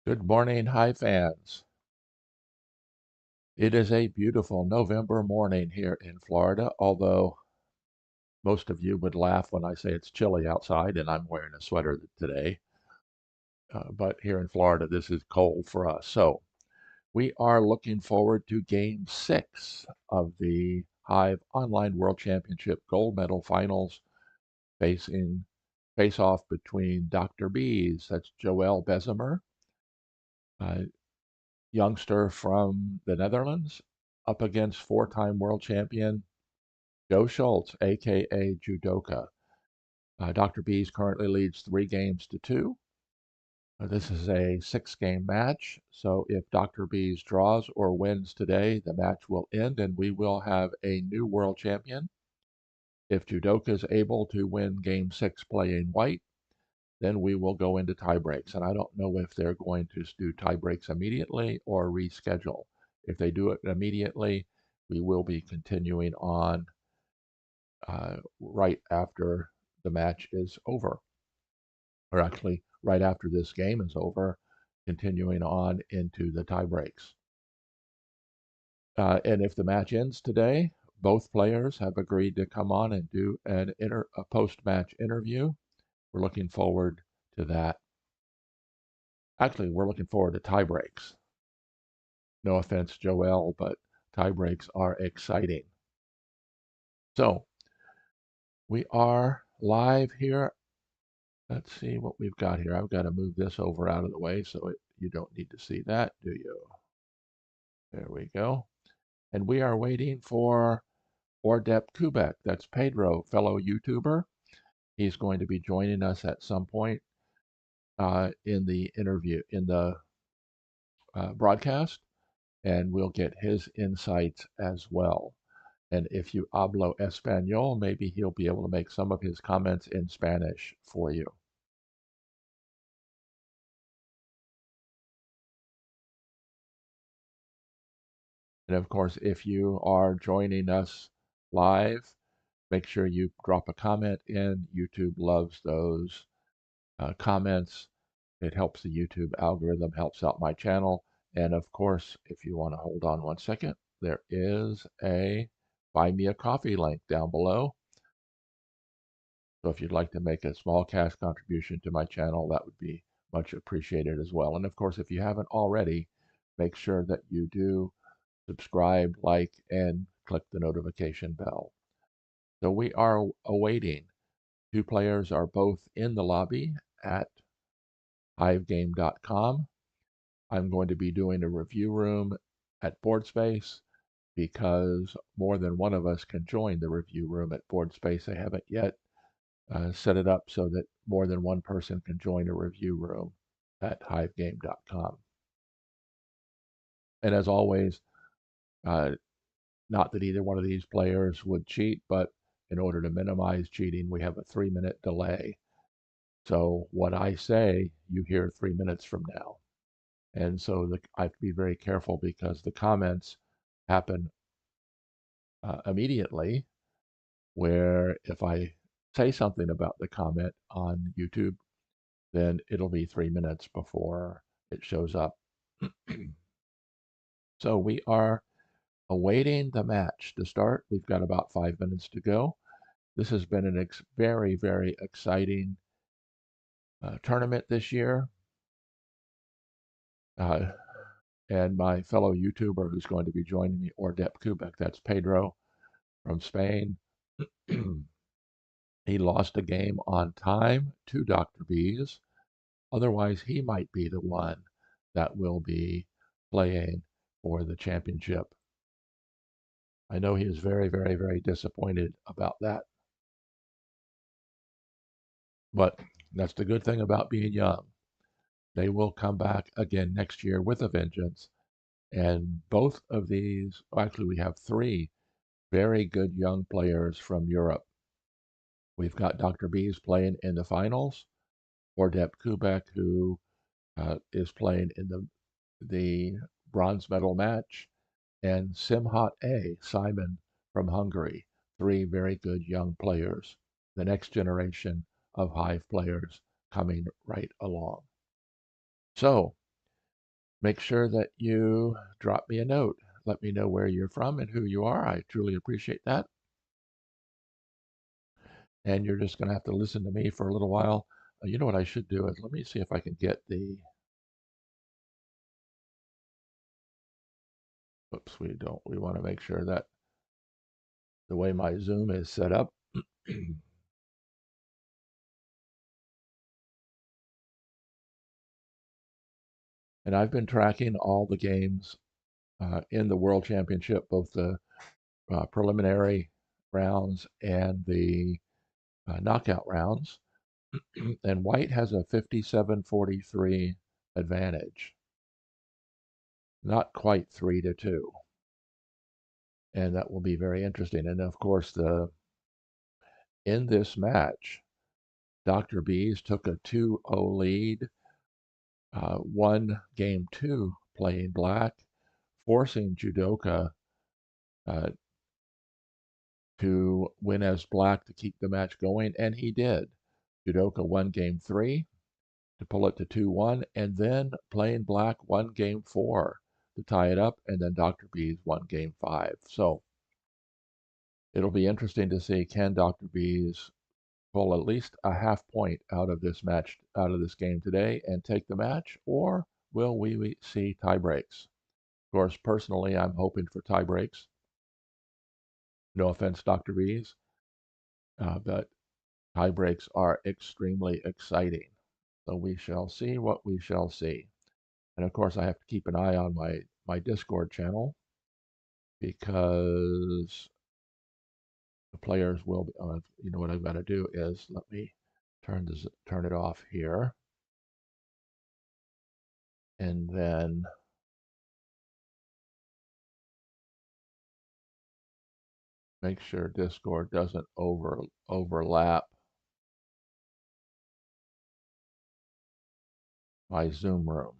Good morning, Hive fans. It is a beautiful November morning here in Florida, although most of you would laugh when I say it's chilly outside and I'm wearing a sweater today. But here in Florida, this is cold for us. So we are looking forward to Game 6 of the Hive Online World Championship Gold Medal Finals face off between DrBeeezz, that's Joël Bezemer, uh, youngster from the Netherlands, up against four-time world champion Joe Schultz, aka Jewdoka. DrBeeezz currently leads 3 games to 2. This is a 6-game match, so if DrBeeezz draws or wins today, the match will end and we will have a new world champion. If Jewdoka is able to win Game 6 playing white, then we will go into tiebreaks. And I don't know if they're going to do tiebreaks immediately or reschedule. If they do it immediately, we will be continuing on right after the match is over, or actually right after this game is over, continuing on into the tiebreaks. And if the match ends today, both players have agreed to come on and do a post-match interview. We're looking forward to that. Actually, we're looking forward to tiebreaks. No offense, Joel, but tiebreaks are exciting. So we are live here. Let's see what we've got here. I've got to move this over out of the way so you don't need to see that, do you? There we go. And we are waiting for OrdepCubik. That's Pedro, fellow YouTuber. He's going to be joining us at some point in the broadcast, and we'll get his insights as well. And if you hablo español, maybe he'll be able to make some of his comments in Spanish for you. And of course, if you are joining us live, make sure you drop a comment in. YouTube loves those comments. It helps the YouTube algorithm, helps out my channel. And of course, if you want to hold on one second, there is a Buy Me a Coffee link down below. So if you'd like to make a small cash contribution to my channel, that would be much appreciated as well. And of course, if you haven't already, make sure that you do subscribe, like, and click the notification bell. So we are awaiting. 2 players are both in the lobby at hivegame.com. I'm going to be doing a review room at BoardSpace because more than one of us can join the review room at BoardSpace. I haven't yet set it up so that more than one person can join a review room at hivegame.com. And as always, not that either one of these players would cheat, but in order to minimize cheating, we have a 3-minute delay. So what I say, you hear 3 minutes from now. And so I have to be very careful because the comments happen immediately, where if I say something about the comment on YouTube, then it'll be 3 minutes before it shows up. So we are awaiting the match to start. We've got about 5 minutes to go. This has been a very, very exciting tournament this year. And my fellow YouTuber who's going to be joining me, OrdepCubik, that's Pedro from Spain. He lost a game on time to DrBeeezz. Otherwise, he might be the one that will be playing for the championship. I know he is very, very, very disappointed about that. But that's the good thing about being young. They will come back again next year with a vengeance. And both of these, actually, we have 3 very good young players from Europe. We've got DrBeeezz playing in the finals, OrdepCubik, who is playing in the bronze medal match, and Simon from Hungary. 3 very good young players, the next generation of Hive players coming right along. So make sure that you drop me a note. Let me know where you're from and who you are. I truly appreciate that. And you're just going to have to listen to me for a little while. You know what I should do is let me see if I can get the. Oops, we don't. We want to make sure that the way my Zoom is set up. And I've been tracking all the games in the World Championship, both the preliminary rounds and the knockout rounds. And White has a 57-43 advantage, not quite 3-2. And that will be very interesting. And of course, in this match, DrBeeezz took a 2-0 lead, won game 2 playing black, forcing Jewdoka uh, to win as black to keep the match going, and he did. Jewdoka won game 3 to pull it to 2-1, and then playing black won game 4 to tie it up, and then DrBeeezz won game 5. So it'll be interesting to see, can DrBeeezz pull at least a half point out of this match, out of this game today, and take the match, or will we see tie breaks? Of course, personally, I'm hoping for tie breaks. No offense, DrBeeezz, but tie breaks are extremely exciting. So we shall see what we shall see. And of course, I have to keep an eye on my Discord channel because the players will be, you know what I've got to do is let me turn it off here. And then make sure Discord doesn't overlap my Zoom room.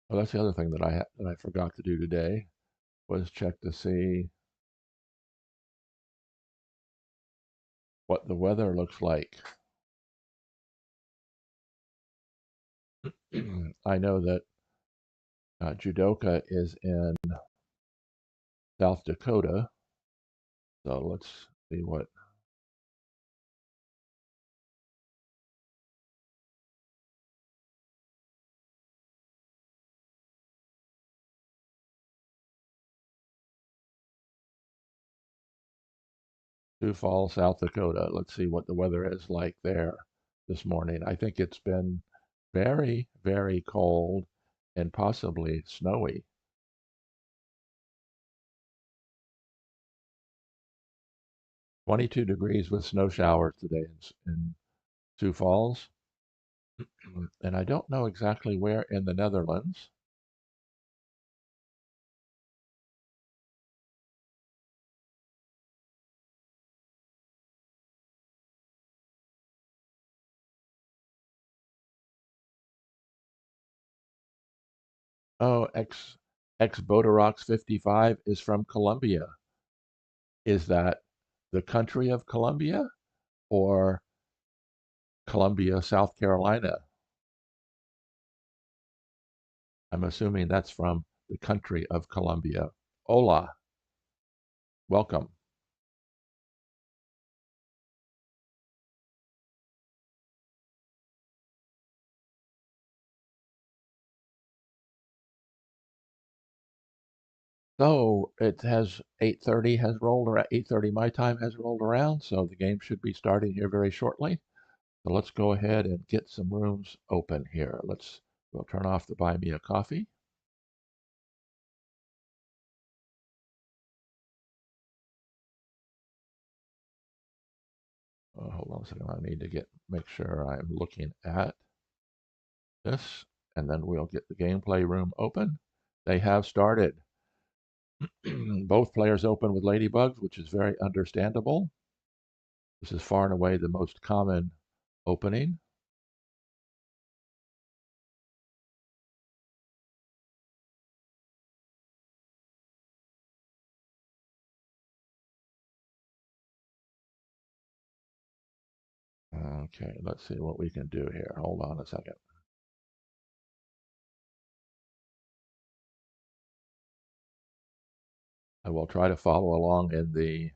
Well, that's the other thing that I forgot to do today was check to see what the weather looks like. I know that Jewdoka is in South Dakota, so let's see what. Sioux Falls, South Dakota. Let's see what the weather is like there this morning. I think it's been very, very cold and possibly snowy. 22 degrees with snow showers today in Sioux Falls. And I don't know exactly where in the Netherlands. Oh, ex Botarox 55 is from Colombia. Is that the country of Colombia or Columbia, South Carolina? I'm assuming that's from the country of Colombia. Hola, welcome. So it has 8:30 has rolled around. 8:30 my time has rolled around, so the game should be starting here very shortly. So let's go ahead and get some rooms open here. We'll turn off the buy me a coffee. Hold on a second. I need to make sure I'm looking at this, and then we'll get the gameplay room open. They have started. Both players open with ladybugs, which is very understandable. This is far and away the most common opening. Okay, let's see what we can do here. Hold on a second. I will try to follow along in the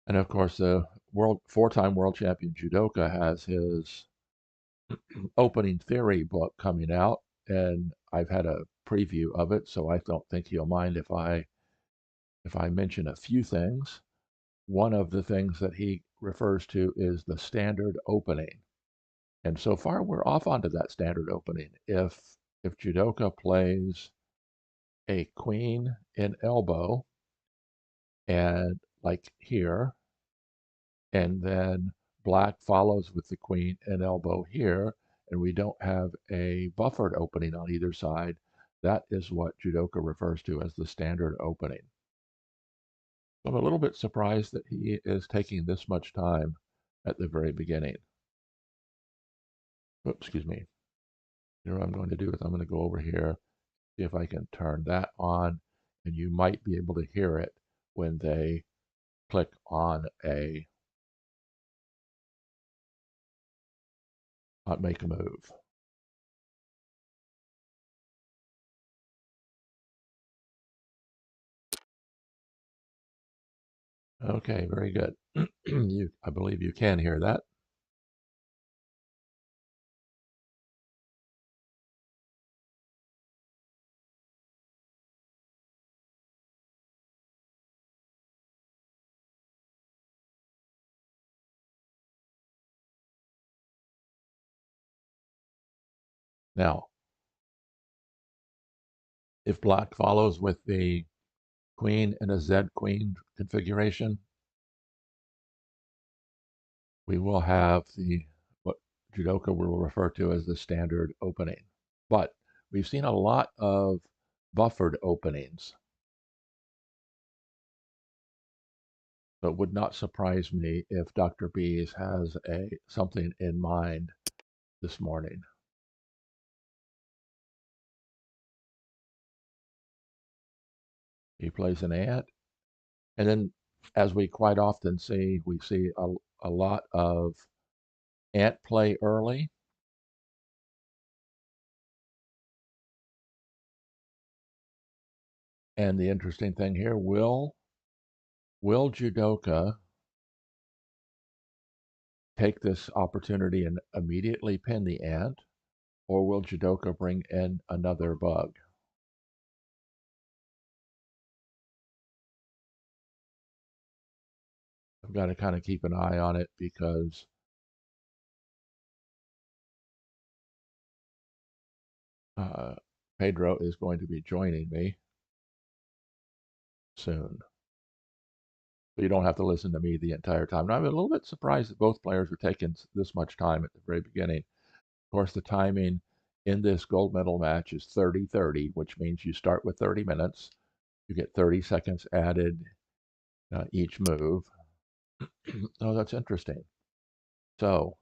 and of course the four-time world champion Judoka has his opening theory book coming out, and I've had a preview of it, so I don't think he'll mind if I mention a few things. One of the things that he refers to is the standard opening. And so far we're off onto that standard opening. If Judoka plays a queen in elbow and like here, and then black follows with the queen and elbow here, and we don't have a buffered opening on either side, that is what Judoka refers to as the standard opening. I'm a little bit surprised that he is taking this much time at the very beginning. Oops, excuse me. You know what I'm going to do is I'm going to go over here, see if I can turn that on, and you might be able to hear it when they click on make a move. Okay, very good. I believe you can hear that. Now, if black follows with the queen and a Z queen configuration, we will have what Judoka will refer to as the standard opening. But we've seen a lot of buffered openings. So it would not surprise me if DrBeeezz has something in mind this morning. He plays an ant, and then, as we quite often see, we see a lot of ant play early. And the interesting thing here, will Judoka take this opportunity and immediately pin the ant, or will Judokha bring in another bug? I've got to kind of keep an eye on it because Pedro is going to be joining me soon. So you don't have to listen to me the entire time. And I'm a little bit surprised that both players are taking this much time at the very beginning. Of course, the timing in this gold medal match is 30-30, which means you start with 30 minutes. You get 30 seconds added each move. Oh, that's interesting. So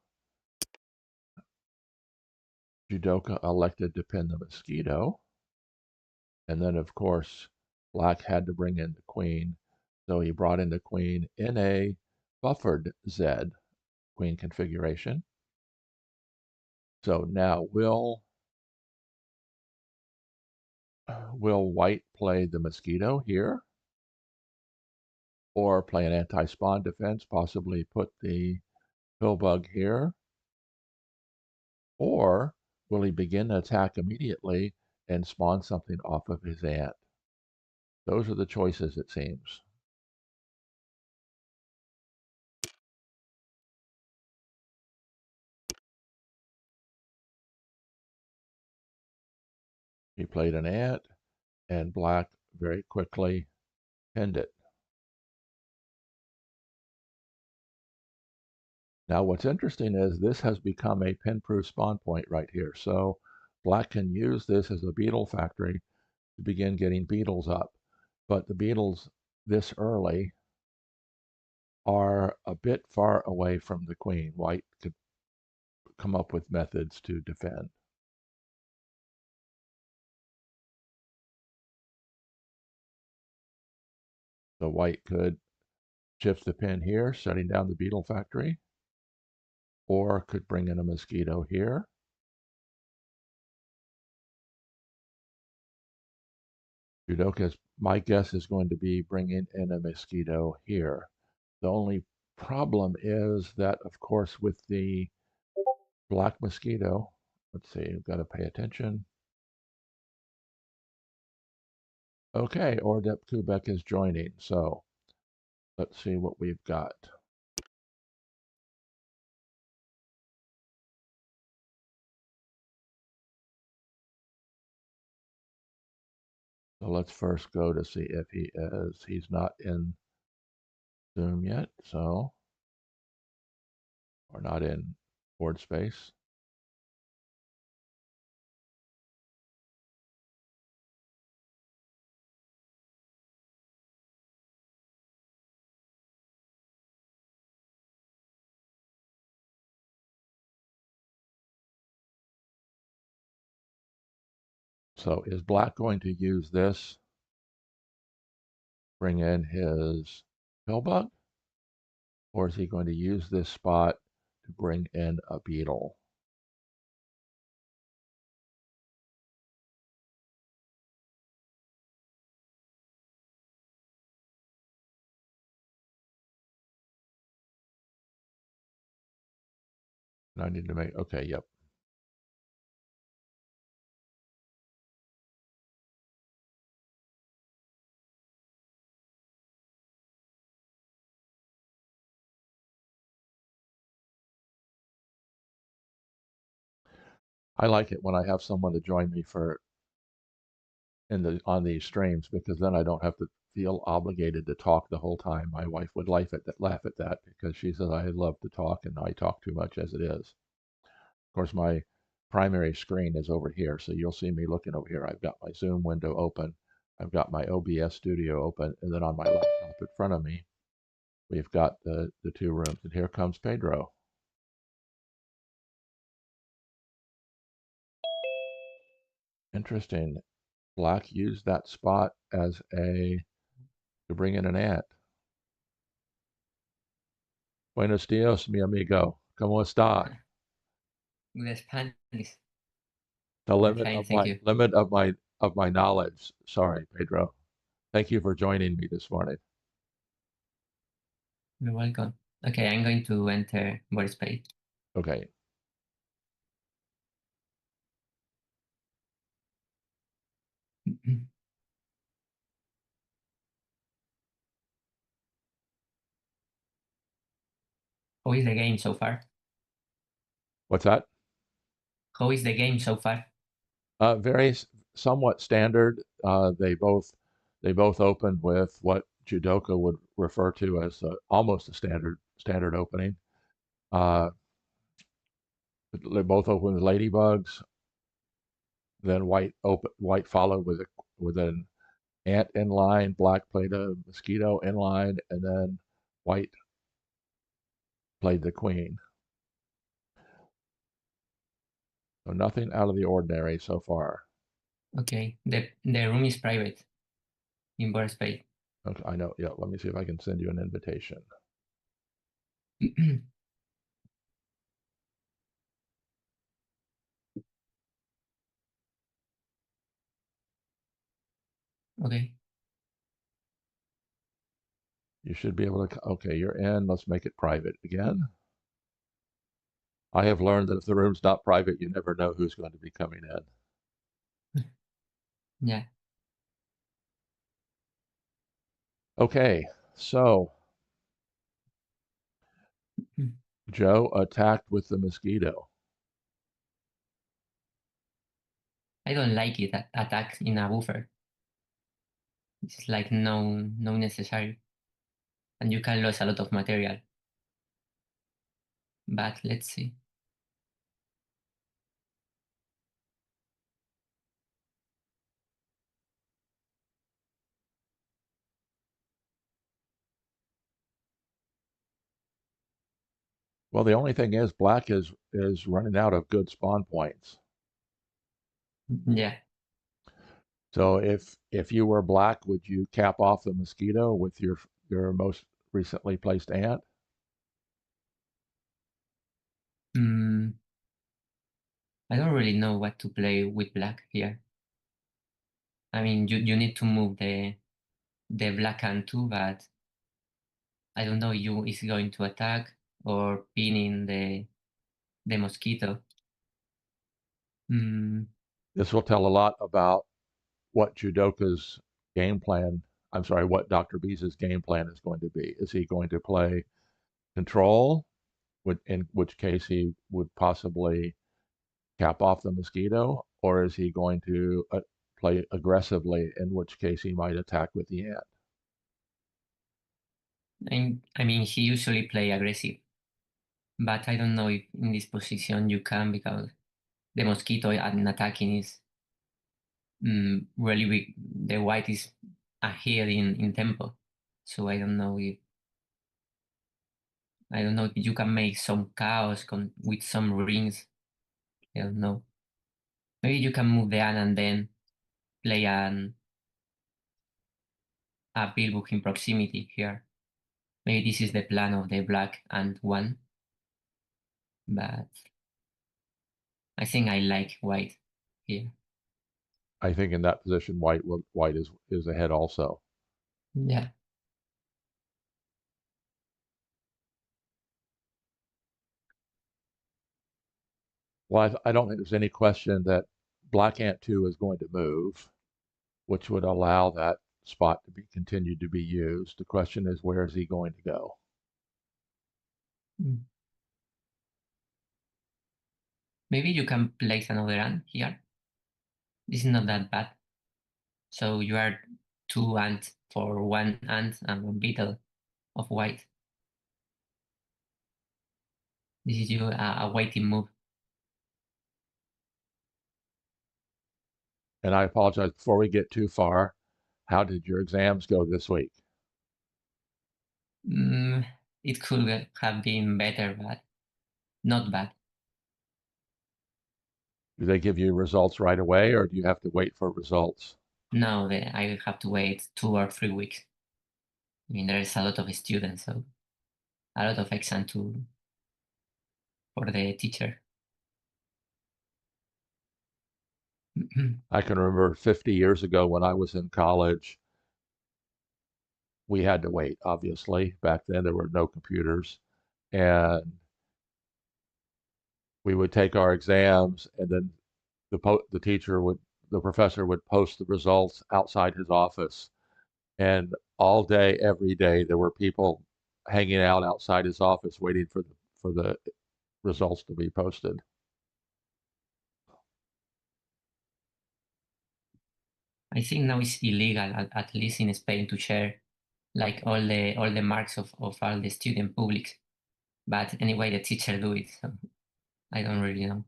Judokha elected to pin the mosquito. And then, of course, black had to bring in the queen. So he brought in the queen in a buffered Z queen configuration. So now will white play the mosquito here? Or play an anti-spawn defense, possibly put the pill bug here? Or will he begin an attack immediately and spawn something off of his ant? Those are the choices, it seems. He played an ant, and black very quickly pinned it. Now, what's interesting is this has become a pin-proof spawn point right here. So black can use this as a beetle factory to begin getting beetles up. But the beetles this early are a bit far away from the queen. White could come up with methods to defend. So white could shift the pin here, shutting down the beetle factory, or could bring in a mosquito here. Jewdoka's, my guess is going to be bringing in a mosquito here. The only problem is that, of course, with the black mosquito, let's see, I've got to pay attention. Okay, OrdepCubik is joining, so let's see what we've got. So let's first go to see if he is. He's not in Zoom yet, so, or not in board space. So is black going to use this, bring in his pillbug, or is he going to use this spot to bring in a beetle? And I need to make, okay, yep. I like it when I have someone to join me for on these streams, because then I don't have to feel obligated to talk the whole time. My wife would laugh at that because she says I love to talk and I talk too much as it is. Of course, my primary screen is over here, so you'll see me looking over here. I've got my Zoom window open, I've got my OBS studio open, and then on my laptop in front of me, we've got the two rooms. And here comes Pedro. Interesting. Black used that spot as to bring in an ant. Buenos dias, mi amigo. ¿Cómo está? Good Spanish. The I'm limit fine, of thank my you. knowledge. Sorry, Pedro. Thank you for joining me this morning. You're welcome. Okay, I'm going to enter board space. Okay. How is the game so far? What's that? How is the game so far? Very somewhat standard. They both opened with what Jewdoka would refer to as almost a standard opening. They both opened with ladybugs. Then white followed with an ant in line. Black played a mosquito in line, and then white played the queen. So nothing out of the ordinary so far. Okay, the room is private in board space. Okay, I know. Yeah, let me see if I can send you an invitation. Okay. You should be able to. Okay, you're in. Let's make it private again. I have learned that if the room's not private, you never know who's going to be coming in. Yeah. Okay, so Joe attacked with the mosquito. I don't like it attack in a buffer. It's like no necessary. And you can lose a lot of material. But let's see. Well, the only thing is, black is running out of good spawn points. Yeah. So if you were black, would you cap off the mosquito with your most recently placed ant? Mm, I don't really know what to play with black here. I mean, you need to move the black ant too, but I don't know you is going to attack or pinning the mosquito. Mm, This will tell a lot about what Judoka's game plan, I'm sorry, what DrBeezz's game plan is going to be. Is he going to play control, in which case he would possibly cap off the mosquito, or is he going to play aggressively, in which case he might attack with the ant? I mean, he usually play aggressive, but I don't know if in this position you can because the mosquito and attacking is really big. The white is ahead in tempo, so I don't know if you can make some chaos with some rings. I don't know. Maybe you can move the ant and then play a billbook in proximity here. Maybe this is the plan of the black ant one, but I think I like white here. I think in that position, white is ahead also. Yeah. Well, I don't think there's any question that black ant 2 is going to move, which would allow that spot to be continued to be used. The question is, where is he going to go? Mm. Maybe you can place another ant here. This is not that bad. So you are two ants for one ant and one beetle of white. This is you a waiting move. And I apologize before we get too far. How did your exams go this week? Mm, it could have been better, but not bad. Do they give you results right away, or do you have to wait for results? Now I have to wait 2 or 3 weeks. I mean, there is a lot of students, so a lot of exam for the teacher. I can remember 50 years ago when I was in college, we had to wait, obviously. Back then, there were no computers. And we would take our exams, and then the teacher would, the professor would post the results outside his office. And all day, every day, there were people hanging out outside his office waiting for the results to be posted. I think now it's illegal, at least in Spain, to share like all the marks of all the student publics. But anyway, the teacher do it, so I don't really know.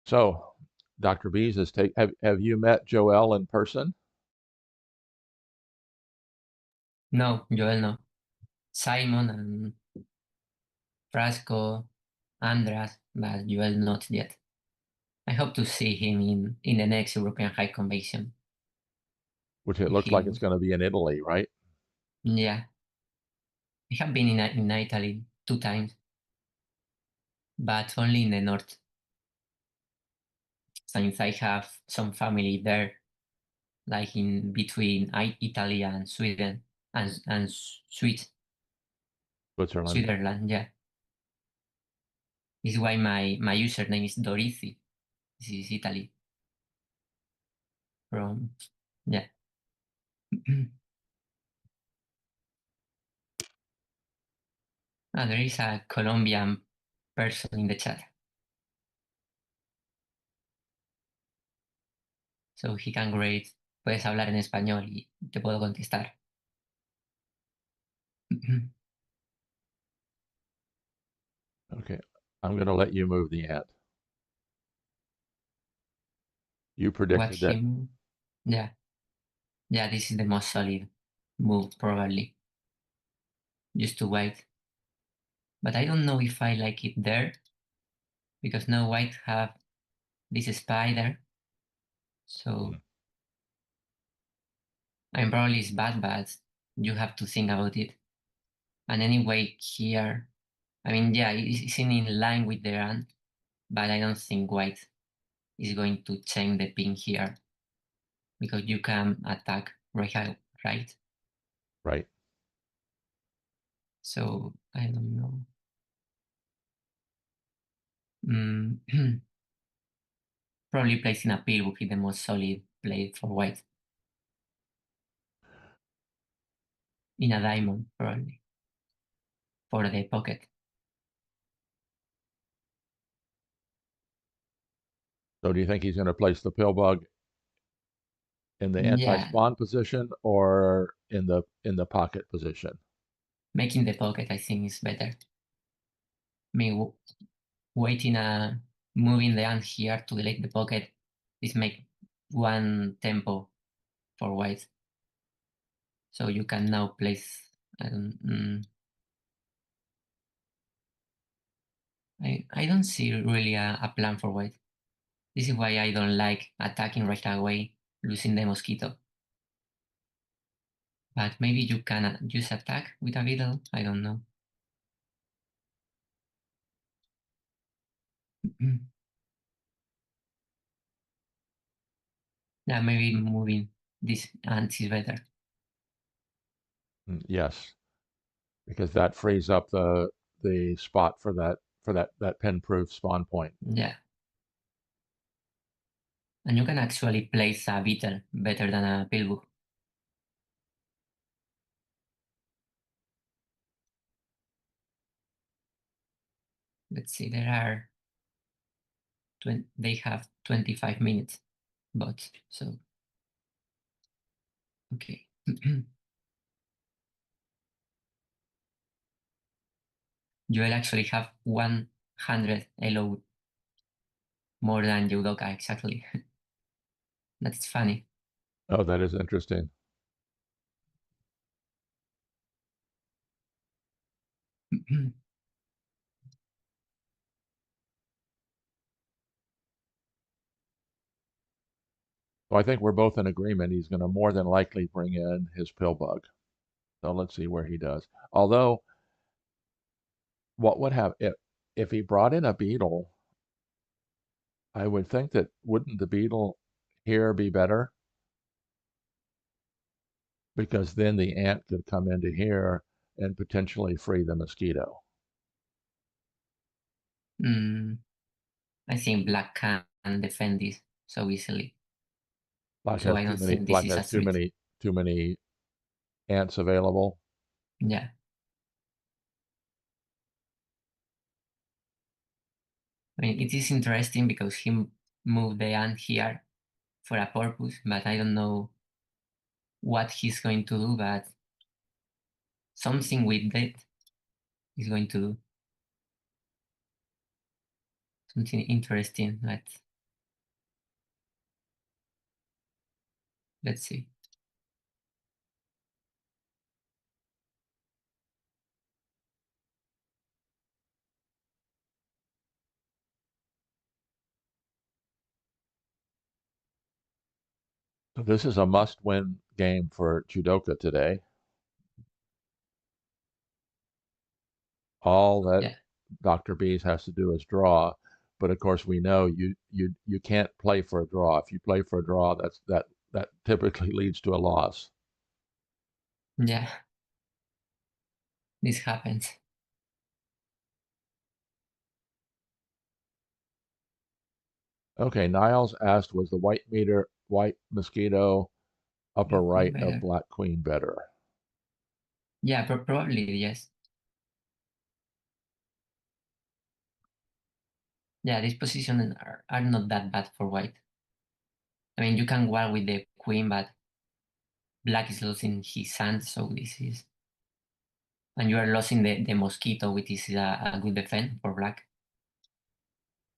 So, DrBeeezz have you met Joel in person? No, Joel, no. Simon and Frasco, Andras, but Joel not yet. I hope to see him in the next European High Convention. Which it If looks he like it's would. going to be in Italy, right? Yeah, I have been in Italy 2 times, but only in the north, since I have some family there, like in between Italy and Sweden and Switzerland. Switzerland. Yeah, this is why my username is Dorizi. This is Italy from yeah. There is a Colombian person in the chat, so he can grade. Puedes hablar en español y te puedo contestar. Okay, I'm going to let you move the ant. You What predicted that. him? Yeah, yeah. This is the most solid move probably. Just to wait, but I don't know if I like it there because now white have this spider. So I mean, probably it's bad, but you have to think about it. And anyway, here, I mean, yeah, it's in line with the run, but I don't think white is going to change the pin here because you can attack right, right? Right. So I don't know. Probably placing a pill would be the most solid play for white. In a diamond, probably. For the pocket. So do you think he's going to place the pill bug in the Yeah, anti-spawn position or in the pocket position? making the pocket I think is better. I mean, waiting moving the ant here to delete the pocket is make one tempo for white. So you can now place. I don't see really a plan for white. This is why I don't like attacking right away, losing the mosquito. But maybe you can use attack with a beetle. I don't know. Yeah, maybe moving this ants is better. Yes, because that frees up the spot for that pin-proof spawn point. Yeah. And you can actually place a beetle better than a pillbook. Let's see, they have 25 minutes, but so, okay. You will actually have 100 LO more than Jewdoka, exactly. That's funny. Oh, that is interesting. So I think we're both in agreement. He's going to more than likely bring in his pill bug. So let's see where he does. Although, what would have if he brought in a beetle? I would think that wouldn't the beetle here be better? Because then the ant could come into here and potentially free the mosquito. I think black can defend this so easily. So I don't think this Black is a has threat. too many ants available. Yeah. I mean, it is interesting because he moved the ant here for a purpose, but I don't know what he's going to do, but something with that is going to do something interesting. Let's see. So this is a must-win game for Jewdoka today. All that Yeah. DrBeeezz has to do is draw, but of course we know you can't play for a draw. If you play for a draw, that typically leads to a loss. Yeah. This happens. Okay, Niles asked, was the white mosquito upper Black queen right of better. black queen better? Yeah, probably yes. Yeah, these positions are not that bad for white. I mean, you can war with the queen, but black is losing his sand, so this is. And you are losing the mosquito, which is a good defense for black.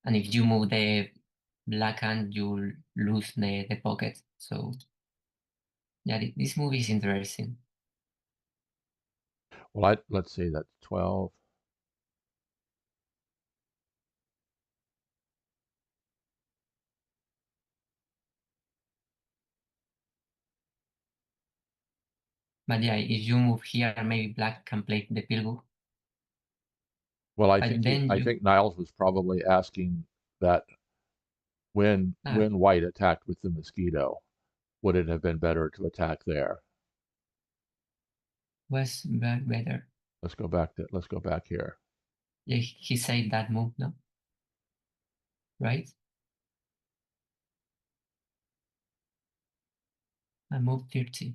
And if you move the black hand, you lose the pocket. So, yeah, this movie is interesting. Well, let's see, that's 12. But yeah, if you move here, maybe black can play the pillbook. Well, But then I you think Niles was probably asking that when white attacked with the mosquito, would it have been better to attack there? was black better. Let's go back here. Yeah, he said that move, no? Right? I move 30.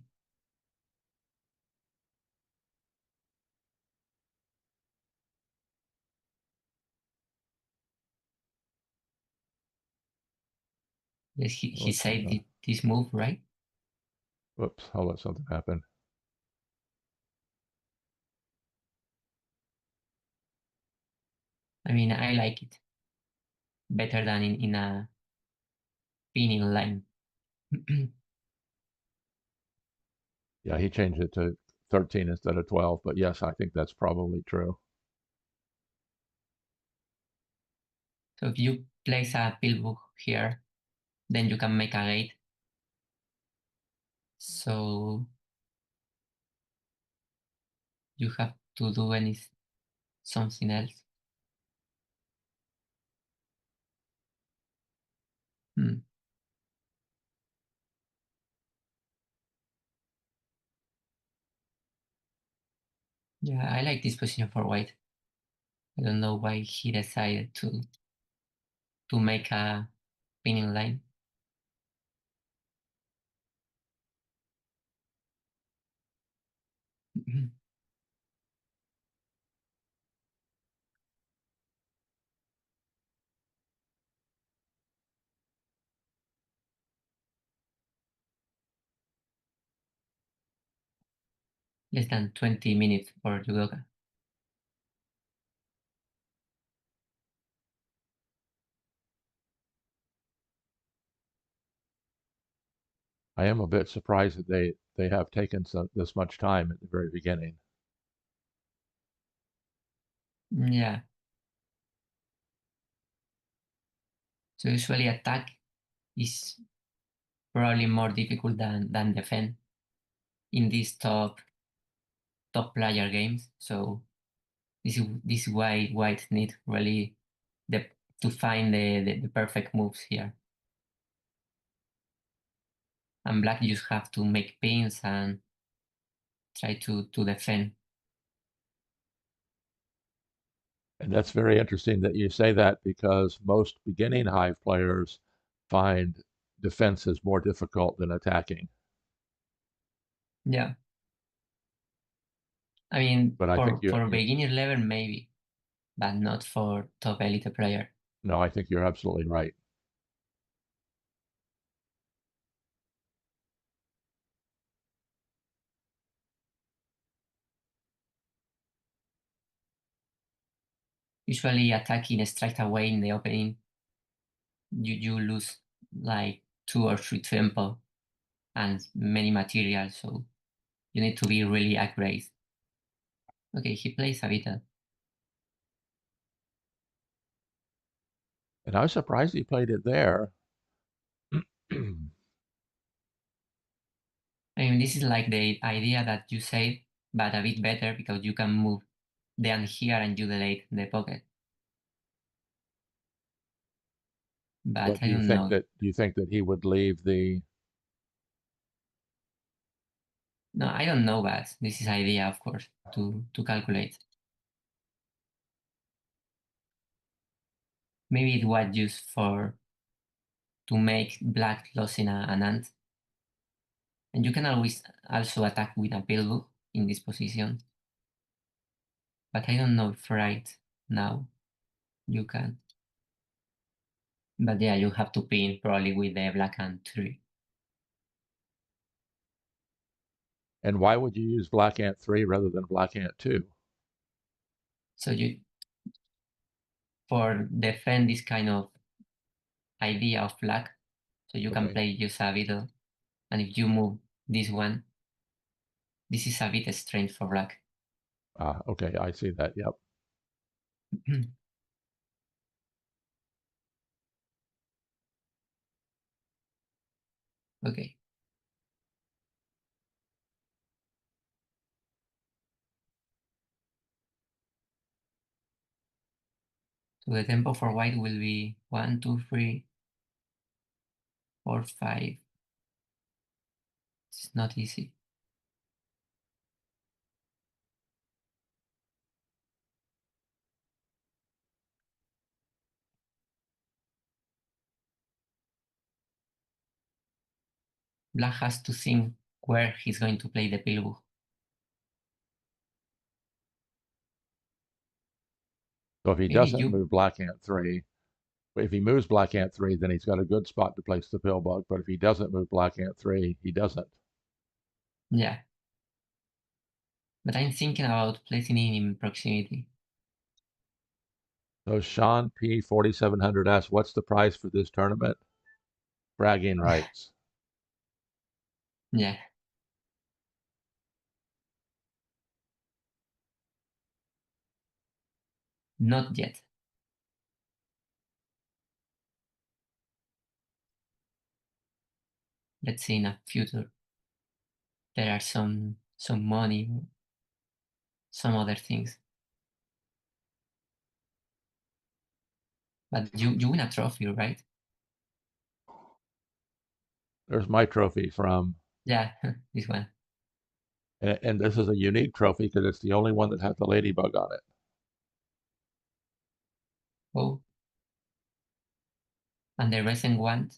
Yes, he said this move, right? Whoops, hold on, something happened. I mean, I like it better than in a pinning line. Yeah, he changed it to 13 instead of 12, but yes, I think that's probably true. So if you place a pillbook here, then you can make a gate. So you have to do something else. Hmm. Yeah, I like this position for white. I don't know why he decided to make a pinning line. Less than 20 minutes for Jewdoka. I am a bit surprised that they have taken this much time at the very beginning. Yeah. So usually attack is probably more difficult than defend in these top player games. So this is why white need really the to find the perfect moves here. And black just have to make pins and try to defend. And that's very interesting that you say that because most beginning Hive players find defense is more difficult than attacking. Yeah. I mean, But I think for beginner level maybe, but not for top elite player. no, I think you're absolutely right. Usually attacking straight away in the opening, you lose like 2 or 3 tempo and many materials, so you need to be really accurate. Okay, he plays a bit. And I was surprised he played it there. I mean, this is like the idea that you said, but a bit better because you can move down here and you delete the pocket. But But I don't know. do you think that he would leave the No, I don't know, but this is idea, of course, to calculate. Maybe it was used for to make black losing an ant. And you can always also attack with a pillbook in this position. But I don't know if right now you can. But yeah, you have to pin probably with the black ant 3. and why would you use Black Ant 3 rather than Black Ant 2? So you for defend this kind of idea of black, so you can Okay. play just a bit, and if you move this one, this is a bit strange for black. Ah, okay, I see that. Yep. Okay. So the tempo for white will be 1, 2, 3, 4, 5. It's not easy. Black has to think where he's going to play the pilbull. So if he Maybe doesn't you, move black ant 3, if he moves black ant 3, then he's got a good spot to place the pill bug. But if he doesn't move black ant 3, he doesn't. yeah. But I'm thinking about placing it in proximity. So Sean P 4700 asks, what's the price for this tournament? Bragging rights. Yeah. Not yet. Let's see in a future. There are some money, some other things. But you win a trophy, right? There's my trophy from, Yeah, this one. and this is a unique trophy because it's the only one that has the ladybug on it. Oh, and the recent one,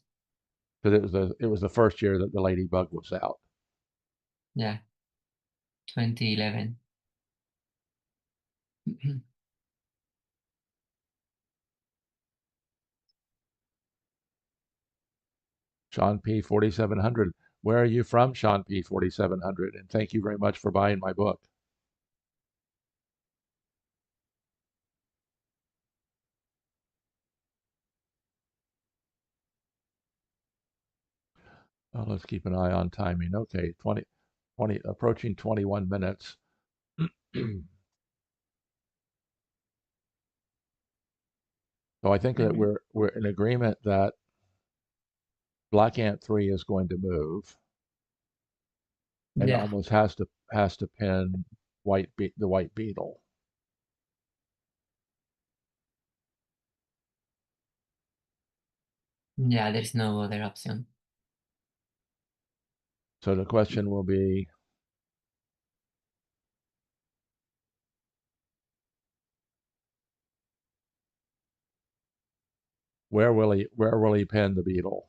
Because it was the first year that the ladybug was out. yeah, 2011. Sean P 4700. Where are you from, Sean P 4700? And thank you very much for buying my book. Let's keep an eye on timing. Okay, 20 approaching 21 minutes. So I think that we're in agreement that Black Ant 3 is going to move and Yeah, almost has to pin the white beetle. yeah, there's no other option. So the question will be, where will he pin the beetle?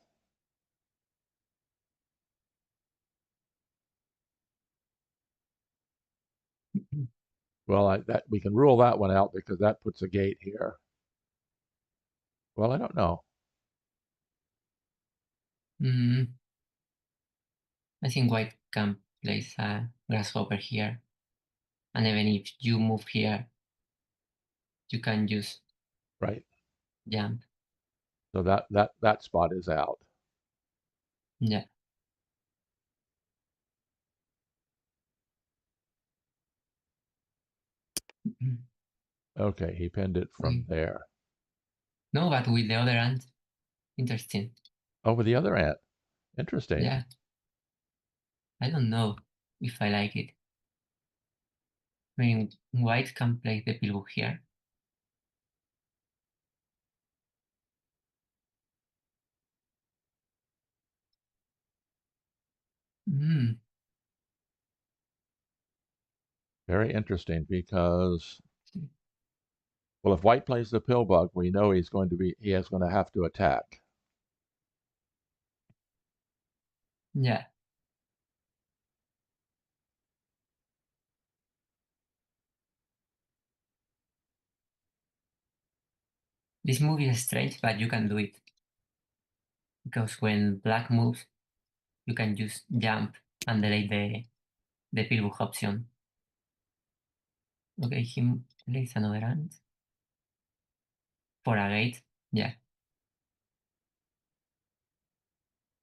Well, that we can rule that one out because that puts a gate here. Well, I don't know. Mm, I think white can place a grasshopper here. And even if you move here, you can just Right. jump. So that spot is out. Yeah. Okay, he pinned it from there. No, but with the other hand, interesting. Over the other ant. Interesting. Yeah, I don't know if I like it. I mean, white can play the pillow here. Mm, Very interesting because, well, if white plays the pill bug, we know he is going to have to attack. yeah. This move is strange, but you can do it. Because when black moves, you can just jump and delete the pillbook option. Okay, he plays another hand. For a gate, yeah.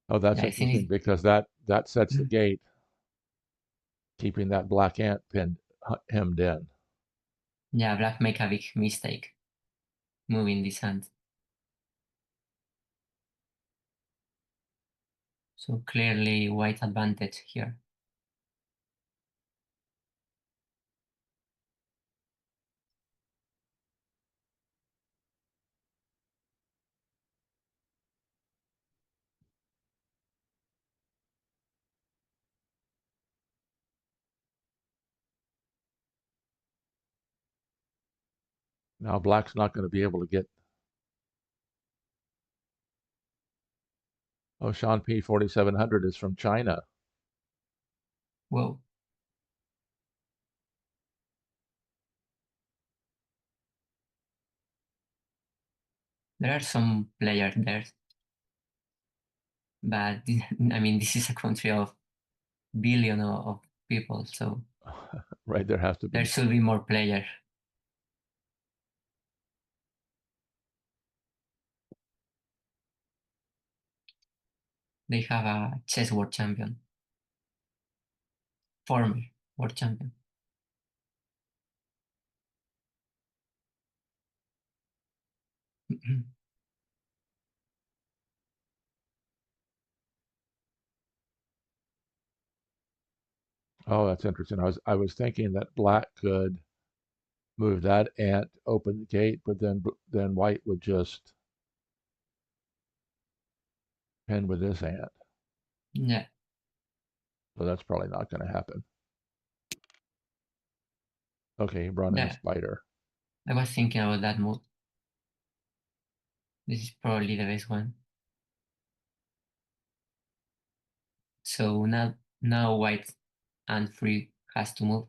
Oh, that's Yeah, I interesting think because that sets the it's, gate, keeping that black ant hemmed in. yeah, black make a big mistake moving this hand. So clearly white advantage here. Now black's not going to be able to get. Oh, Sean P. 4700 is from China. Whoa. There are some players there, but I mean, this is a country of billion of people, so Right, there has to there be. should be more players. They have a chess world champion, former world champion. Oh, that's interesting. I was thinking that black could move that ant, open the gate, but then white would just pin with this ant. Yeah, So that's probably not going to happen. Okay, he brought in a yeah. spider. I was thinking about that move. This is probably the best one. So now white and free has to move.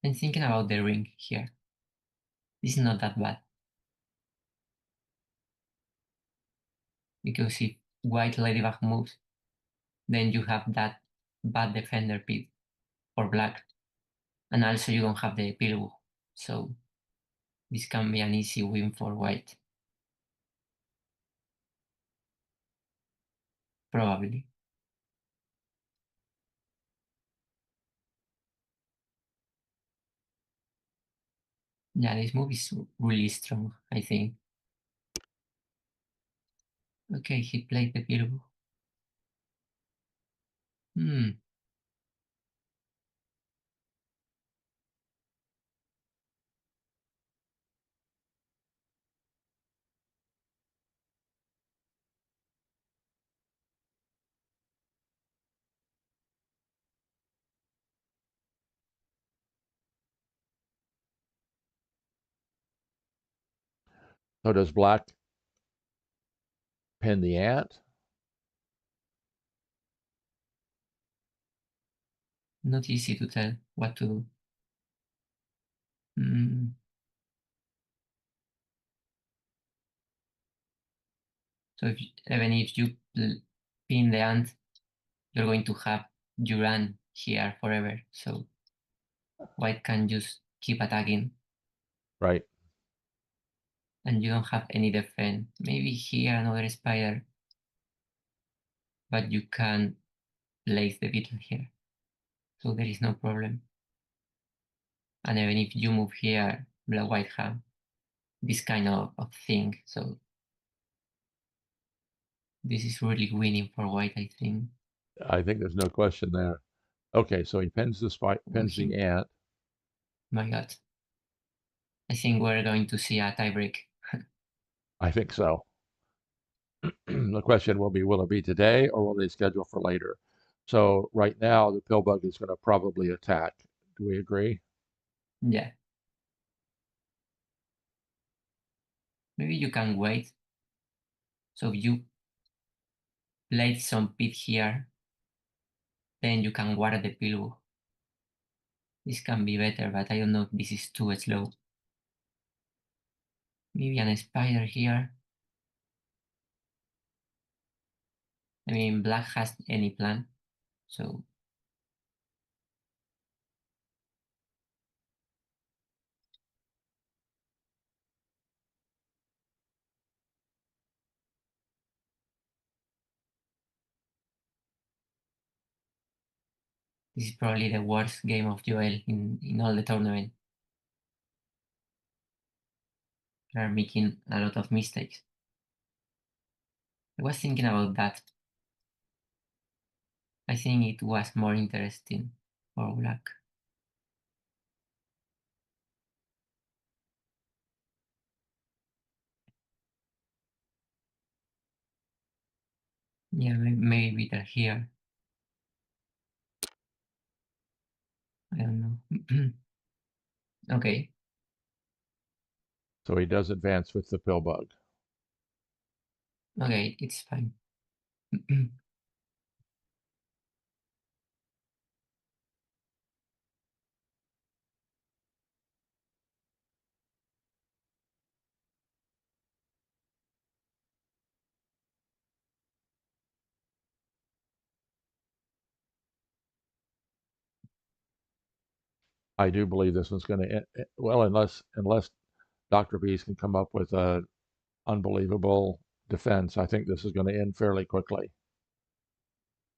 I'm thinking about the ring here. This is not that bad. Because if white ladybug moves, then you have that bad defender piece for black. And also you don't have the pillow. So this can be an easy win for white. Probably. Yeah, this move is really strong, I think. Okay, he played the pillow. Hmm. So does black pin the ant? Not easy to tell what to do. Hmm. So even if you pin the ant, you're going to have your ant here forever. So white can just keep attacking Right. and you don't have any defense. Maybe here another spider, but you can place the beetle here. So there is no problem. And even if you move here, black white have this kind of thing. So this is really winning for white, I think. I think there's no question there. Okay, so he Oh, pins the ant. my God. I think we're going to see a tiebreak. I think so. The question will be, will it be today or will they schedule for later? So right now, the pill bug is going to probably attack. Do we agree? Yeah. Maybe you can wait. So if you place some pit here, then you can guard the pillow. This can be better, but I don't know if this is too slow. Maybe an spider here. I mean, black has any plan, so this is probably the worst game of Joel in all the tournament. They are making a lot of mistakes. I was thinking about that. I think it was more interesting for black. Yeah, maybe they're here. I don't know. Okay. So he does advance with the pill bug. Okay, it's fine. I do believe this one's going to end, well, unless DrBeeezz can come up with a unbelievable defense. I think this is going to end fairly quickly.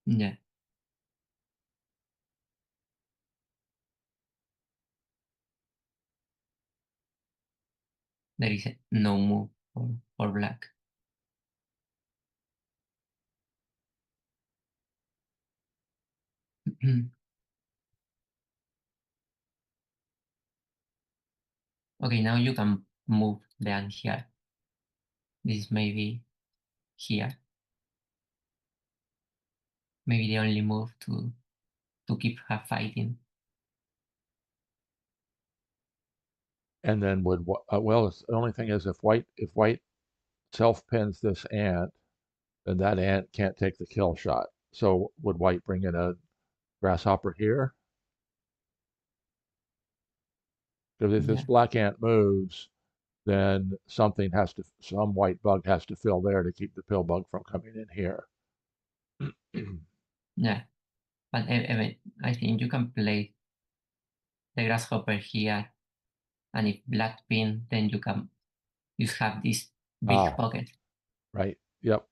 Yeah, there is no move for black. Okay, now you can move the ant here. This may be here. Maybe the only move to keep her fighting. And then would well, the only thing is if white self pins this ant, then that ant can't take the kill shot. So would white bring in a grasshopper here? Because if this Yeah, black ant moves, then some white bug has to fill there to keep the pill bug from coming in here. yeah. But I think you can play the grasshopper here, and if black pin, then you have this big Ah, pocket. right. Yep.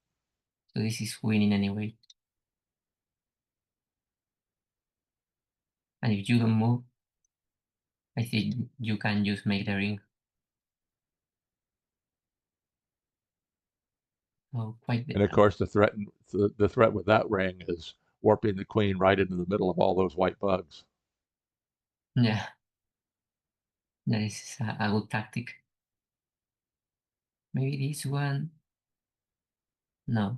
So this is winning anyway. And if you don't move, I think you can just make the ring. Oh, quite And of course, the threat with that ring is warping the queen right into the middle of all those white bugs. yeah, that is a good tactic. Maybe this one. No.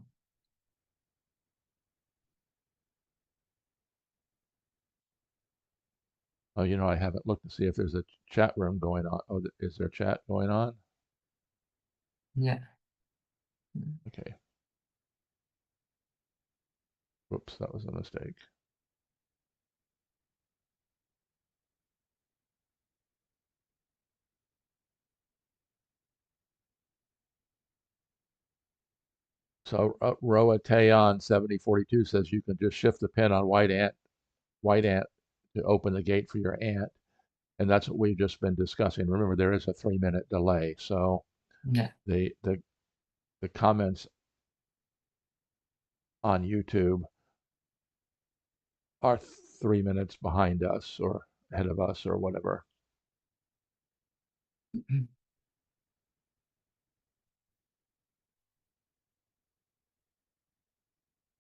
Oh, I haven't looked to see if there's a chat room going on. Oh, is there chat going on? Yeah. Okay. Whoops, that was a mistake. So Roa Taeyon 7042 says you can just shift the pin on white ant to open the gate for your ant, and that's what we've just been discussing. Remember, there is a 3-minute delay, so Yeah. the comments on YouTube are 3 minutes behind us or ahead of us or whatever.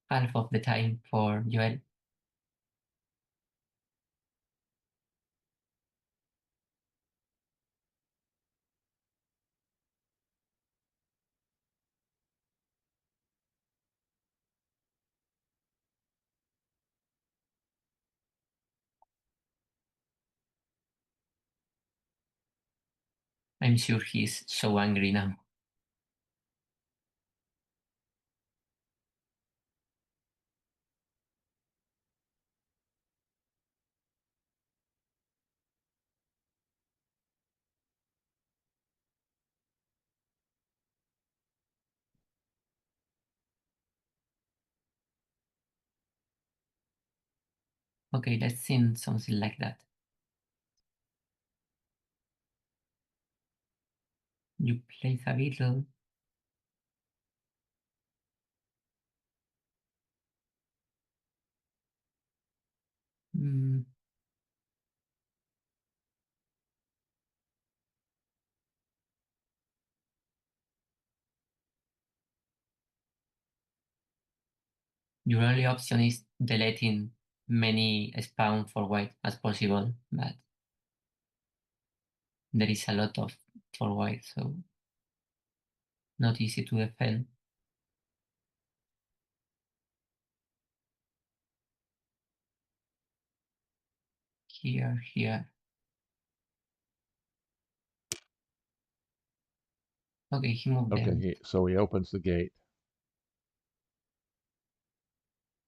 Half of the time for Joel. I'm sure he's so angry now. Okay, let's sing something like that. You play a Beatle. Mm, your only option is deleting many spawn for white as possible, but there is a lot of for white, so not easy to defend. here, here. Okay, he moved them. Okay, so he opens the gate.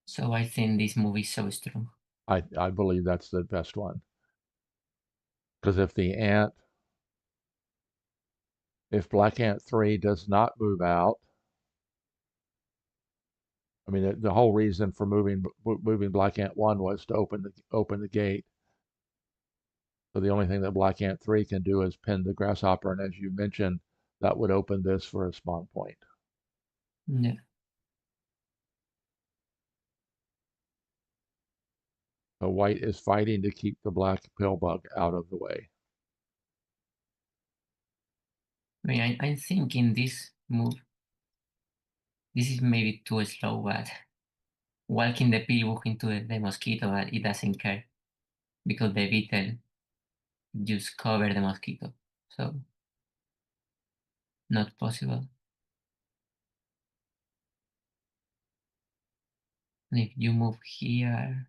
So I think this move is so strong. I believe that's the best one. Because if black ant 3 does not move out, I mean, the whole reason for moving black ant 1 was to open the gate. So the only thing that black ant 3 can do is pin the grasshopper, and as you mentioned, that would open this for a spawn point. Yeah. So white is fighting to keep the black pillbug out of the way. I mean, I'm thinking this move, this is maybe too slow, but walking the pillbug into the mosquito, but it doesn't care because the beetle just cover the mosquito. So not possible. And if you move here,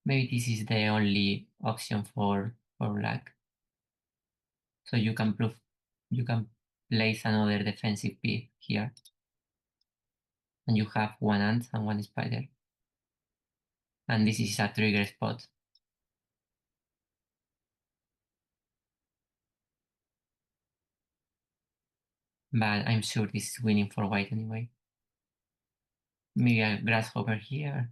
maybe this is the only option for black. So you can place another defensive piece here. And you have one ant and one spider. And this is a trigger spot. But I'm sure this is winning for white anyway. Maybe a grasshopper here.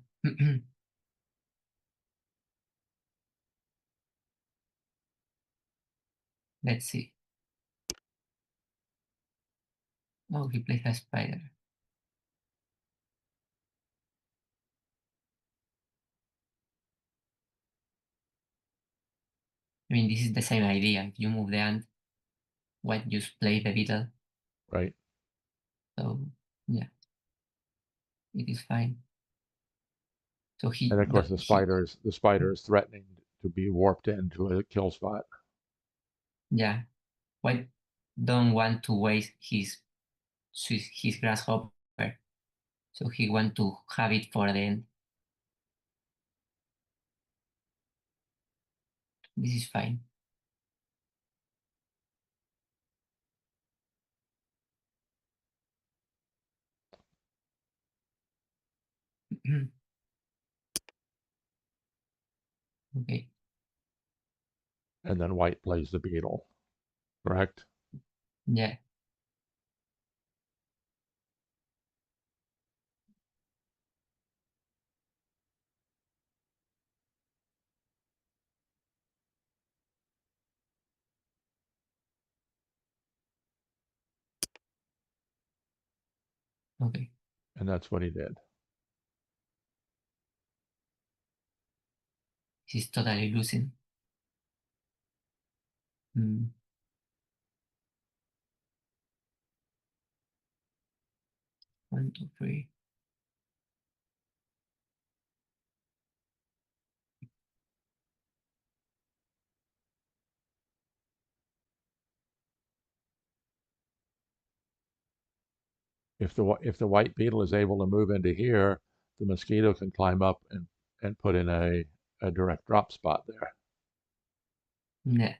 Let's see. Oh, he plays a spider. I mean, this is the same idea. If you move the ant, white just plays the beetle. Right. So, yeah, it is fine. So And of course, the spider is threatening to be warped into a kill spot. Yeah, white don't want to waste his grasshopper, so he want to have it for the end. This is fine. Okay. And then white plays the beetle, correct? Yeah. Okay. And that's what he did. He's totally losing. 1, 2, 3. If the white beetle is able to move into here, the mosquito can climb up and put in a direct drop spot there. Yeah.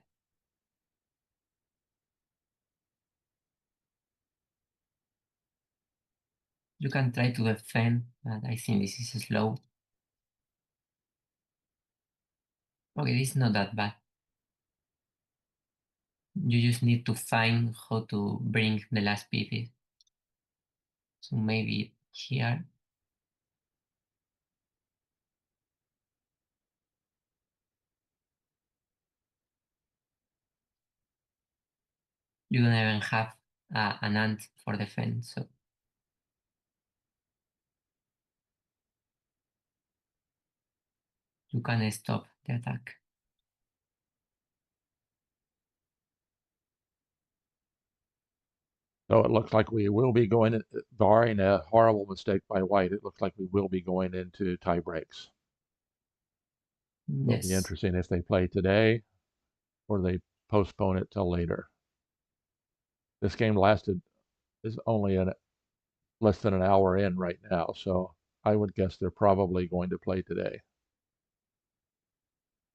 You can try to defend, but I think this is slow. Okay, this is not that bad. You just need to find how to bring the last pieces. So maybe here. You don't even have an ant for defense, so you can stop the attack. So it looks like we will be going, barring a horrible mistake by white, it looks like we will be going into tie breaks. It'll be Yes. interesting if they play today or they postpone it till later. This game is only less than an hour in right now, so I would guess they're probably going to play today.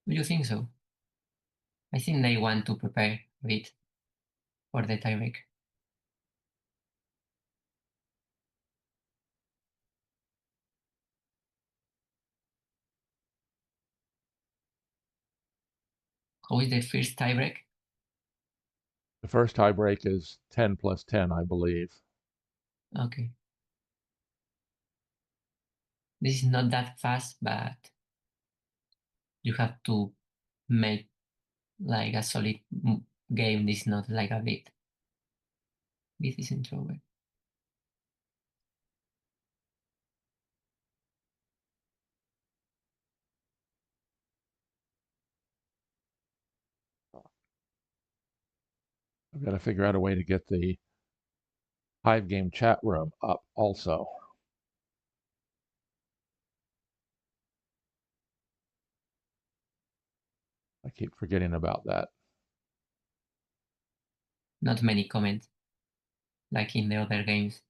Do you think so? I think they want to prepare a bit for the tiebreak. How is the first tiebreak? The first tiebreak is 10 plus 10, I believe. Okay. This is not that fast, but you have to make like a solid game. This is not like a bit. This is introvert. I've got to figure out a way to get the Hive game chat room up also. I keep forgetting about that. Not many comments like in the other games.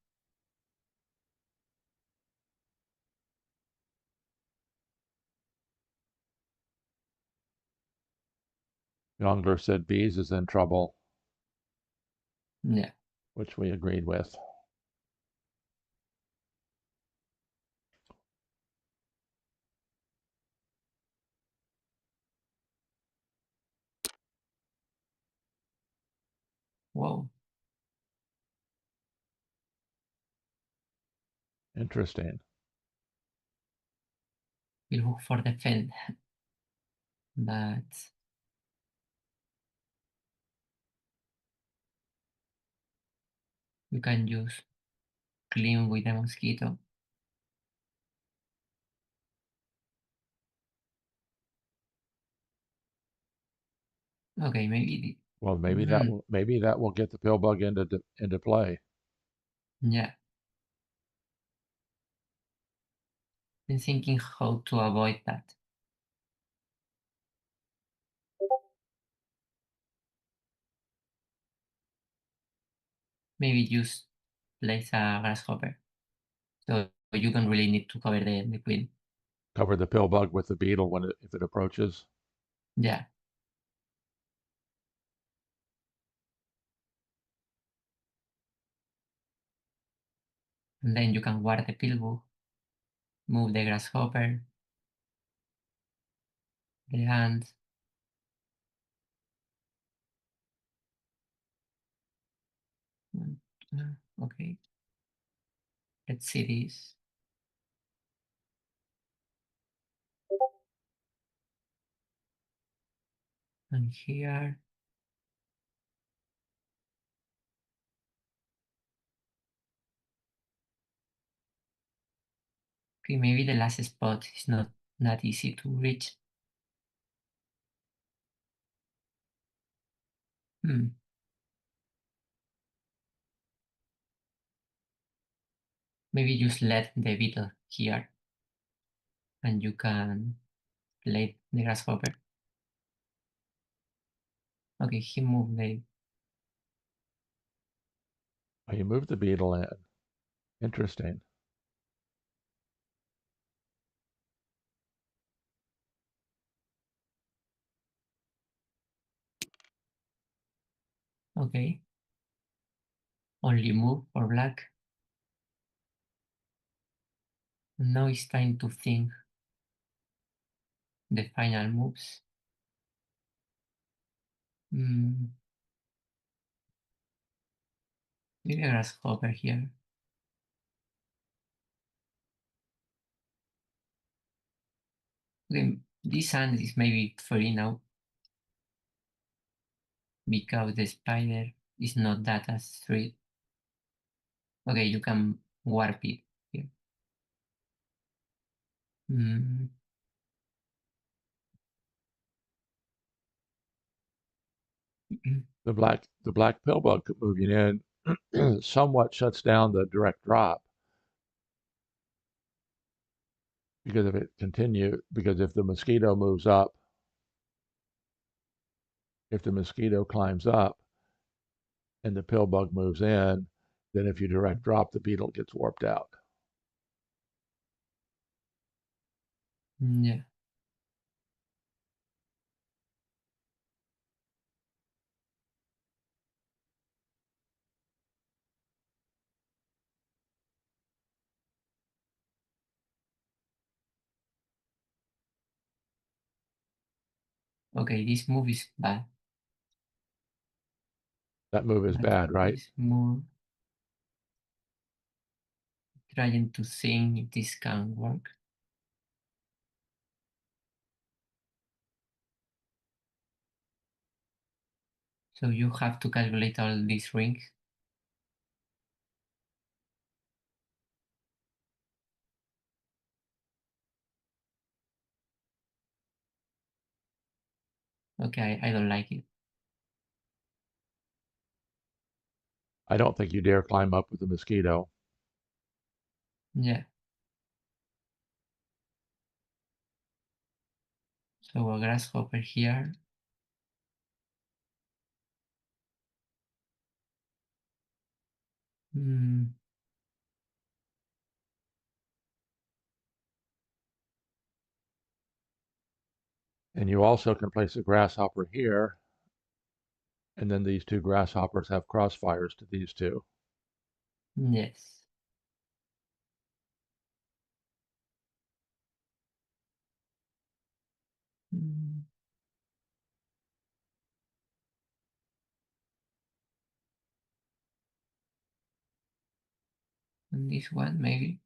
Yongler said Bees is in trouble, Yeah. which we agreed with. Whoa. Interesting. You look for defend, but you can use clean with the mosquito. Okay, maybe. Well, maybe that will get the pill bug into play. Yeah. I'm thinking how to avoid that. Maybe just place a grasshopper, so you don't really need to cover the queen. Cover the pill bug with the beetle if it approaches. Yeah. And then you can guard the pillbook, move the grasshopper, the ants. Okay, let's see this. And here, okay, maybe the last spot is not that easy to reach. Maybe just let the beetle here, and you can play the grasshopper. Okay, he moved the. Oh, you move the beetle in. Interesting. Okay, only move for black. Now it's time to think the final moves. Maybe a grasshopper here. Okay, this hand is maybe free now because the spider is not that as straight. Okay, you can warp it here. The black pill bug moving in somewhat shuts down the direct drop because if the mosquito moves up, if the mosquito climbs up and the pill bug moves in, Then if you direct drop, the beetle gets warped out. Yeah. Okay, this move is bad. That move is But bad, right? this move, trying to think if this can work. So you have to calculate all these rings. Okay, I don't like it. I don't think you dare climb up with the mosquito. Yeah. So a grasshopper here. Hmm. And you also can place a grasshopper here, and then these two grasshoppers have crossfires to these two. Yes. Hmm. And this one maybe.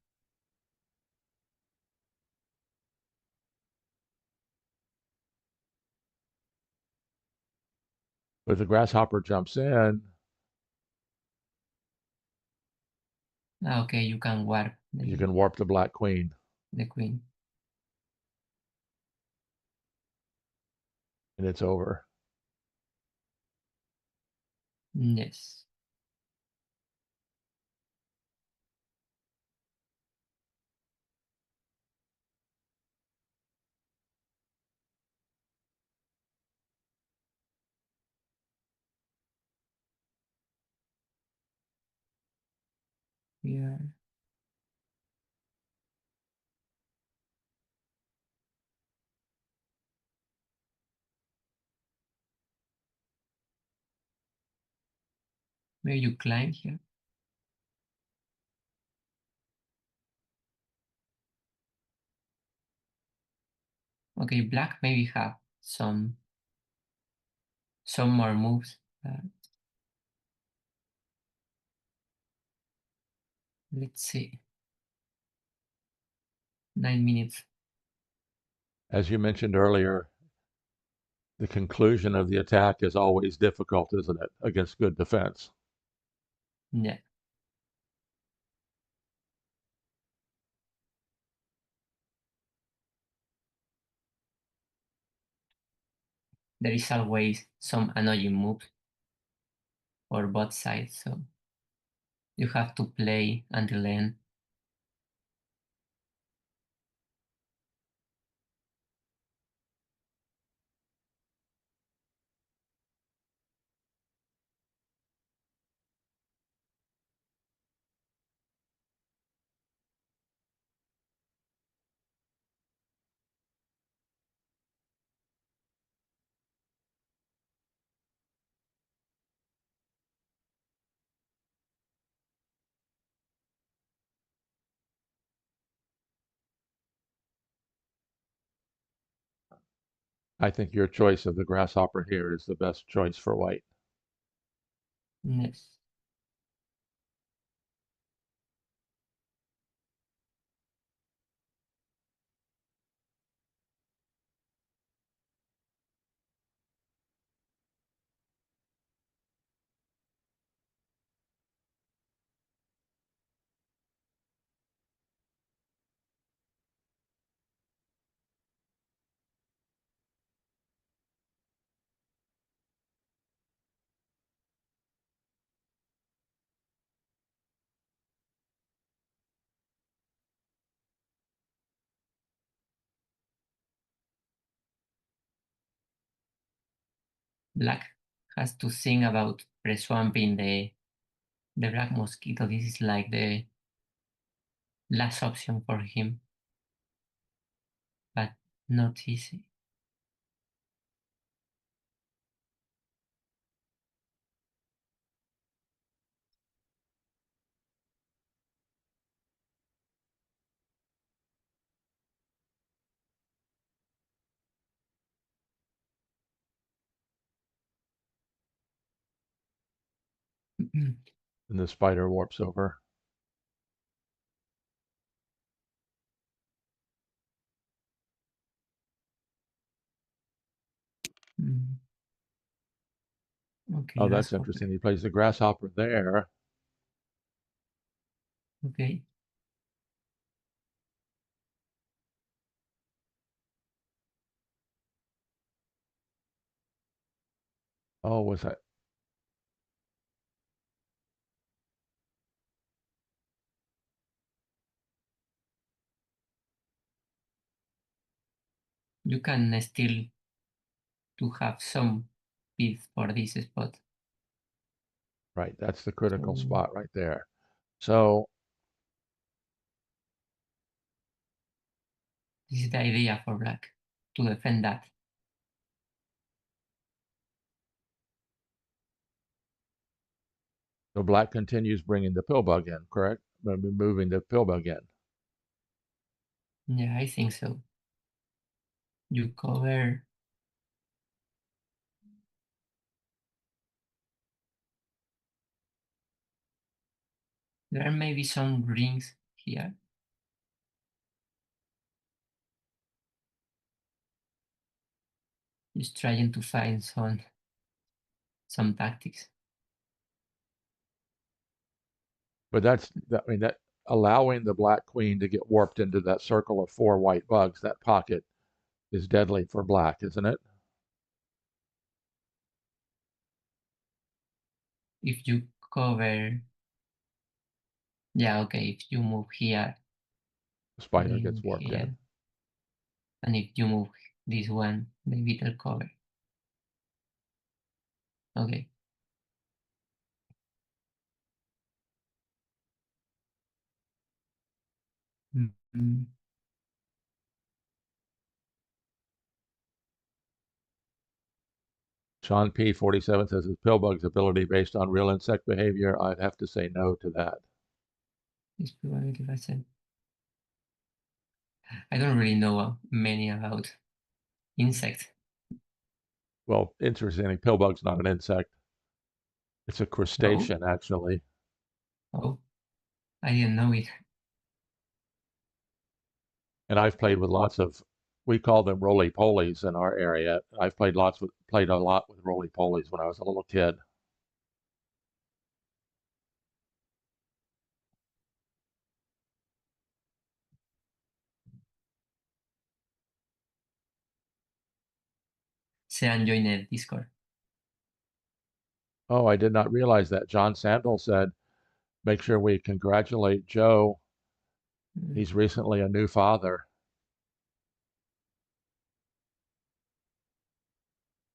But if the grasshopper jumps in, Okay, you can warp you can warp the black queen, the queen. and it's over. Yes. Here. Maybe you climb here. Okay, black maybe have some more moves. Let's see. 9 minutes. As you mentioned earlier, the conclusion of the attack is always difficult, isn't it, against good defense? Yeah. There is always some annoying moves for both sides, so you have to play until the end. I think your choice of the grasshopper here is the best choice for white. Yes. Black has to think about pre-swamping the black mosquito. This is like the last option for him, but not easy. And the spider warps over. Okay, Oh, that's grasshopper. interesting. He plays the grasshopper there. Okay. Oh, was that? You can still to have some piece for this spot. Right, that's the critical So spot right there. So this is the idea for black, to defend that. So black continues bringing the pillbug in, correct? Moving the pillbug in. Yeah, I think so. You cover. There may be some rings here. Just trying to find some tactics. But I mean, that allowing the black queen to get warped into that circle of 4 white bugs, that pocket, is deadly for black, isn't it? If you cover, yeah, okay, if you move here, The spider then gets warped in. here, and if you move this one, maybe it'll cover. Okay. Mm-hmm. Sean P. 47 says, is pillbug's ability based on real insect behavior? I'd have to say no to that. It's probability percent. I don't really know many about insects. Well, interestingly, pillbug's not an insect. It's a crustacean, actually. Oh, I didn't know it. And I've played with lots of, we call them roly-polies in our area. I've played a lot with roly-polies when I was a little kid. Sean joined the Discord. Oh, I did not realize that. John Sandel said, make sure we congratulate Joe. He's recently a new father.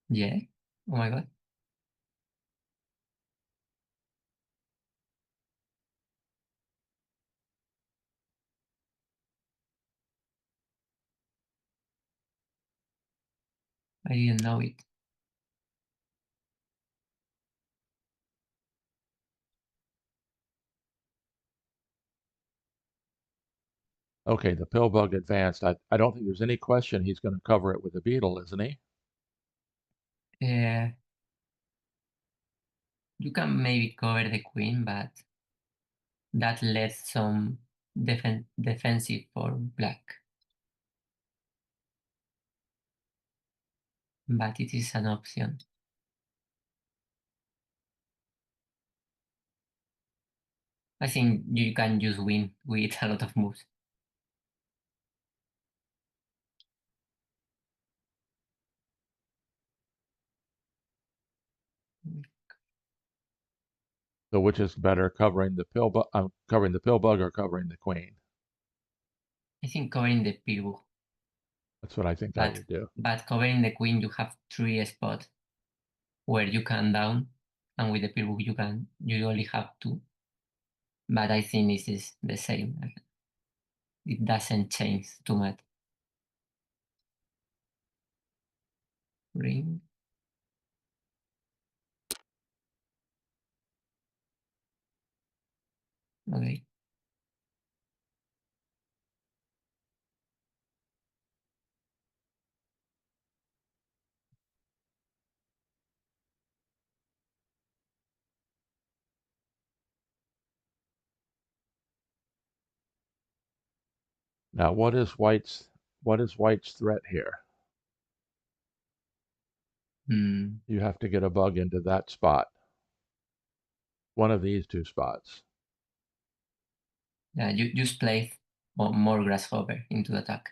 Yeah. Oh my God. I didn't know it. Okay, the pillbug advanced. I don't think there's any question he's going to cover it with a beetle, isn't he? Yeah. You can maybe cover the queen, but that lets some defensive for black. But it is an option. I think you can just win with a lot of moves. So which is better, covering the pillbug or covering the queen? I think covering the Pirbu, That's what I think I would do. but covering the queen, you have 3 spots where you can down, and with the Pirbu you only have 2. but I think this is the same. It doesn't change too much. Ring. Okay. Now, what is White's threat here? Hmm. You have to get a bug into that spot. One of these two spots. Yeah, you just play more grasshopper into the attack.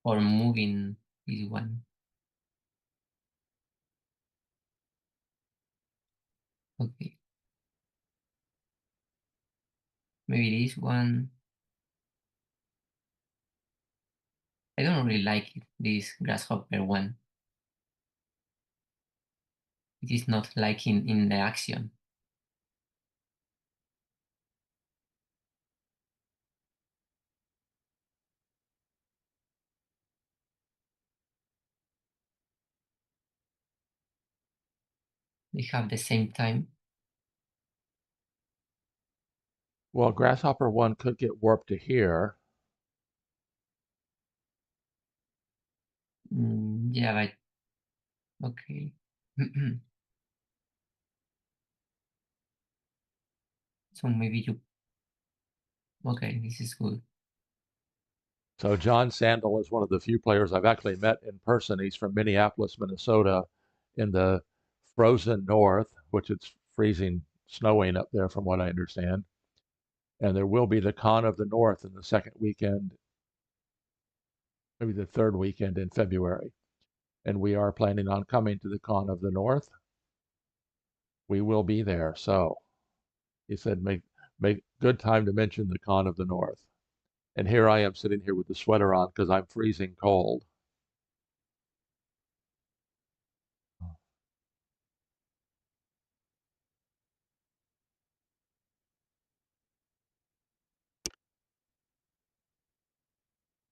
Or moving this one. Okay. Maybe this one. I don't really like it, this grasshopper one. It is not like in the action. They have the same time. Well, Grasshopper 1 could get warped to here. Yeah, but okay. So maybe you. Okay, this is good. So John Sandel is one of the few players I've actually met in person. He's from Minneapolis, Minnesota, in the frozen north, which it's freezing, snowing up there from what I understand. And there will be the Con of the North in the second weekend, maybe the third weekend in February. And we are planning on coming to the Con of the North. We will be there. So he said, make good time to mention the Con of the North. And here I am sitting here with the sweater on because I'm freezing cold.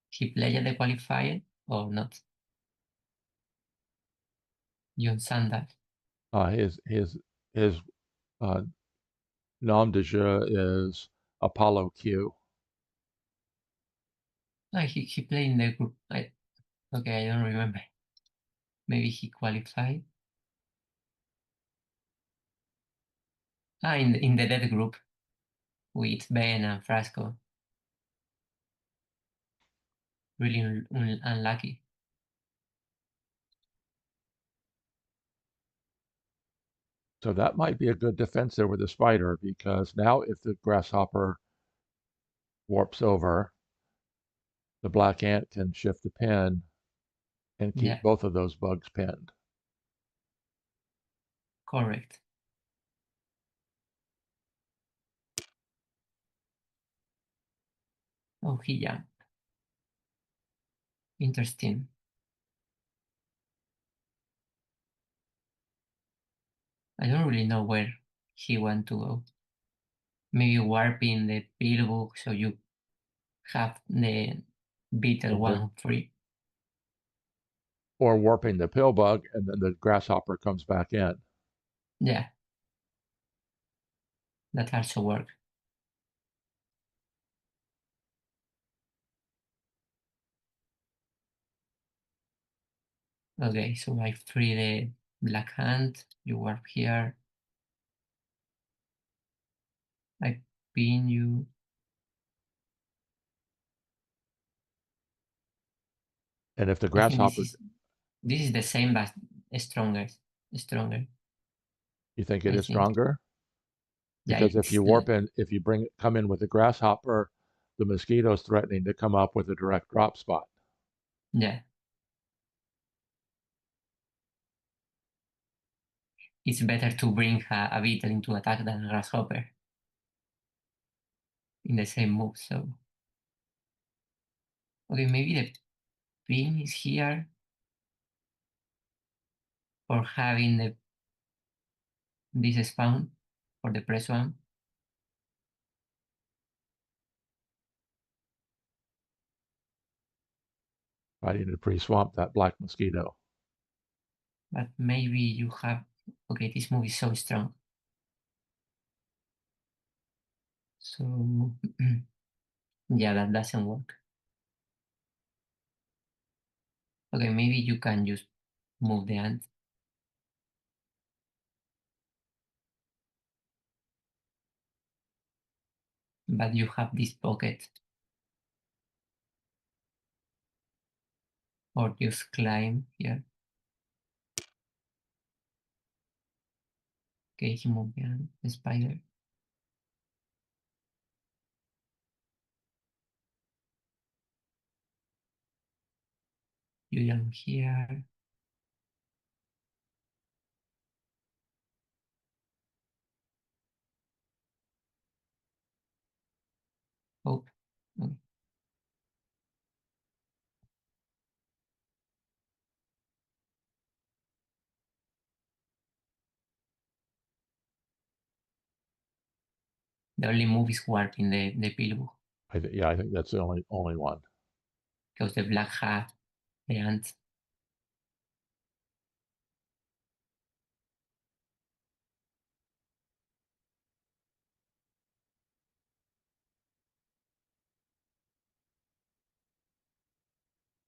He played the qualifier or not? John Sandal. His uh, nom de jeu is Apollo Q. He played in the group. Okay, I don't remember. Maybe he qualified. In the dead group with Ben and Frasco. Really unlucky. So that might be a good defense there with the spider because now if the grasshopper warps over, the black ant can shift the pin and keep Yeah, both of those bugs pinned. correct. Oh, he jumped. Interesting. I don't really know where he want to go. Maybe warping the pill book so you have the beetle Or, one free. or warping the pill bug and then the grasshopper comes back in. Yeah, that also work. Okay, so I free the black hand. You warp here. I pin you. And if the I think grasshopper, this is the same but stronger. Stronger. you think it I is think. stronger? Yeah, Because if you warp in, if you come in with the grasshopper, the mosquito's threatening to come up with a direct drop spot. yeah. It's better to bring a beetle into attack than a grasshopper in the same move. So okay, maybe the pin is here for having this spawn. for the press one. Fighting to pre-swamp that black mosquito. But maybe you have... Okay, this move is so strong. So yeah, that doesn't work. Okay, maybe you can just move the ant. But you have this pocket. Or just climb here. Okay, he moved the ant, the spider. You jump here. Oh, okay. The only move is warping the pillbook. Yeah, I think that's the only one. Because the black hat, the ant.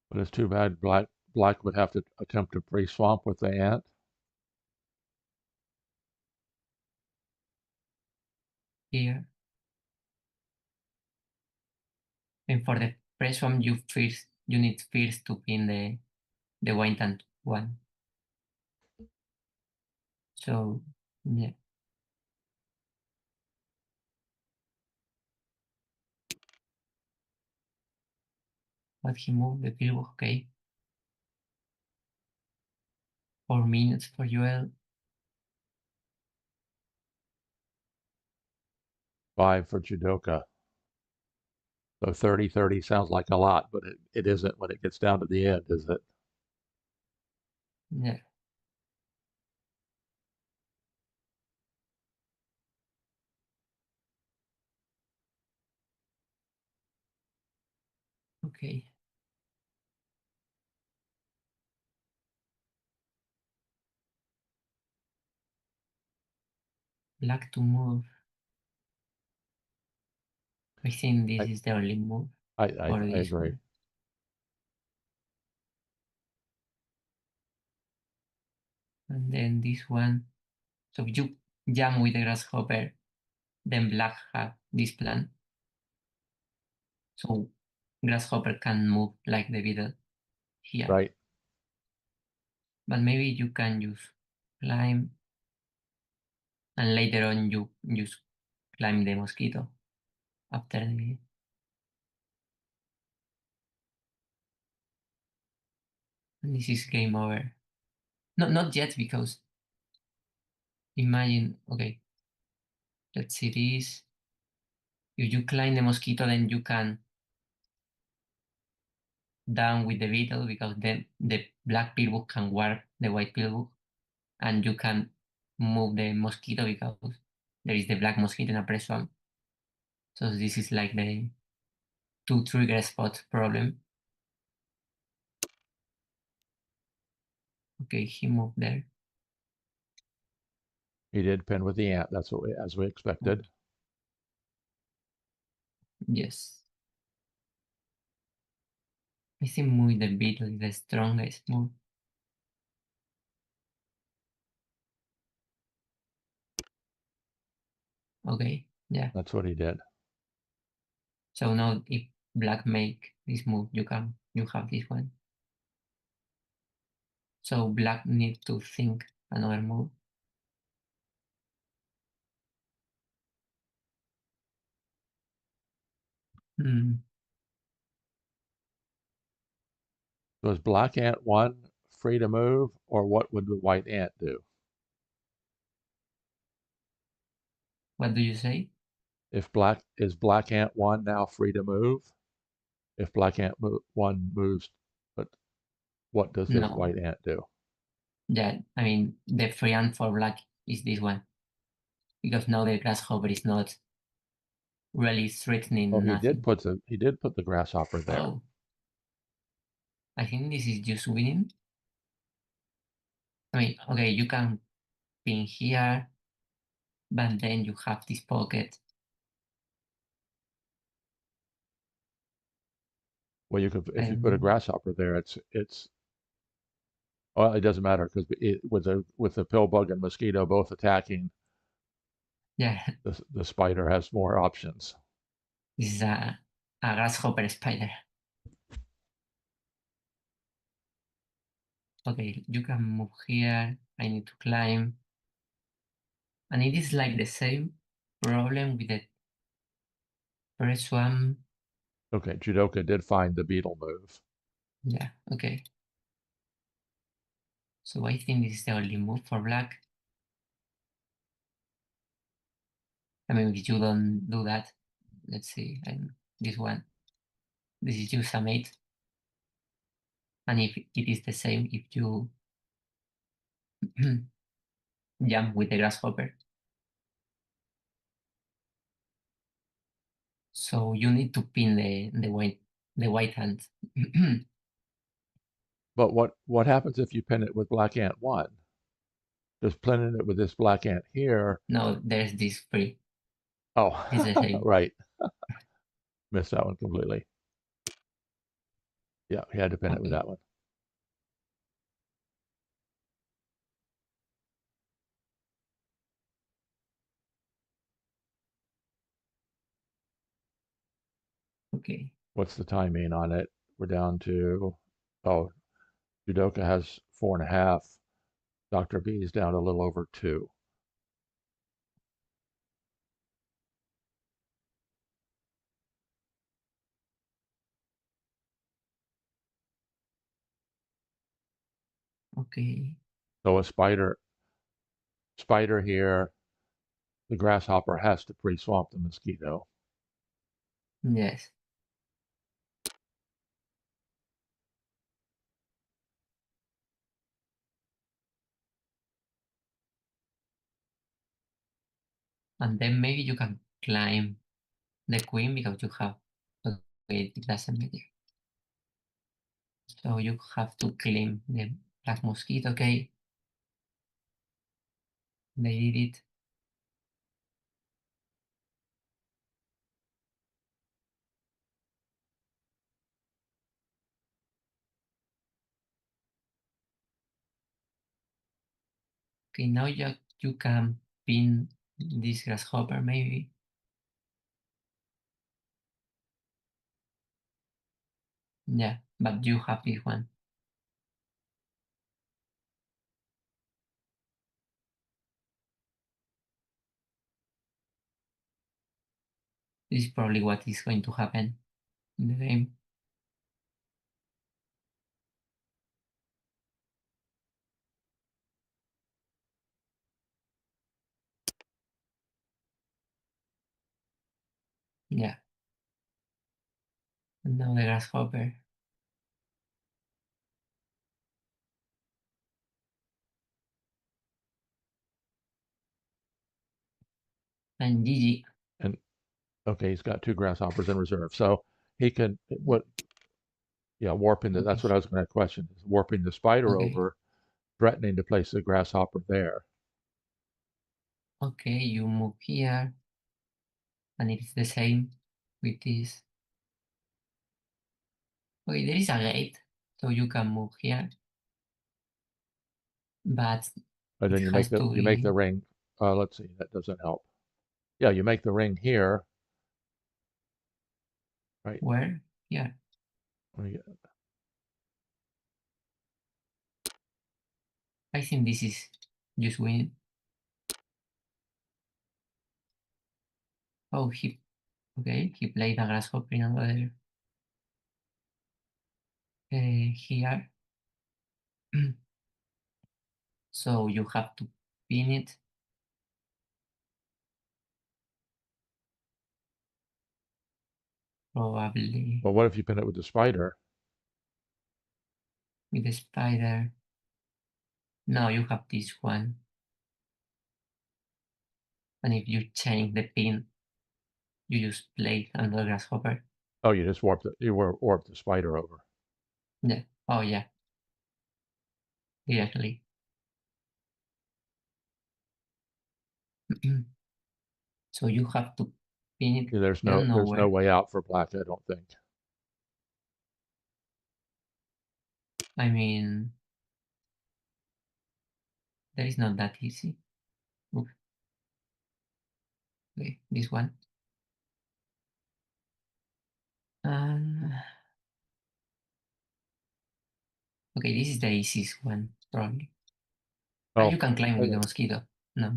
But it's too bad black would have to attempt to pre-swamp with the ant. Here. And for the press one, you need first to pin the white ant one. So yeah. But he moved the pillbook, okay. 4 minutes for Joel. 5 for Jewdoka. So 30-30 sounds like a lot, but it isn't when it gets down to the end, is it? Yeah. Okay. Black to move. I think this is the only move I for this agree. one. And then this one. So you jump with the grasshopper, then black have this plan. So grasshopper can move like the beetle here. Right. But maybe you can use climb, and later on you just climb the mosquito after the... And this is game over. No, not yet, because imagine, okay, let's see this. If you climb the mosquito, then you can down with the beetle, because then the black pillbook can warp the white pillbook, and you can move the mosquito because there is the black mosquito in a press one. So this is like the 2 trigger spot problem. Okay, he moved there. He did pin with the ant. That's what as we expected. Yes. I think move the beetle is the strongest move. Okay, yeah. That's what he did. So now if black make this move, you have this one. So black needs to think another move. Was black ant 1 free to move, or what would the white ant do? What do you say? If black ant 1 now free to move? If black ant 1 moves, but what does this No. white ant do? Yeah, I mean, the free ant for black is this one. because now the grasshopper is not really threatening Oh, nothing. he did put the grasshopper there. Oh, I think this is just winning. I mean, okay, you can pin here, but then you have this pocket. Well, you could if you put a grasshopper there, it's well, it doesn't matter because with the pill bug and mosquito both attacking, Yeah, the spider has more options. this is a grasshopper spider. Okay, you can move here. I need to climb. And it is like the same problem with the first one. Okay, Jewdoka did find the beetle move. Yeah, okay. So I think this is the only move for black. I mean, if you don't do that, let's see, this one. This is just a mate. And if it is the same, if you jump with the grasshopper. So you need to pin the white hand. But what happens if you pin it with black ant 1? Just pinning it with this black ant here. No, there's this free. Oh, It's the same. right. Missed that one completely. Yeah, he had to pin it with Okay. that one. Okay. What's the timing on it? We're down to, oh, Jewdoka has 4.5. DrBeeezz down a little over 2. Okay. So a spider here, the grasshopper has to pre-swamp the mosquito. Yes. And then maybe you can climb the queen because you have, okay, it doesn't matter. So you have to clean the black mosquito, okay? They did it. Okay, now you can pin this grasshopper maybe. Yeah, but you have this one. This is probably what is going to happen in the game. Yeah. And now the grasshopper. And GG. And okay, he's got 2 grasshoppers in reserve. So he can, warping that's what I Okay. was going to question, is warping the spider Okay. over, threatening to place the grasshopper there. Okay, you move here. And it's the same with this. Okay, there is a gate, so you can move here. But And it then has to you make the be ring. Let's see, that doesn't help. Yeah, you make the ring here, right? where? Here. I think this is just win. Oh, he played a grasshopper in another here. So you have to pin it. Probably Well, what if you pin it with the spider? with the spider. No, you have this one. And if you change the pin, you just play another grasshopper. Oh, you just warped the spider over. Yeah. Oh yeah. Directly. So you have to pin it. Yeah, there's I don't know no where. way out for black, I don't think. I mean, that is not that easy. Oof. Okay, this one. Okay, this is the easiest one, probably. Oh, You can climb with the mosquito. No.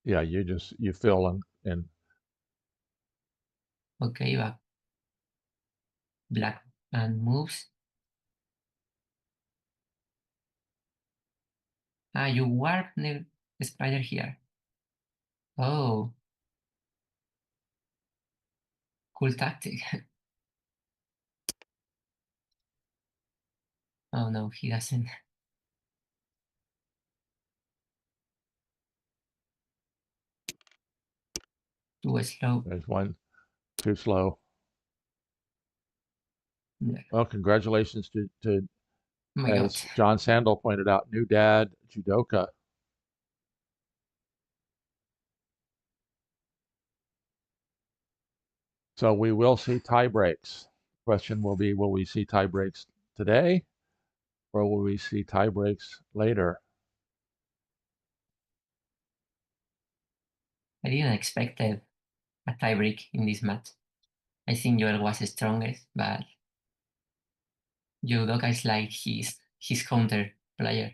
Yeah, you fill and Okay, but black and moves. You warp the spider here. Oh, cool tactic. Oh no, he doesn't. Too slow. there's one too slow. Yeah. Well, congratulations to Oh my God. as John Sandel pointed out, new dad, Jewdoka. So we will see tie breaks. Question will be, will we see tie breaks today or will we see tie breaks later? I didn't expect a tiebreak in this match. I think Joel was the strongest, but Jewdoka is like his counter player.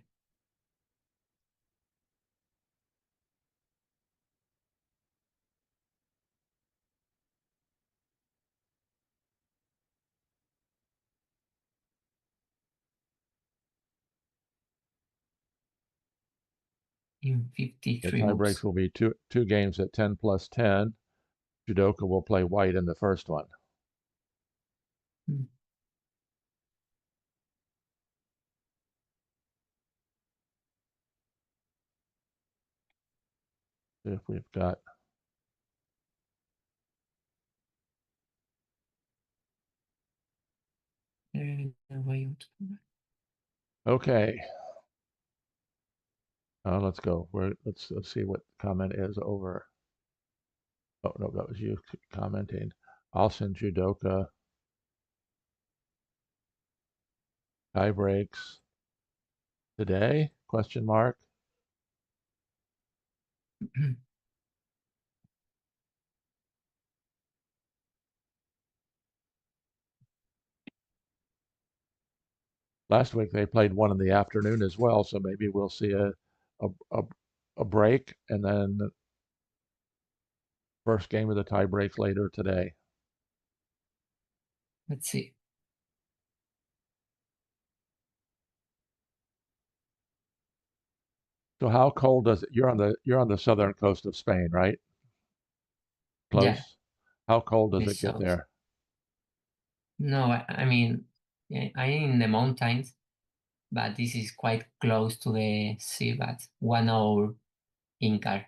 In The 53 tie moves. breaks will be two games at 10 plus 10. Jewdoka will play white in the first one. Hmm. If we've got okay. Let's go. Let's see what comment is over. Oh no, that was you commenting. I'll send Jewdoka. Tie breaks today? Question mark. Last week they played one in the afternoon as well, so maybe we'll see a break and then first game of the tie breaks later today. Let's see. So how cold does it? You're on the southern coast of Spain, right? Close. Yeah, How cold does this it get south. there? No, I mean, I'm in the mountains, but this is quite close to the sea, but 1 hour in car.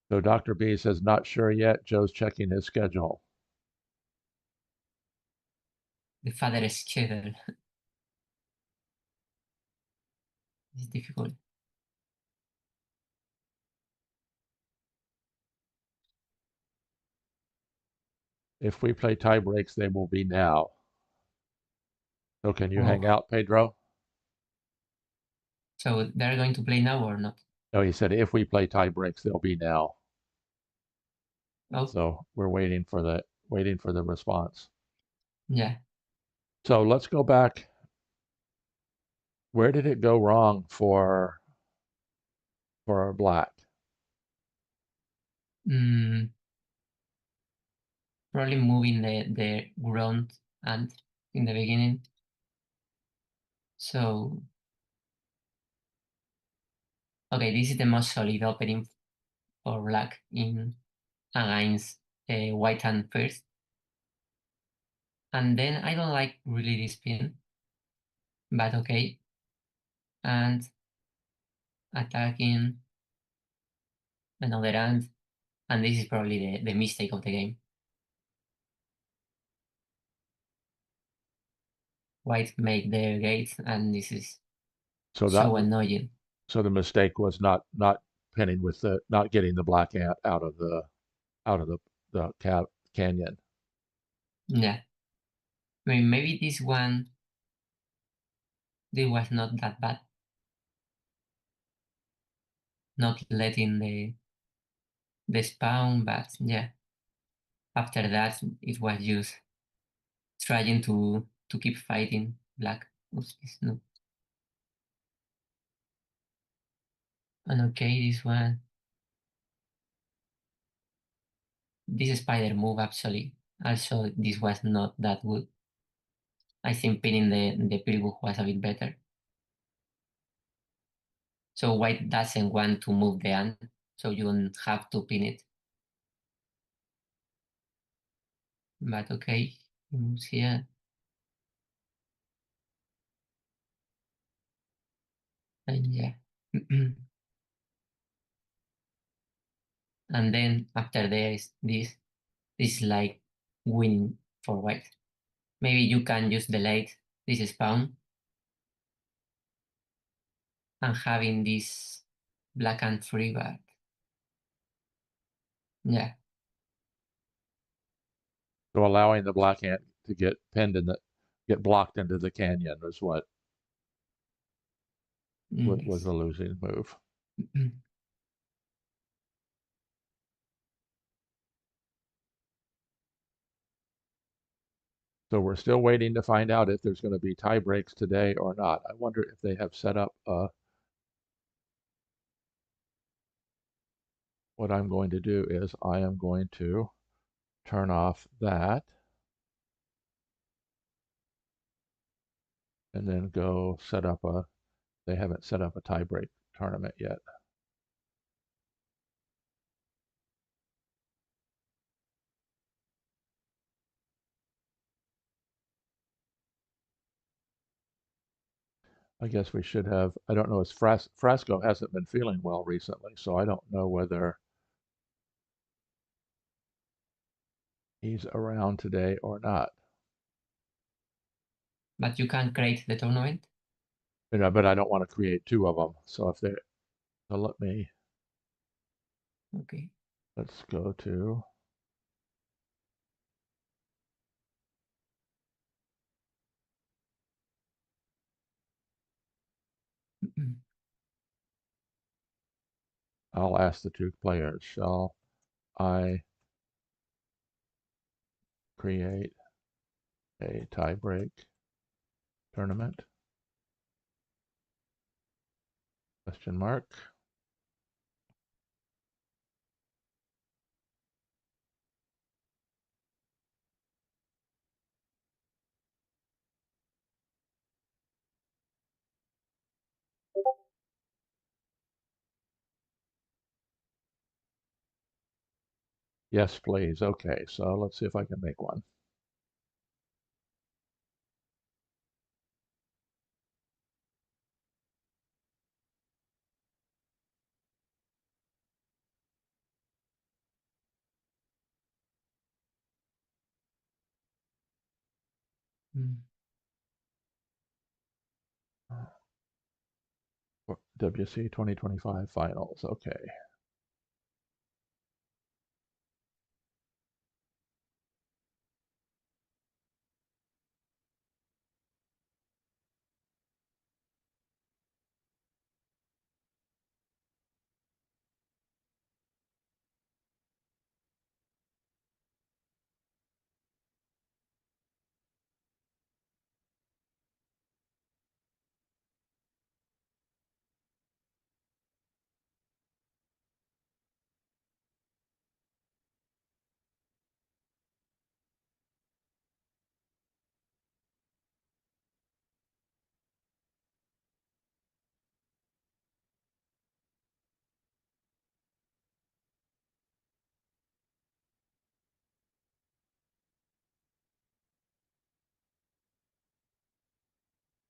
So Dr. B says not sure yet. Joe's checking his schedule. The father schedule is difficult. If we play tie breaks, they will be now. So can you hang Oh, out, Pedro? so they're going to play now or not? No, he said if we play tie breaks, they'll be now. Oh, So we're waiting for the response. yeah. So let's go back. Where did it go wrong for our black? Mm, probably moving the ground and in the beginning. So, okay, this is the most solid opening for black in against white hand first. And then I don't like really this pin, but okay. And attacking another ant, and this is probably the mistake of the game. White make their gates, and this is So so annoying. So the mistake was not pinning with the not getting the black ant out of the canyon. Yeah. I mean, maybe this one, this was not that bad. Not letting the spawn, but yeah. After that, it was just trying to keep fighting black. Oops, no. And okay, this one. This spider move actually. Also, this was not that good. I think pinning the pillbook was a bit better. So white doesn't want to move the ant, so you don't have to pin it. But okay, he moves here. And yeah. And then after this is like winning for white. Maybe you can just delete this spawn and having this black and free, but yeah. So allowing the black ant to get get blocked into the canyon was what was Yes. the losing move. So we're still waiting to find out if there's going to be tie breaks today or not. I wonder if they have set up what I'm going to do is I am going to turn off that and then go set up they haven't set up a tie break tournament yet. I guess we should have, I don't know, Frasco hasn't been feeling well recently, so I don't know whether he's around today or not. But you can create the tournament. You know, but I don't want to create two of them. So if they, so let me, Okay. let's go to, I'll ask the two players, shall I create a tie break tournament? Question mark. Yes, please. Okay, so let's see if I can make one. Mm. WC 2025 finals. Okay.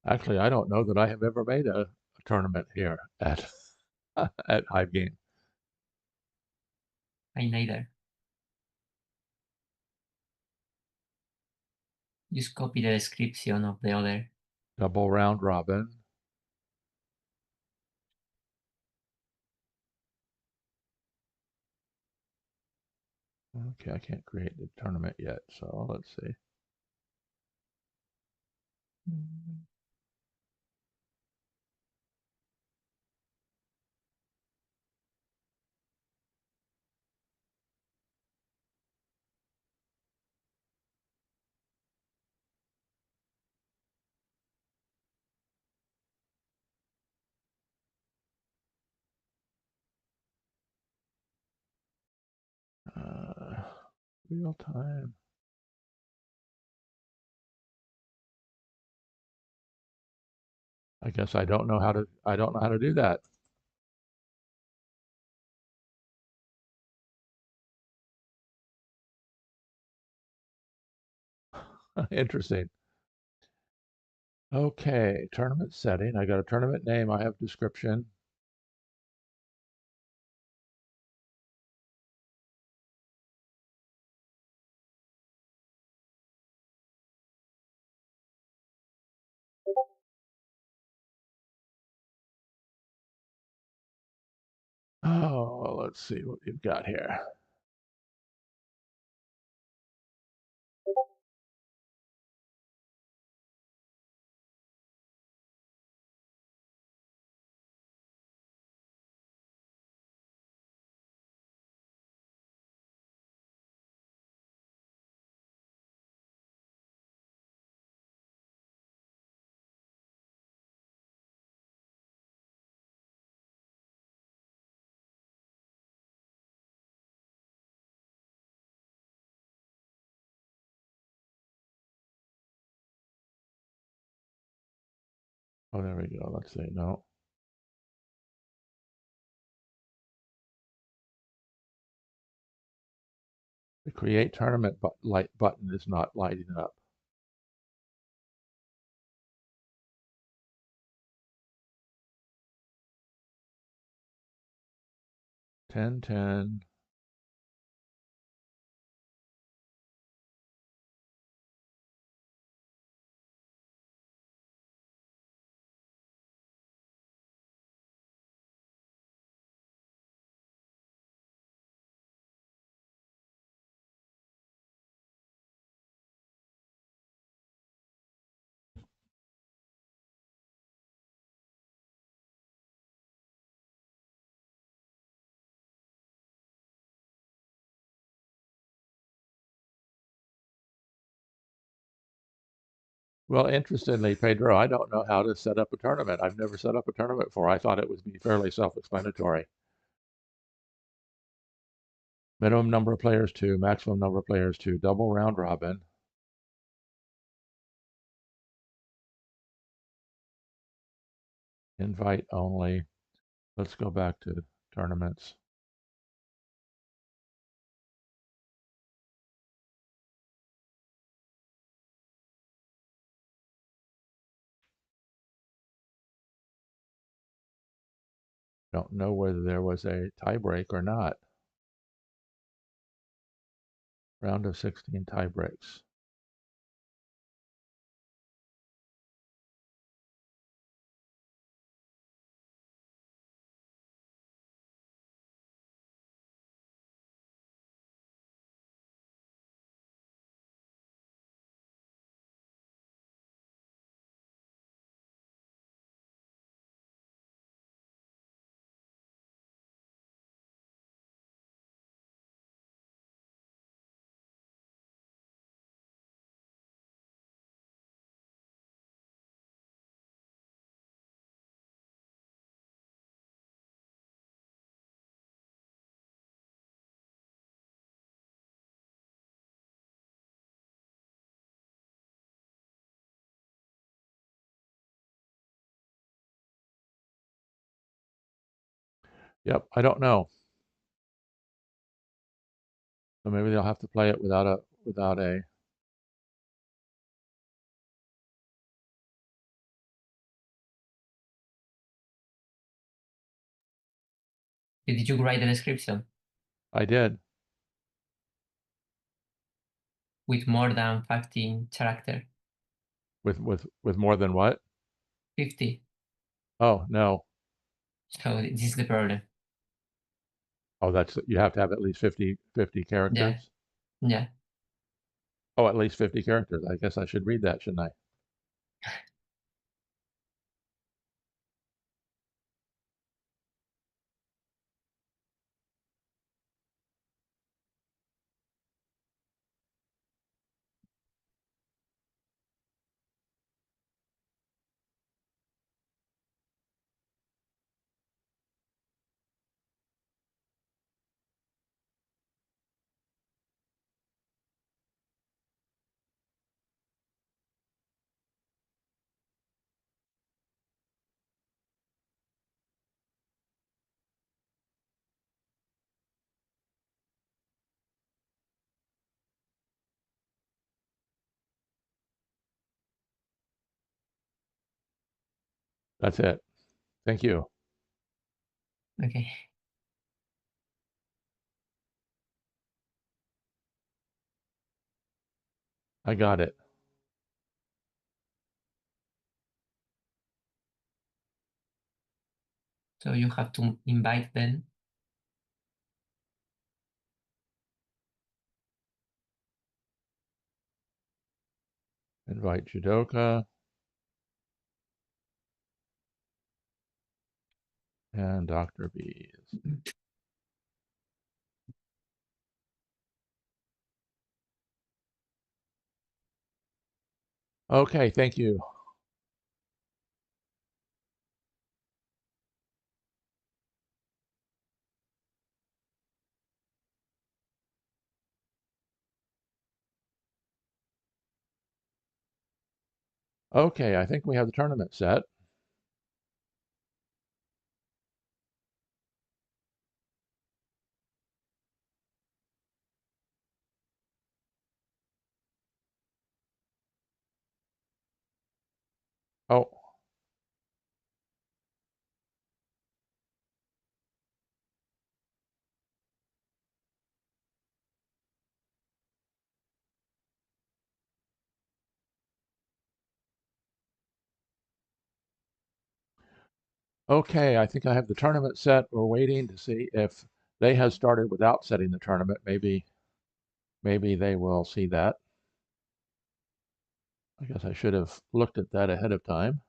Actually, I don't know that I have ever made a tournament here at at Hive Game. I neither. Just copy the description of the other. Double round robin. Okay, I can't create the tournament yet, so let's see. Real time. I guess I don't know how to do that. Interesting. Okay, tournament setting. I got a tournament name. I have description. Oh, let's see what we've got here. Oh, there we go. Let's see. No. The create tournament light button is not lighting up. Ten, 10. Well, interestingly, Pedro, I don't know how to set up a tournament. I've never set up a tournament before. I thought it would be fairly self-explanatory. Minimum number of players 2, maximum number of players 2, double round robin. Invite only. Let's go back to tournaments. Don't know whether there was a tiebreak or not. Round of 16 tiebreaks. Yep, I don't know. So maybe they'll have to play it without a Did you write the description I did. with more than 15 character? With more than what? 50. Oh, no. So this is the problem. Oh, you have to have at least 50 Yeah, characters. yeah. Oh, at least 50 characters. I guess I should read that, shouldn't I? That's it. Thank you. Okay. I got it. So you have to invite them. Invite Jewdoka and DrBeeezz. Okay, thank you. Okay, I think we have the tournament set. Oh, okay, I think I have the tournament set. We're waiting to see if they have started without setting the tournament. Maybe they will see that. I guess I should have looked at that ahead of time.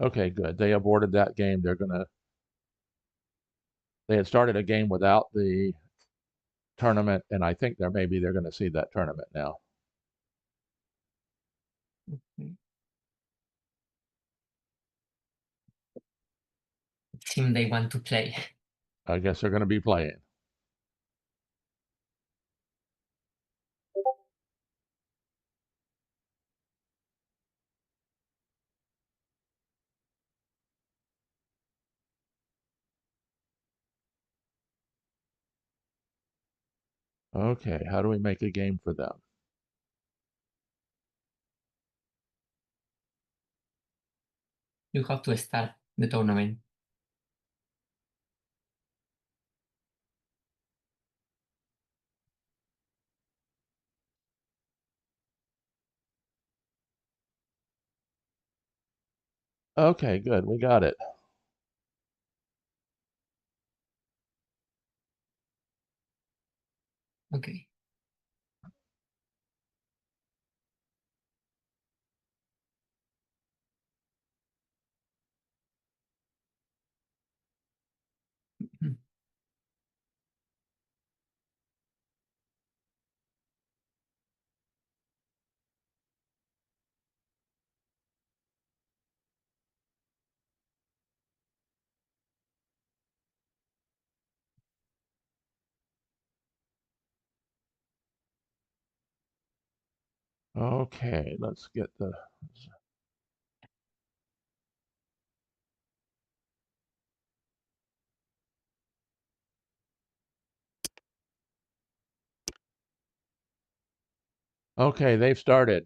Okay, good. They aborted that game. They had started a game without the tournament, and I think they're going to see that tournament now. It seems they want to play. I guess they're going to be playing. Okay, how do we make a game for them? You have to start the tournament. Okay, good. We got it. Okay. Okay, let's get the. Okay, they've started.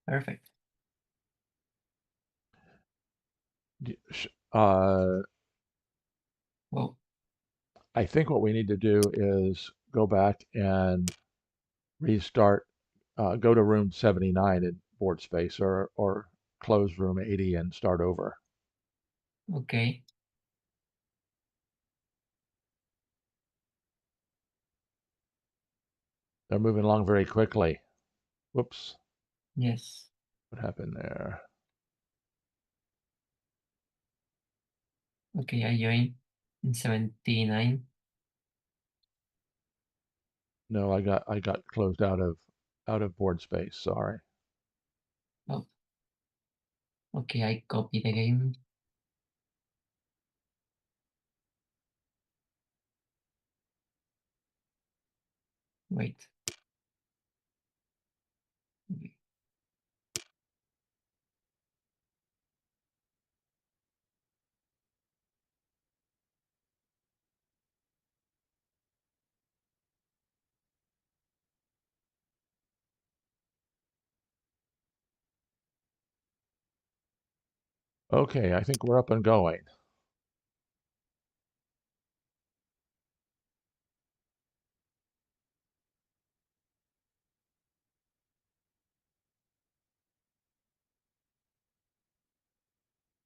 Perfect. Uh, Well, I think what we need to do is go back and restart, go to room 79 in board space, or close room 80 and start over. okay. They're moving along very quickly. Whoops, Yes. what happened there? Okay, I join in 79. No, I got closed out of board space. Sorry. Oh, okay, I copy the game. Wait. Okay, I think we're up and going.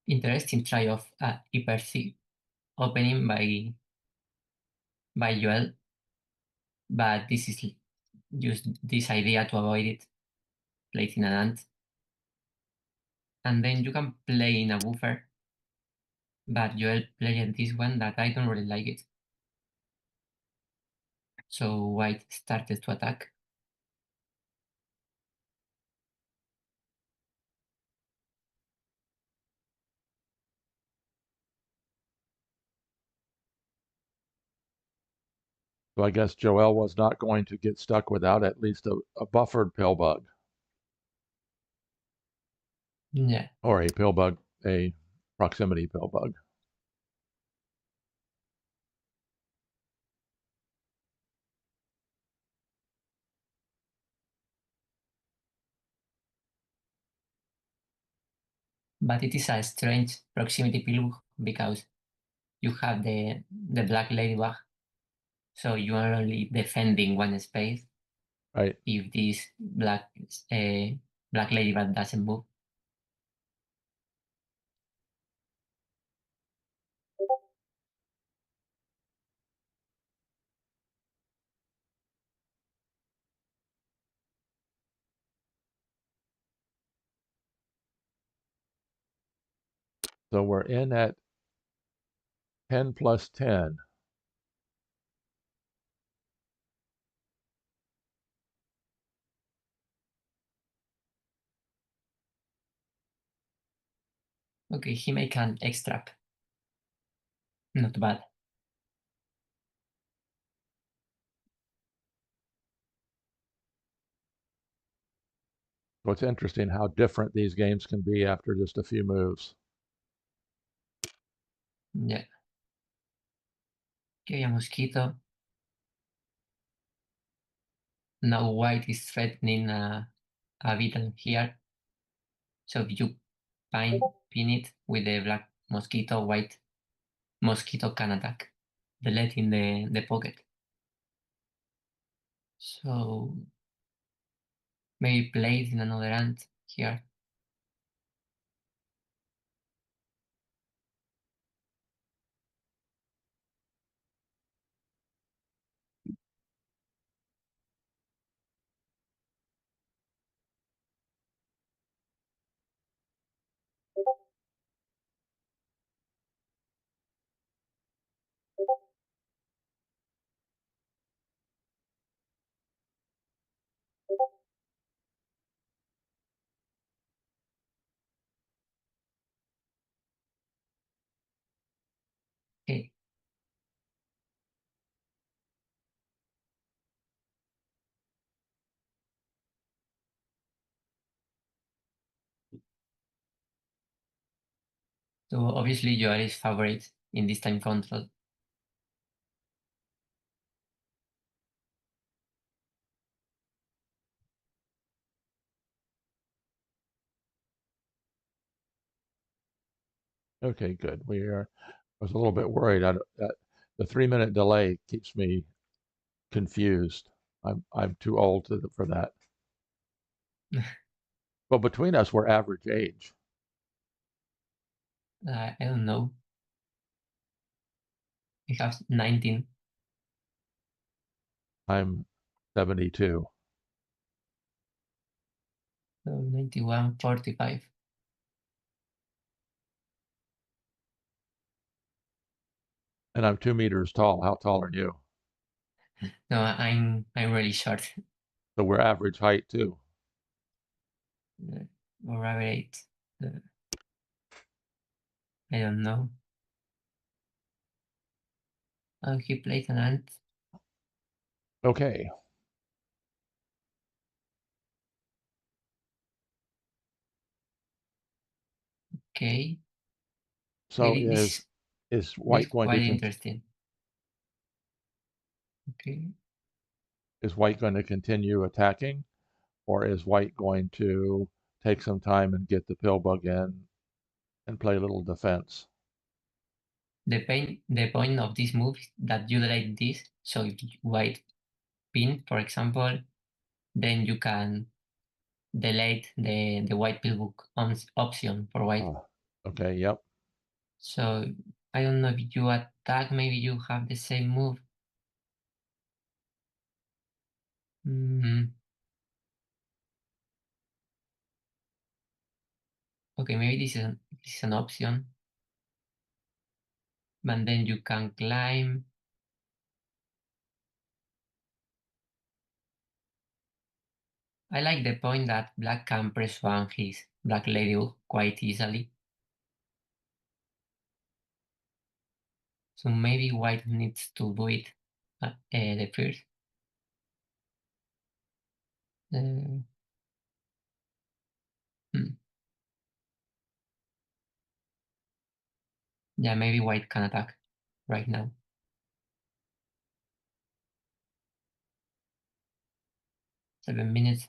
Interesting try of hyper-C opening by Joel, but this is just this idea to avoid it, placing an ant. And then you can play in a buffer, but Joel played this one that I don't really like it. So white started to attack. So I guess Joel was not going to get stuck without at least a buffered pill bug, Yeah, or a proximity pill bug. but it is a strange proximity pill because you have the black ladybug, so you are only defending one space Right. if this black ladybug doesn't move. So we're in at 10 plus 10. Okay, he make an extract. Not bad. So it's interesting how different these games can be after just a few moves. Yeah. Okay, a mosquito. Now white is threatening a beetle here. So if you pin it with the black mosquito, white mosquito can attack, deleting the pocket. So maybe play it in another ant here. So obviously Joel is favorite in this time control. Okay, good. I was a little bit worried. That the 3 minute delay keeps me confused. I'm too old for that. But between us, we're average age. I don't know. I have 19. I'm 72. So 91, 45. And I'm 2 meters tall. How tall are you? No, I'm really short. So we're average height too. Or average. I don't know. Oh, he played an ant. Okay. Okay. So This is this white going quite to interesting. Okay. is white going to continue attacking, or is white going to take some time and get the pill bug in and play a little defense? The point of this move is that you delete this. So if white pin, for example, then you can delete the white pill book option for white. Oh, okay. Yep. So I don't know if you attack, maybe you have the same move. Okay, maybe this is an option. But then you can climb. I like the point that black can press one his black ladybug quite easily. So maybe white needs to do it the first. Uh, hmm. Yeah, maybe white can attack right now. 7 minutes.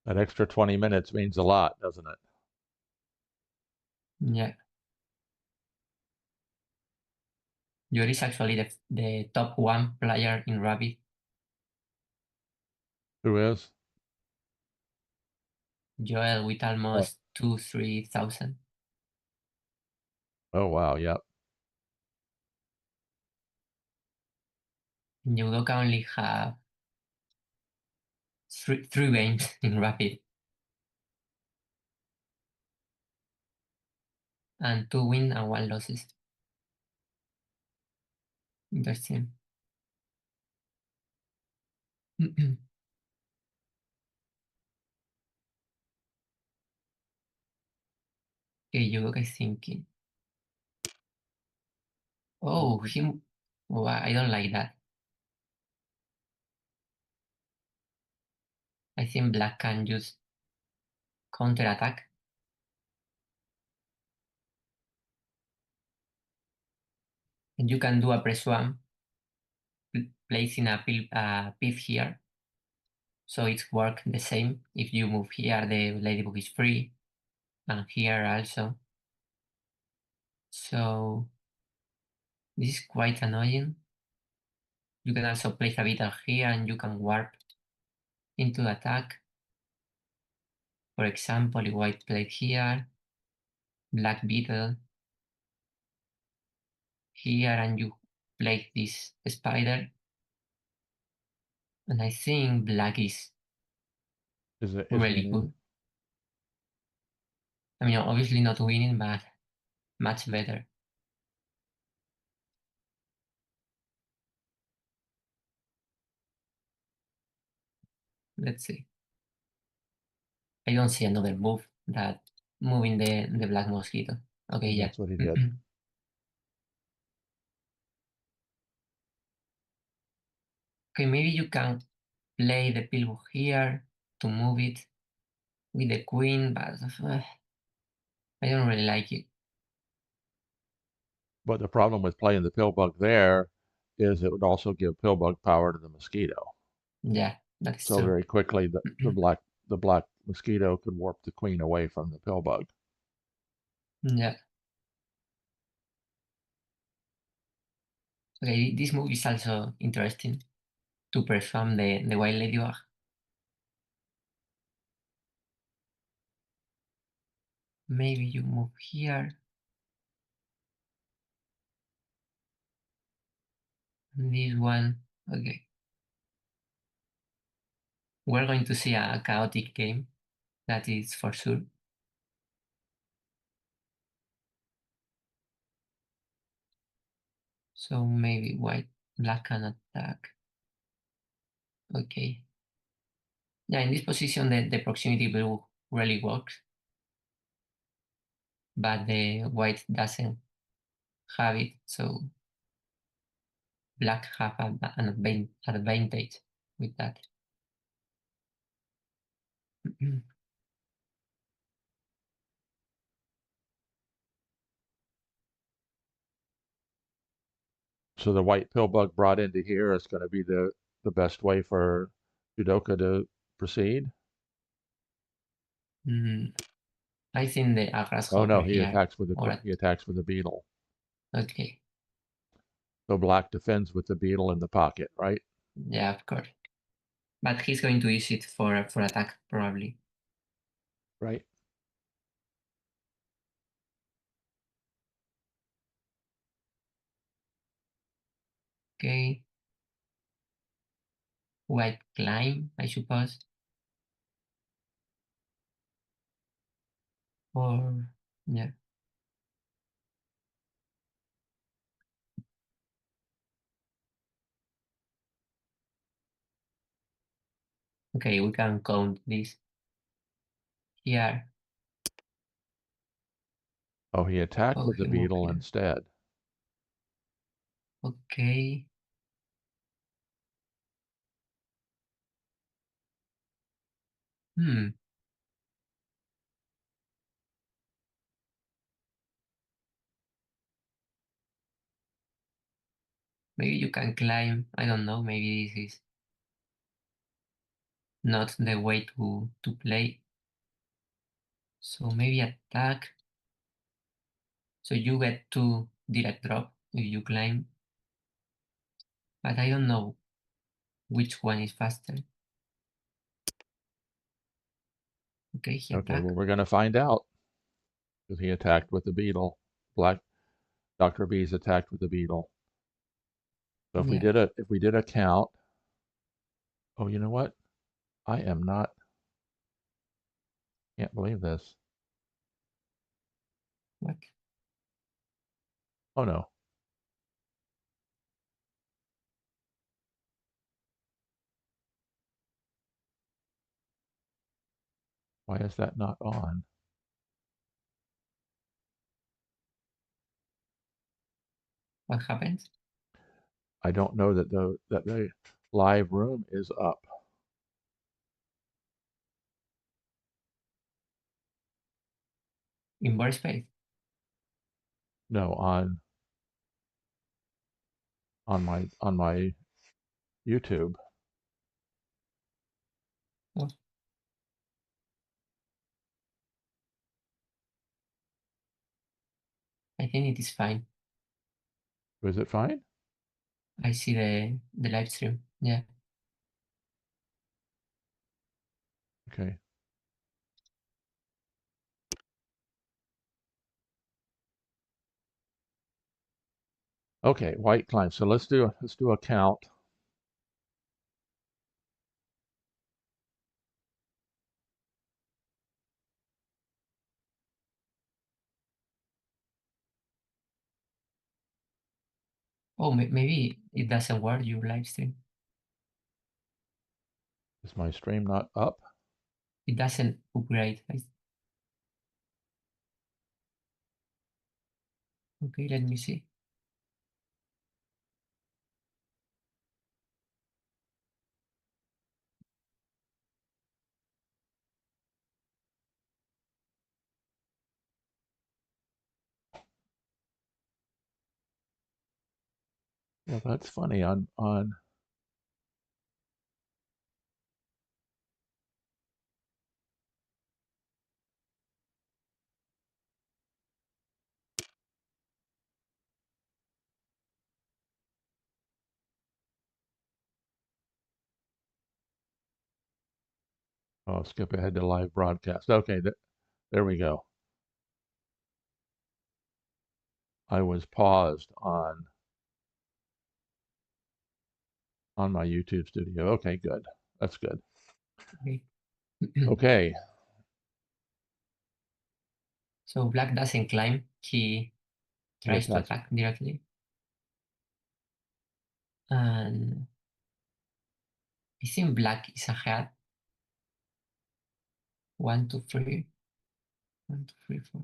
That extra 20 minutes means a lot, doesn't it? Yeah. Joel is actually the top one player in Rabbit. Who is? Joel with Oh, almost 3,000. oh wow. Yep. Jewdoka only have three games in Rapid and 2 wins and 1 losses. Interesting. Okay, Jewdoka is thinking. Oh, him. Oh, I don't like that. I think black can use counter attack. And you can do a press one, placing a piece here. So it's work the same. If you move here, the ladybug is free. And here also. So this is quite annoying. You can also place a beetle here and you can warp into the attack. For example, if white played here, black beetle here, and you play this spider. And I think black is Is really winning. good. I mean, obviously not winning, but much better. Let's see. I don't see another move that moving the black mosquito. Okay, And yeah. that's what he did. Okay, maybe you can play the pillbox here to move it with the queen, but I don't really like it. But the problem with playing the pillbug there is it would also give pillbug power to the mosquito. Yeah, that is So true. very quickly the black mosquito could warp the queen away from the pillbug. Yeah. Okay, this move is also interesting to perform the white ladybug. Maybe you move here. This one, okay. We're going to see a chaotic game, that is for sure. So maybe black can attack. Okay. Yeah, in this position, the proximity blue really works, but the white doesn't have it, so black have an advantage with that. So the white pillbug brought into here is going to be the best way for Jewdoka to proceed. I think the Oh grasshopper no, he here, attacks with or the beetle. okay, So black defends with the beetle in the pocket, right? yeah, of course. But he's going to use it for attack probably. Right. Okay, white climb, I suppose, or yeah. Okay, we can count this here. Oh, he attacked Oh, with the he moved beetle here. instead. Okay. Hmm. Maybe you can climb. I don't know. Maybe this is not the way to play. So maybe attack. So you get to direct drop if you climb. But I don't know which one is faster. Okay, he Okay, attack. well we're going to find out because he attacked with the beetle. Black DrBeeezz attacked with the beetle. So Yeah. if we did a count, oh, you know what? I am not. Can't believe this. What? Oh no. Why is that not on? What happens? I don't know that the live room is up. In board space. No, on my YouTube. Oh, I think it is fine. Was it fine? I see the live stream. Yeah. Okay. Okay, white climb. So let's do a count. Oh, maybe it doesn't work, your live stream. Is my stream not up? It doesn't upgrade. Okay, let me see. Yeah, that's funny. On oh, skip ahead to live broadcast. Okay, there we go. I was paused on my YouTube studio. Okay, good. That's good. Okay. Okay. So black doesn't climb, he He tries to attacks. attack directly. And I think black is ahead. 1, 2, 3. 1, 2, 3, 4.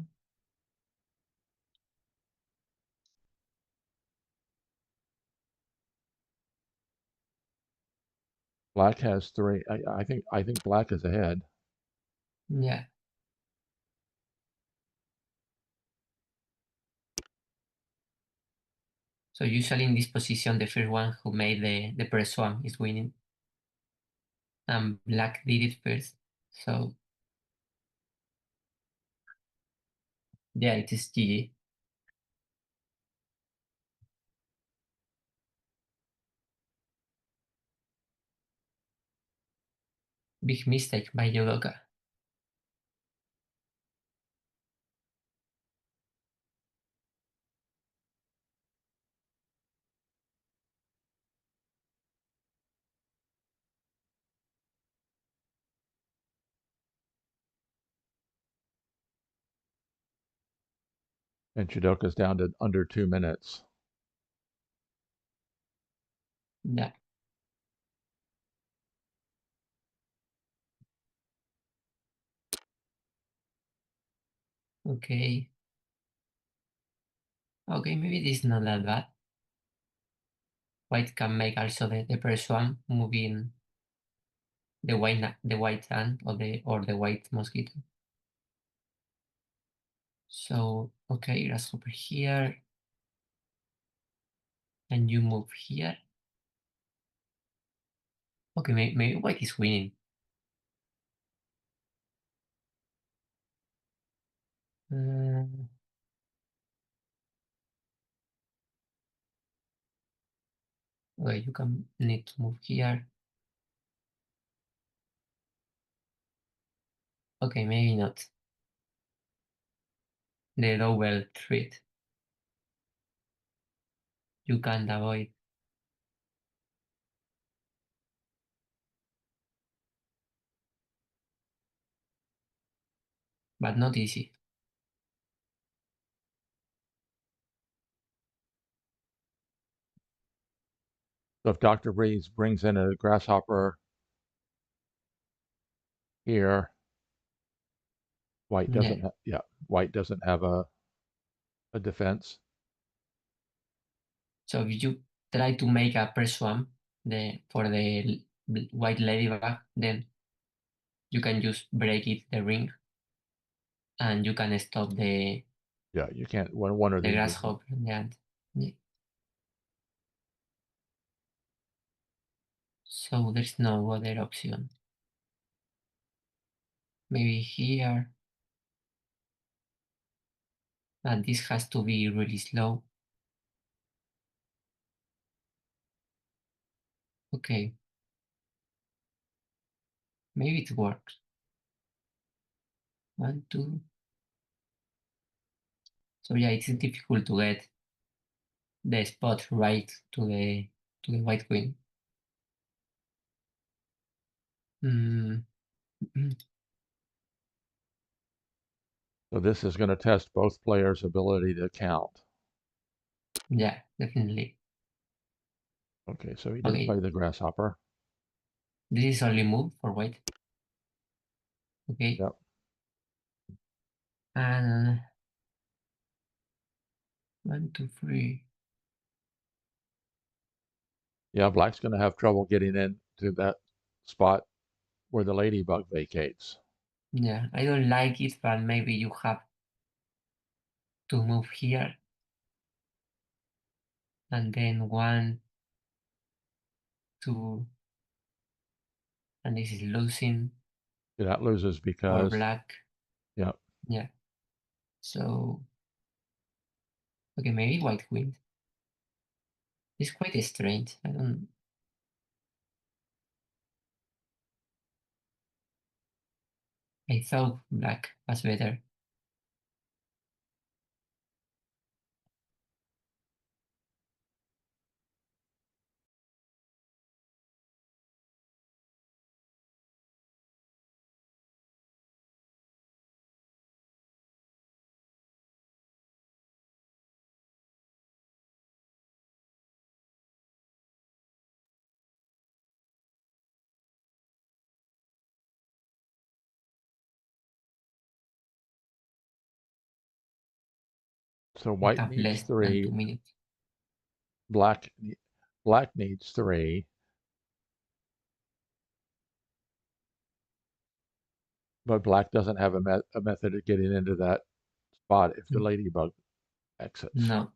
Black has 3. I think black is ahead. Yeah. So usually in this position, the first one who made the press one is winning. And black did it first. So yeah, it is GG. Big mistake by Jewdoka. And Jewdoka's down to under 2 minutes. Yeah. Okay. Okay, maybe this is not that bad. White can make also the first one moving the white ant or the white mosquito. So okay, grasshopper here. And you move here. Okay, maybe white is winning. Okay, you can need to move here. Okay, maybe not. The double threat. You can't avoid, but not easy. So if DrBeeezz brings in a grasshopper here, white doesn't. Yeah. White doesn't have a defense. So if you try to make a press swarm for the white ladybug, then you can just break the ring, and you can stop the Yeah, you can't. One or the other. grasshopper and the ant. Yeah. So there's no other option. Maybe here. And this has to be really slow. Okay. Maybe it works. 1, 2. So yeah, it's difficult to get the spot right to the white queen. Mm. So this is going to test both players' ability to count. Yeah, definitely. Okay, so he didn't Okay, play the grasshopper. this is only move for white. Okay. Yep. And 1, 2, 3. Yeah, black's going to have trouble getting into that spot where the ladybug vacates. Yeah, I don't like it, but maybe you have to move here. and then 1, 2, and this is losing That loses for because, black. yeah. Yeah. So, okay, maybe white wins. It's quite strange. I thought black was better. So We white have needs less than 3, 2 minutes. black needs 3, but black doesn't have a method of getting into that spot if the ladybug exits. No.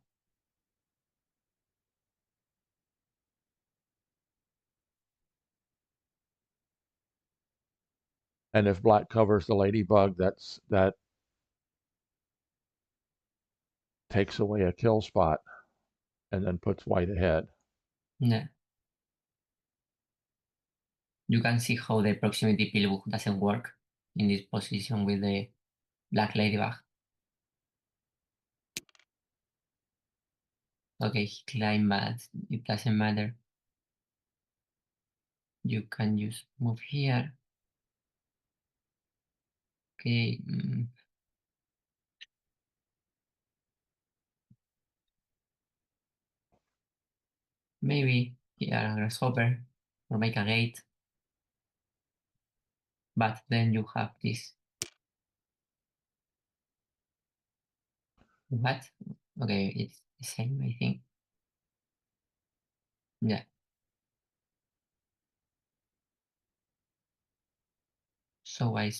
And if black covers the ladybug, that takes away a kill spot and then puts white ahead. Yeah. You can see how the proximity pillbook doesn't work in this position with the black ladybug. Okay, he climbed, but it doesn't matter. You can just move here. Okay. Maybe here a grasshopper or make a gate. But then you have this. What? Okay, it's the same, I think. Yeah. So a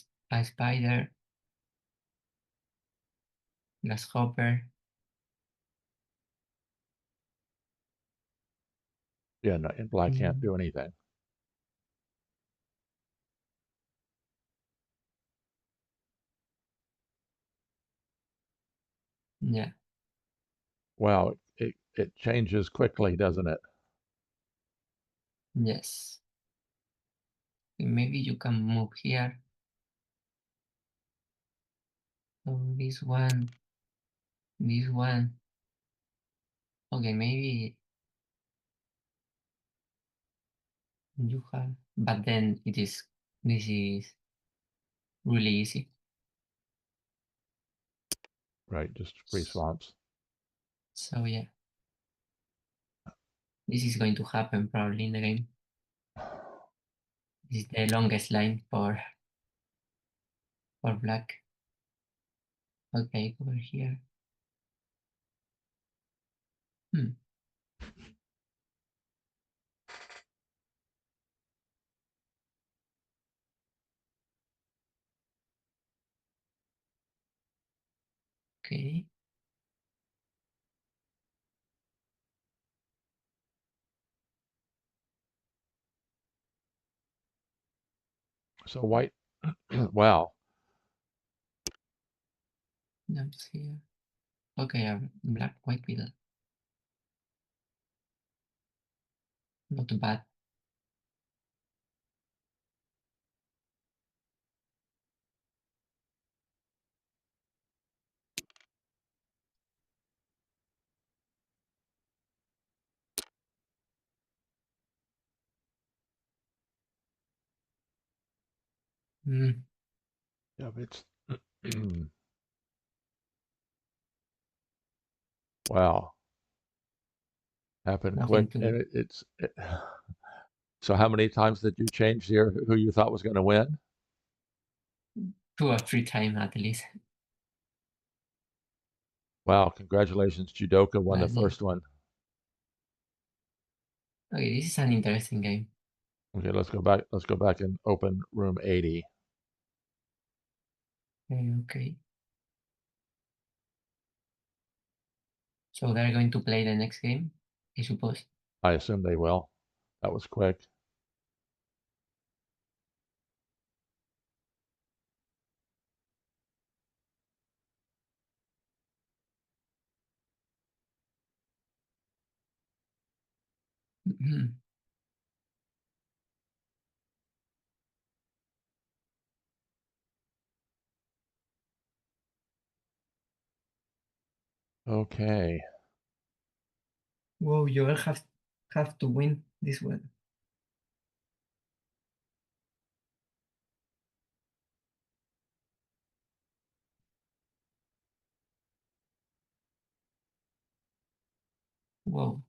spider, grasshopper. Yeah, no, and black can't Mm, do anything. yeah. Wow, it changes quickly, doesn't it? Yes. Maybe you can move here. So this one, this one. Okay, maybe you have, but then this is really easy. Right, just free swamps. So yeah, this is going to happen probably in the game. This is the longest line for black. Okay, over here. Hmm. Okay. So white, wow, That's here. Okay, a black white beetle. Not bad. Hmm. yeah, it's wow, happened quick, Nothing to and so how many times did you change here who you thought was going to win? 2 or 3 times at least. Wow, congratulations, Jewdoka won the But yeah. first one. Okay, this is an interesting game. Okay, let's go back and open room 80. Okay. So they're going to play the next game. I suppose. I assume they will. That was quick. Okay. Whoa, you will have to win this one. Whoa.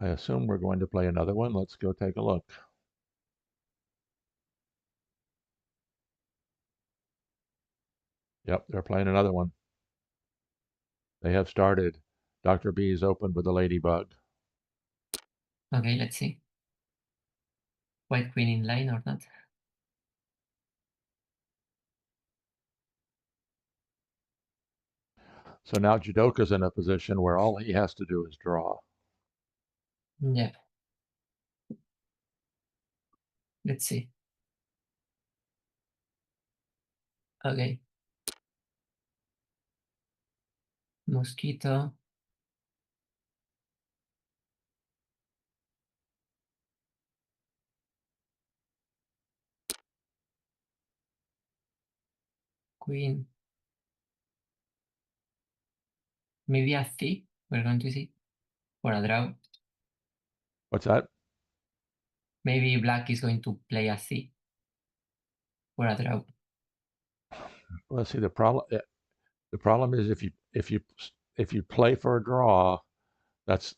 I assume we're going to play another one. Let's go take a look. Yep, they're playing another one. They have started. DrBeeezz opened with a ladybug. Okay, let's see. White queen in line or not? So now Jewdoka's in a position where all he has to do is draw. Yeah. Let's see. Okay. Mosquito. Queen. Maybe a C. We're going to see. For a draw. What's that? Maybe black is going to play a C. For a draw. Well, see, the problem is if you play for a draw, that's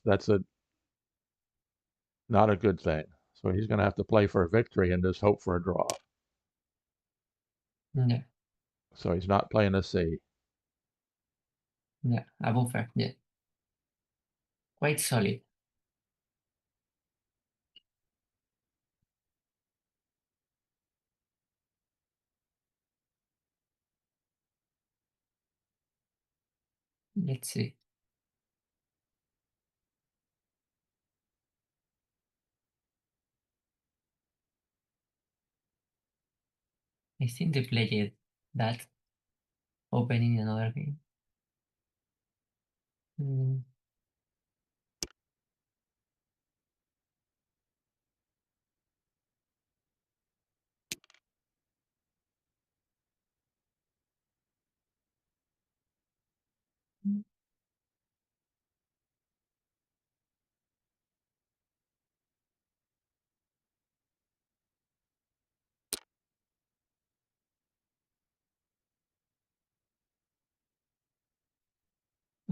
not a good thing. So he's going to have to play for a victory and just hope for a draw. Yeah. So he's not playing a C. Yeah. A buffer. Yeah. Quite solid. Let's see. I think they played that opening another game. Mm.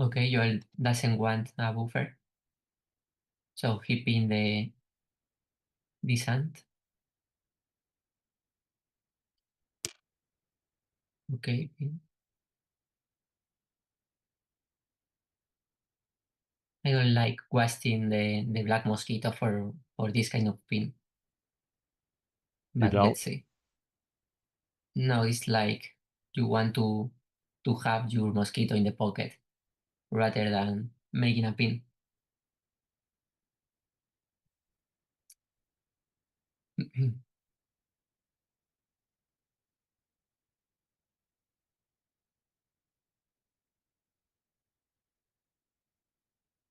Okay, Joel doesn't want a buffer. So he pinned the sand. Okay. I don't like wasting the black mosquito for this kind of pin. You But don't? let's see. No, it's like you want to have your mosquito in the pocket rather than making a pin.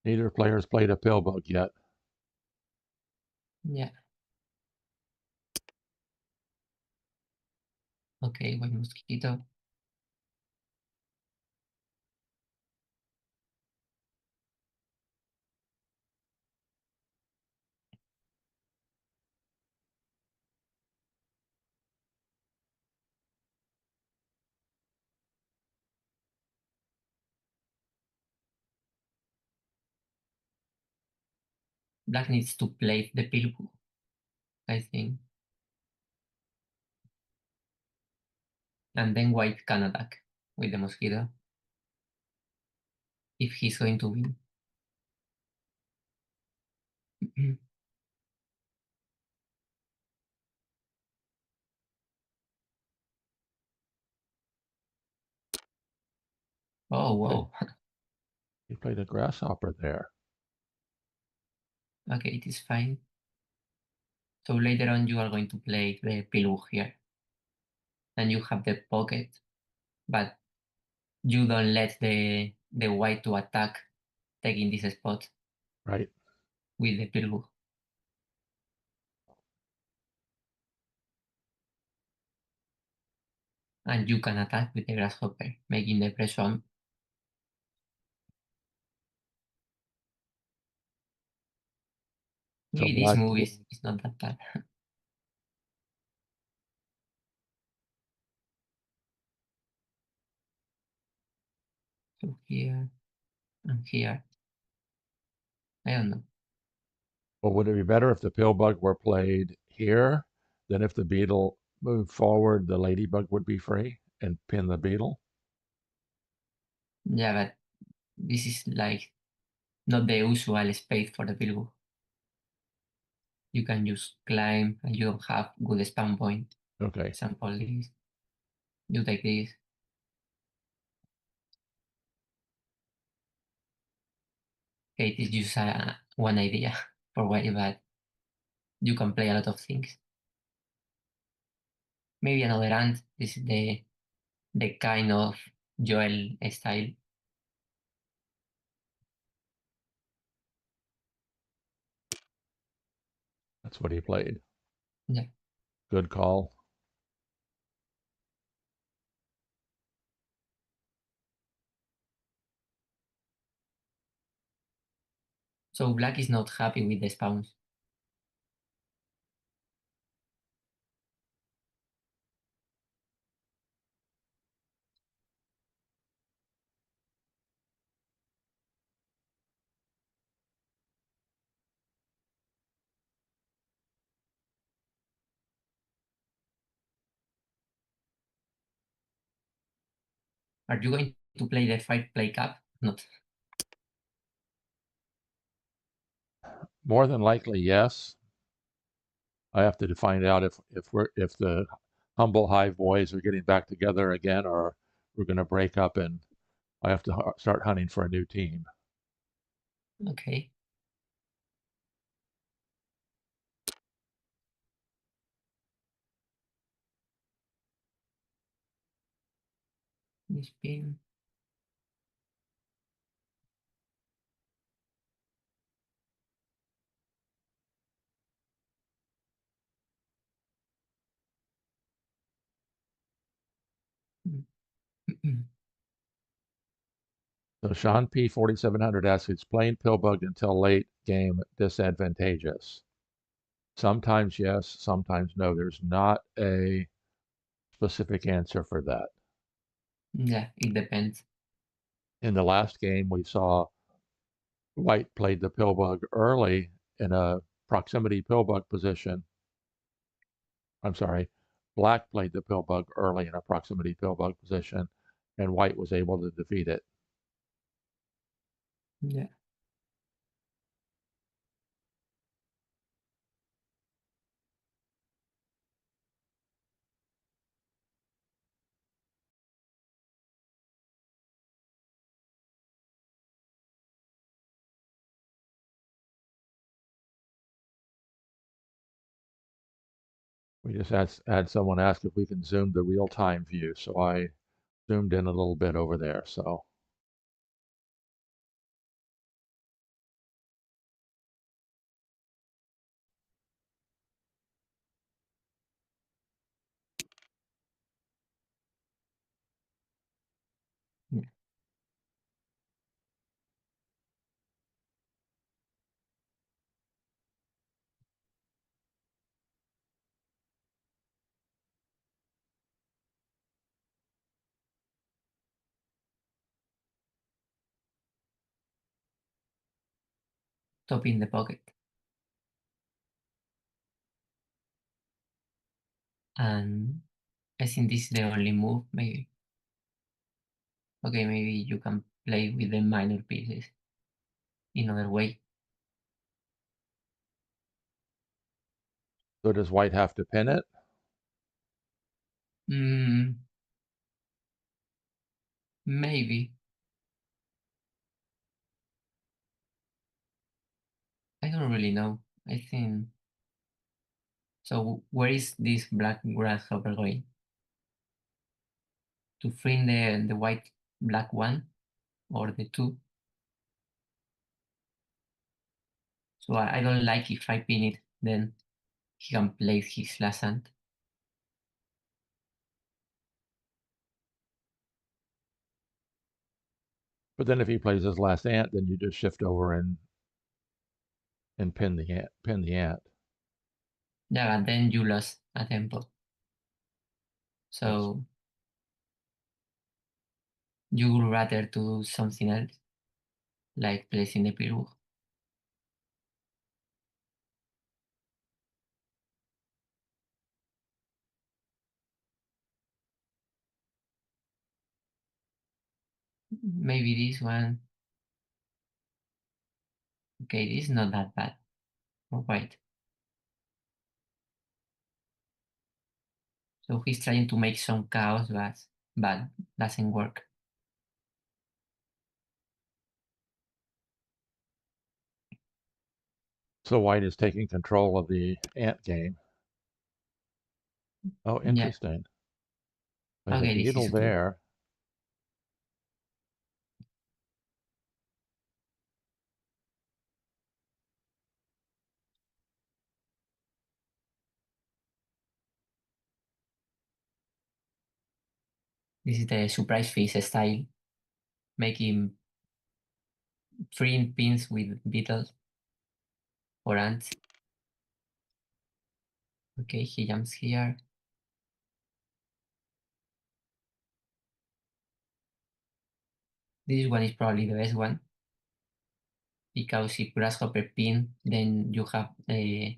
Neither player's played a pill bug yet. Yeah. Okay, white mosquito. Black needs to play the pill, I think. And then white can attack with the mosquito if he's going to win. Oh, Okay, wow. he played a grasshopper there. Okay, it is fine. So later on you are going to play the pillow here. And you have the pocket, but you don't let the white to attack taking this spot Right. with the pillow. And you can attack with the grasshopper, making the pressure on. So Maybe this black, move is not that bad. So here and here. I don't know. well, would it be better if the pillbug were played here than if the beetle moved forward, the ladybug would be free and pin the beetle? Yeah, but this is like not the usual space for the pillow. You can just climb and you don't have good spawn point. Okay. Example this. You take this. Okay, it is just one idea for why, but you can play a lot of things. Maybe another ant. This is the kind of Joel style. That's what he played. Yeah. Good call. So black is not happy with the spawns. Are you going to play the 5 play cap? Not. More than likely, yes. I have to find out if the humble hive boys are getting back together again, or we're going to break up and I have to start hunting for a new team. Okay. This pin. So Sean P 4700 asks, "Is playing pillbug until late game disadvantageous?" Sometimes yes, sometimes no. There's not a specific answer for that. Yeah, it depends. In the last game, we saw White played the pillbug early in a proximity pillbug position. I'm sorry, Black played the pillbug early in a proximity pillbug position, and White was able to defeat it. Yeah. We just had someone ask if we can zoom the real-time view, so I zoomed in a little bit over there. So Yeah. Top in the pocket. And I think this is the only move, maybe. Okay, maybe you can play with the minor pieces in other way. does White have to pin it? Mm, maybe. I don't really know. I think so. Where is this black grasshopper going? To free the white black one or the two? So I don't like if I pin it, then he can play his last hand. But then if he plays his last ant, then you just shift over and pin the ant. Pin the ant. Yeah, and then you lost a tempo. That's So you would rather do something else, like placing the Peru. Maybe this one. Okay, this is not that bad. Oh, wait. So he's trying to make some chaos, but doesn't work. so white is taking control of the ant game. Oh, Yeah. interesting. There's a Okay, this beetle is good. there. This is the surprise face style, making freeing pins with beetles or ants. Okay, he jumps here. This one is probably the best one because if grasshopper pin, then you have the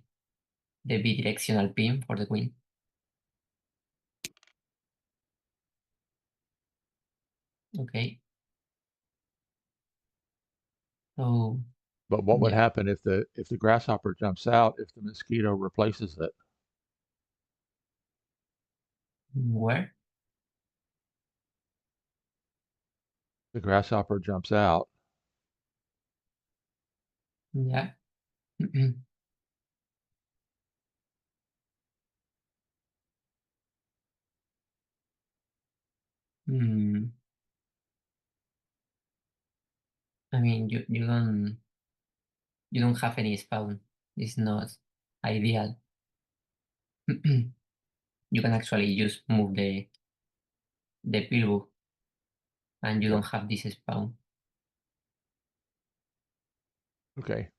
bidirectional pin for the queen. Okay. So But what would yeah, happen if the grasshopper jumps out if the mosquito replaces it? where? The grasshopper jumps out. Yeah. Hmm. I mean, you don't have any spawn. It's not ideal. You can actually just move the pillbook and you Yep. don't have this spawn. Okay.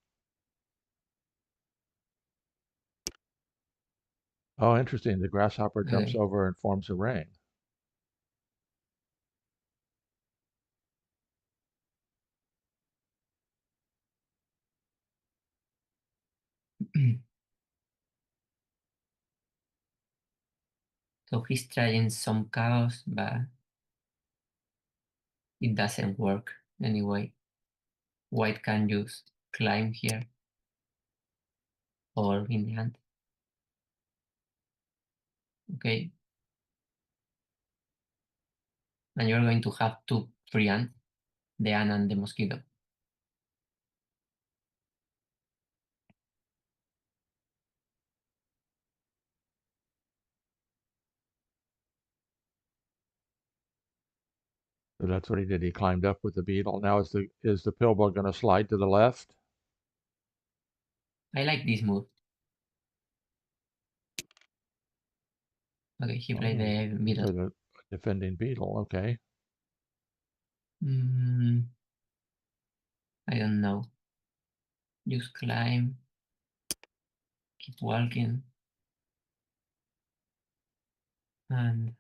Oh, interesting. The grasshopper jumps Okay. over and forms a ring. So he's trying some chaos, but it doesn't work anyway. White can just climb here or in the hand. Okay. And you're going to have two free ants, the ant and the mosquito. So that's what he did. He climbed up with the beetle. Now is the pillbug going to slide to the left? I like this move. Okay, he played Oh, the he middle. played a defending beetle. Okay. Mm, I don't know. Just climb, keep walking, and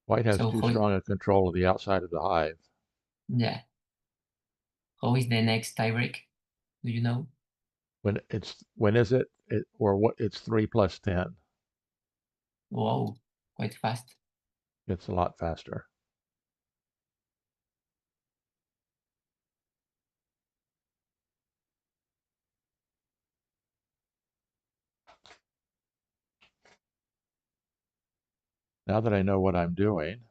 White has so too strong a control of the outside of the hive. yeah. How is the next tiebreak? Do you know? When is it? Or what? It's 3 + 10. Wow, quite fast. It's a lot faster. Now that I know what I'm doing,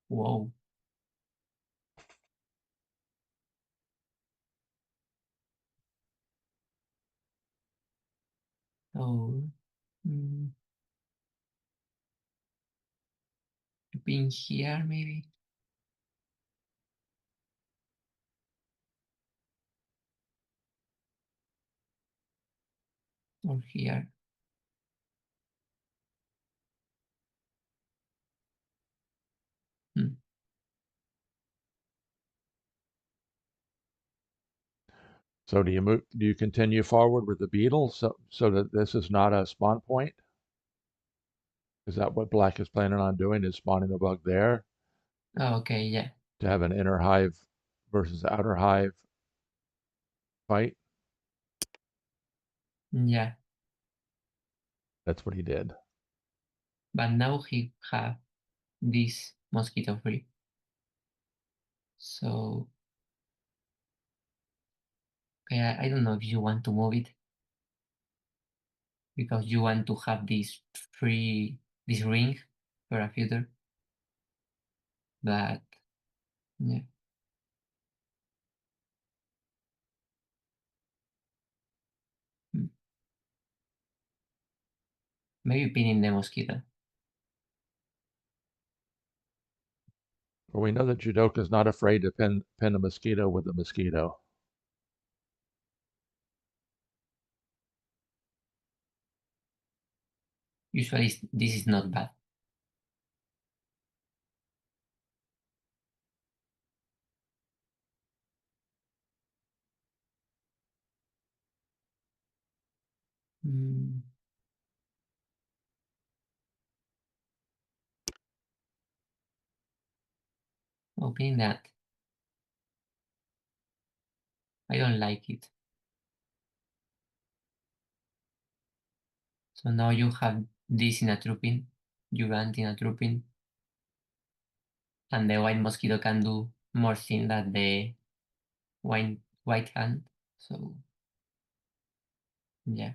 Whoa. Oh, mm, being here maybe, or here. Hmm. so do you continue forward with the beetle so that this is not a spawn point? Is that what black is planning on doing, is spawning the bug there Oh, okay, yeah, to have an inner hive versus outer hive fight? yeah. That's what he did. But now he have this mosquito free. So okay, I don't know if you want to move it because you want to have this free this ring for a future. But yeah, mm, maybe pinning the mosquito. Well, we know that Jewdoka is not afraid to pin a mosquito with a mosquito. Usually this is not bad. Mm, opening that, I don't like it. So now you have this in a trooping, you ant in a trooping, and the white mosquito can do more things than the white hand. So yeah.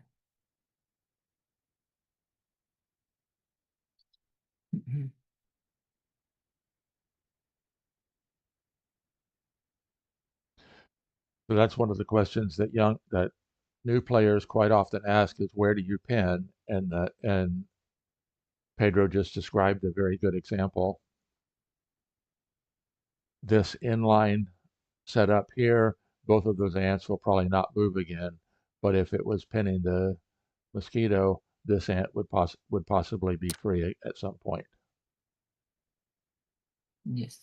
Mhm. So that's one of the questions that new players quite often ask is where do you pin? And Pedro just described a very good example. This inline setup here, both of those ants will probably not move again. But if it was pinning the mosquito, this ant would possibly be free at some point. Yes.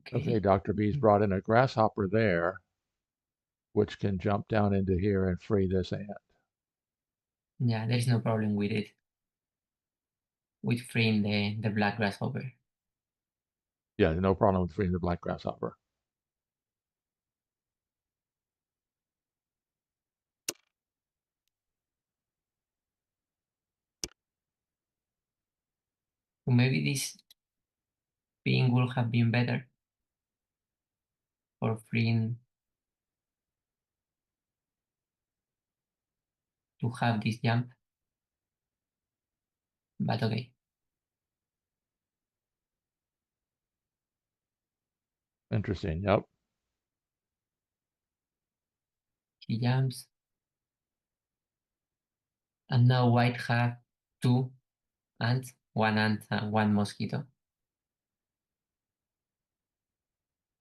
Okay, Okay. Dr. Bee's Mhm. brought in a grasshopper there, which can jump down into here and free this ant. Yeah, there's no problem with it, with freeing the black grasshopper. Yeah, no problem with freeing the black grasshopper. So maybe this ping would have been better for freeing to have this jump, but okay. Interesting. Yep. He jumps, and now white have two ants, one ant and one mosquito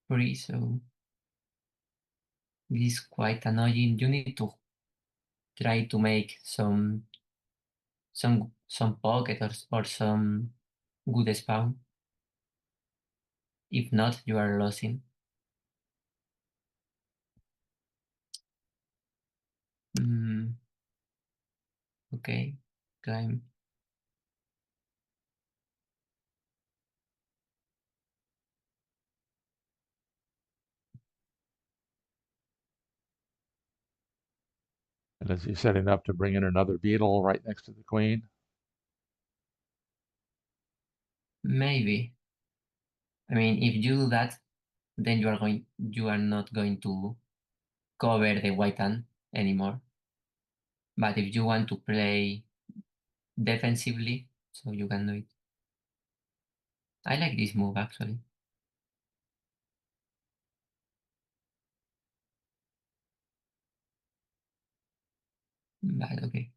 free, so this is quite annoying. You need to try to make some pocket or some good spawn. If not, you are losing. Mm, okay, climb. And is he setting up to bring in another beetle right next to the queen? Maybe. I mean, if you do that, then you are not going to cover the white ant anymore. But if you want to play defensively, so you can do it. I like this move actually. But okay.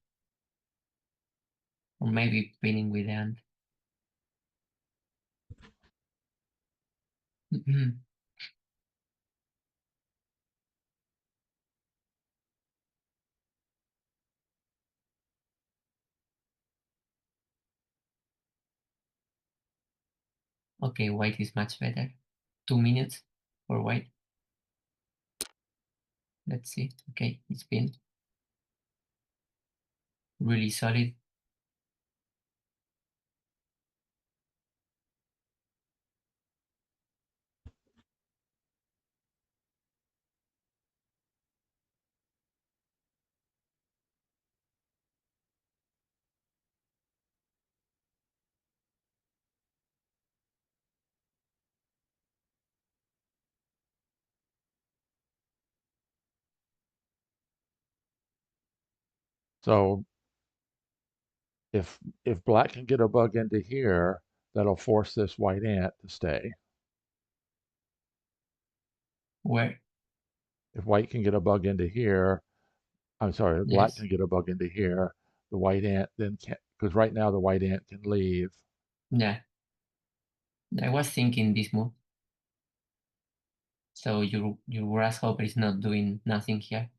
Or maybe pinning with the ant. Okay, white is much better. 2 minutes for white. Let's see. Okay, it's been really solid. So if black can get a bug into here, that'll force this white ant to stay. Where? If white can get a bug into here, I'm sorry, if black Yes. can get a bug into here, the white ant then can't, because right now the white ant can leave. Yeah. I was thinking this move. So your grasshopper is not doing nothing here.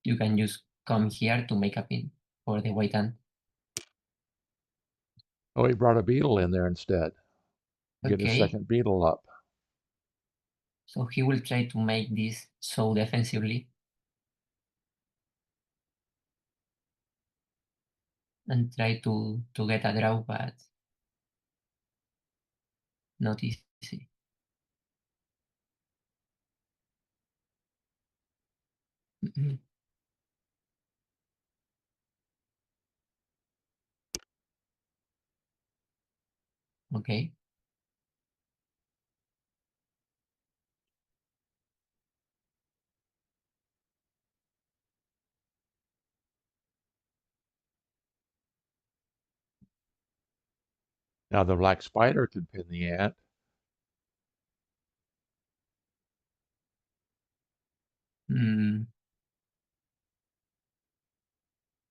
You can just come here to make a pin for the white ant. Oh, he brought a beetle in there instead. Get a Okay, second beetle up. so he will try to make this so defensively and try to get a draw, but not easy. Okay. Now the black spider can pin the ant. Mm,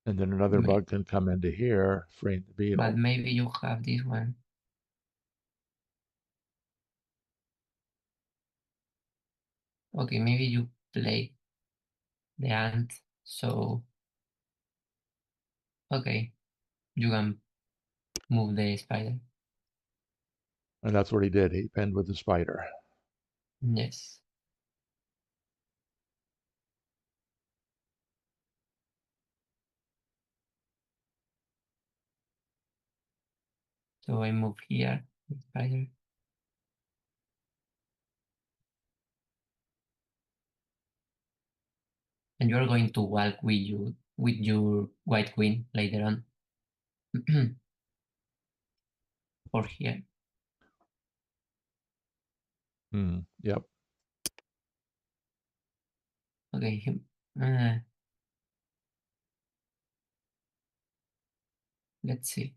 And then another bug can come into here, freeing the but beetle. maybe you have this one. Okay, maybe you play the ant, so okay, you can move the spider. And that's what he did. He pinned with the spider. Yes. So I move here, the spider. And you're going to walk with your white queen later on. Or here. Yep. Okay. Uh, let's see.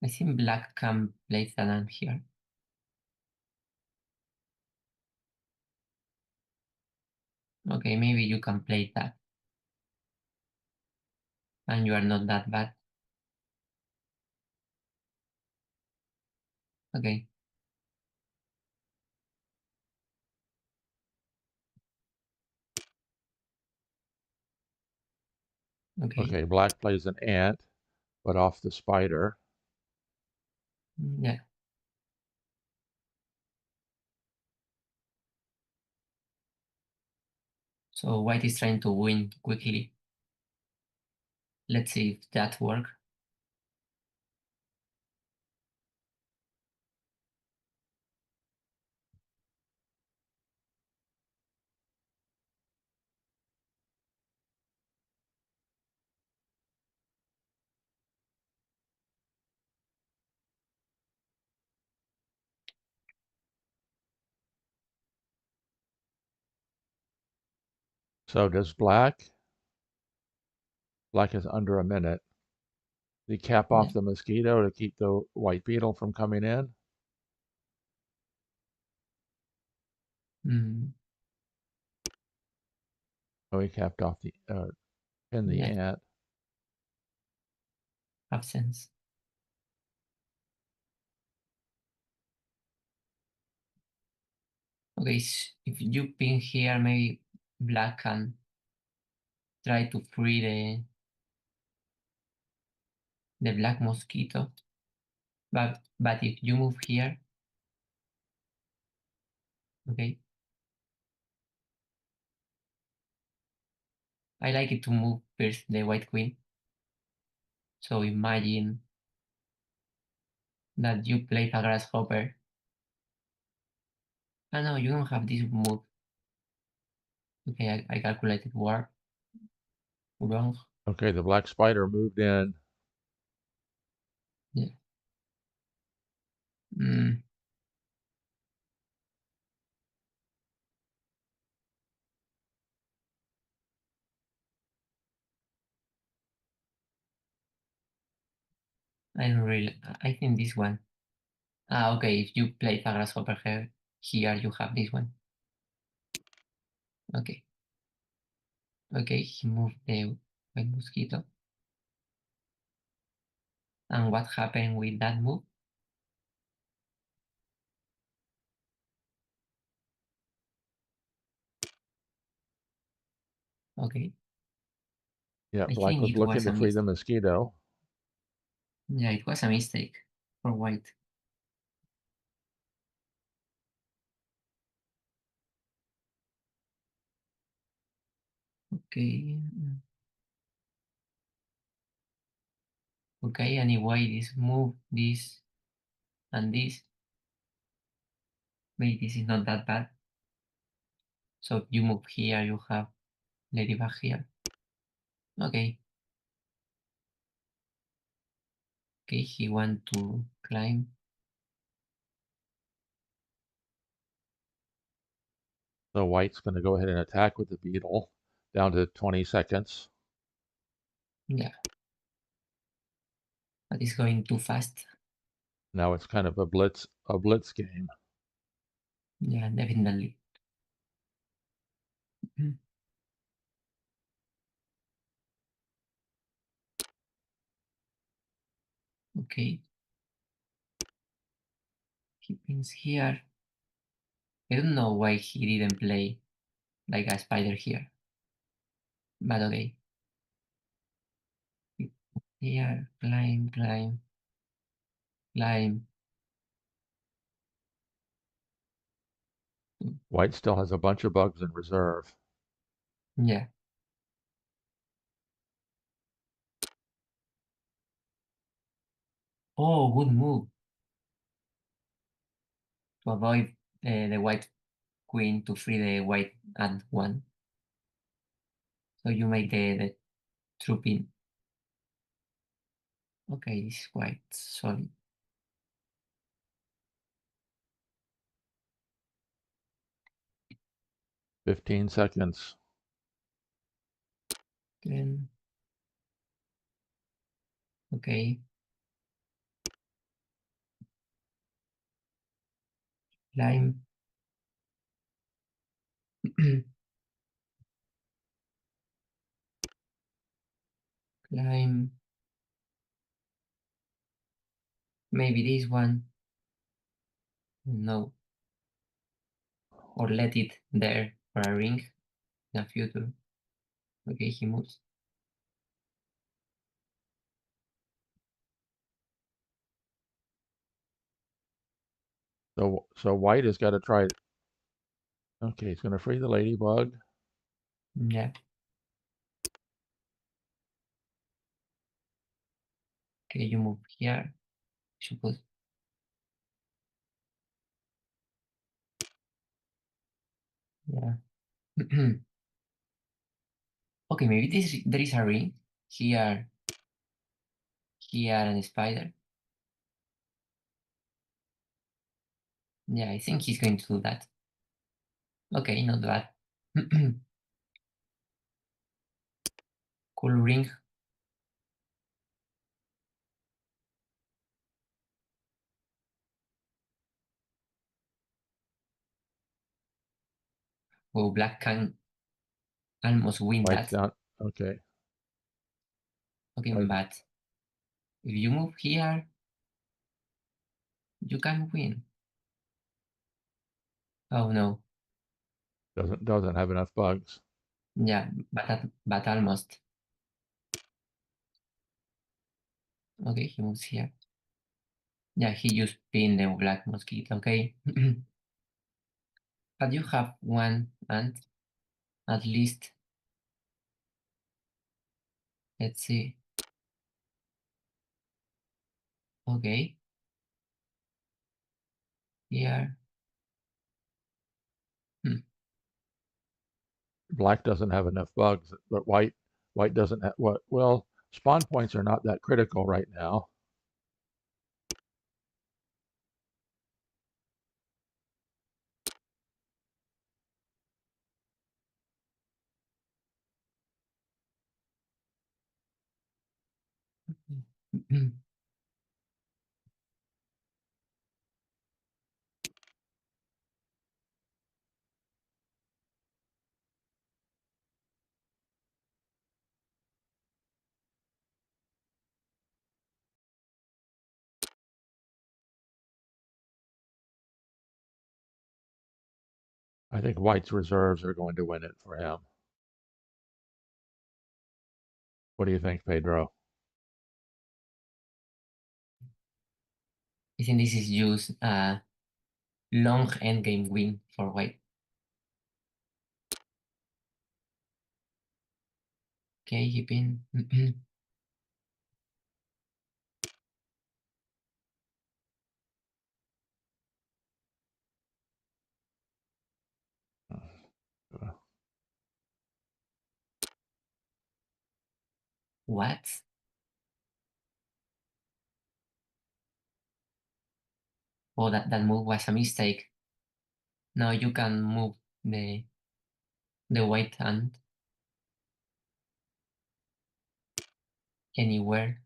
I think black can place an ant here. Okay, maybe you can play that. And you are not that bad. Okay. Okay. Okay, black plays an ant, but off the spider. Yeah. So white is trying to win quickly. Let's see if that works. So does black Black is under a minute. Did he cap Yeah. off the mosquito to keep the white beetle from coming in? Mm, Oh, he capped off the pinned the yeah. ant. Absence. Okay, if you pin here, maybe black can try to free the black mosquito. But if you move here, okay, I like it to move first the white queen. So imagine that you play a grasshopper. Ah no, you don't have this move. Okay, I calculated warp wrong. Okay, the black spider moved in. Yeah. Mm, I don't really. I think this one. Ah, okay. If you play a grasshopper here, you have this one. Okay. Okay, he moved the white mosquito. And what happened with that move? Okay, Yeah, I black think was it looking was to a free the mistake. mosquito. Yeah, it was a mistake for white. Okay. Okay, anyway, this move, this, and this. Maybe this is not that bad. So if you move here, you have ladybug here. Okay. Okay, he want to climb. So white's going to go ahead and attack with the beetle. Down to 20 seconds. Yeah. But it's going too fast. Now it's kind of a blitz game. Yeah, definitely. Okay. He pins here. I don't know why he didn't play like a spider here. But okay. Here, climb, climb, climb. White still has a bunch of bugs in reserve. Yeah. Oh, good move to avoid the white queen to free the white ant one. So you make the true pin. Okay, this is quite solid. 15 seconds. Then, okay, climb, climb. Maybe this one. No, or let it there for a ring in the future. Okay, he moves. So white has got to try. Okay, he's going to free the ladybug. Yeah. Okay, you move here. Suppose. Yeah. Okay, maybe there is a ring here, here, and a spider. Yeah, I think he's going to do that. Okay, not bad. Cool ring. Oh, black can almost win White's that. down. Okay. Okay, White but if you move here, you can win. Oh no. doesn't have enough bugs. Yeah, but almost. Okay, he moves here. Yeah, he just pinned the black mosquito, okay? But you have one ant, at least. Let's see. Okay. Here. Hmm. Black doesn't have enough bugs, but white doesn't have what? Well, spawn points are not that critical right now. I think white's reserves are going to win it for him. What do you think, Pedro? I think this is just a long endgame win for white. Okay, he pinned. What? Oh, that move was a mistake. Now you can move the white ant anywhere.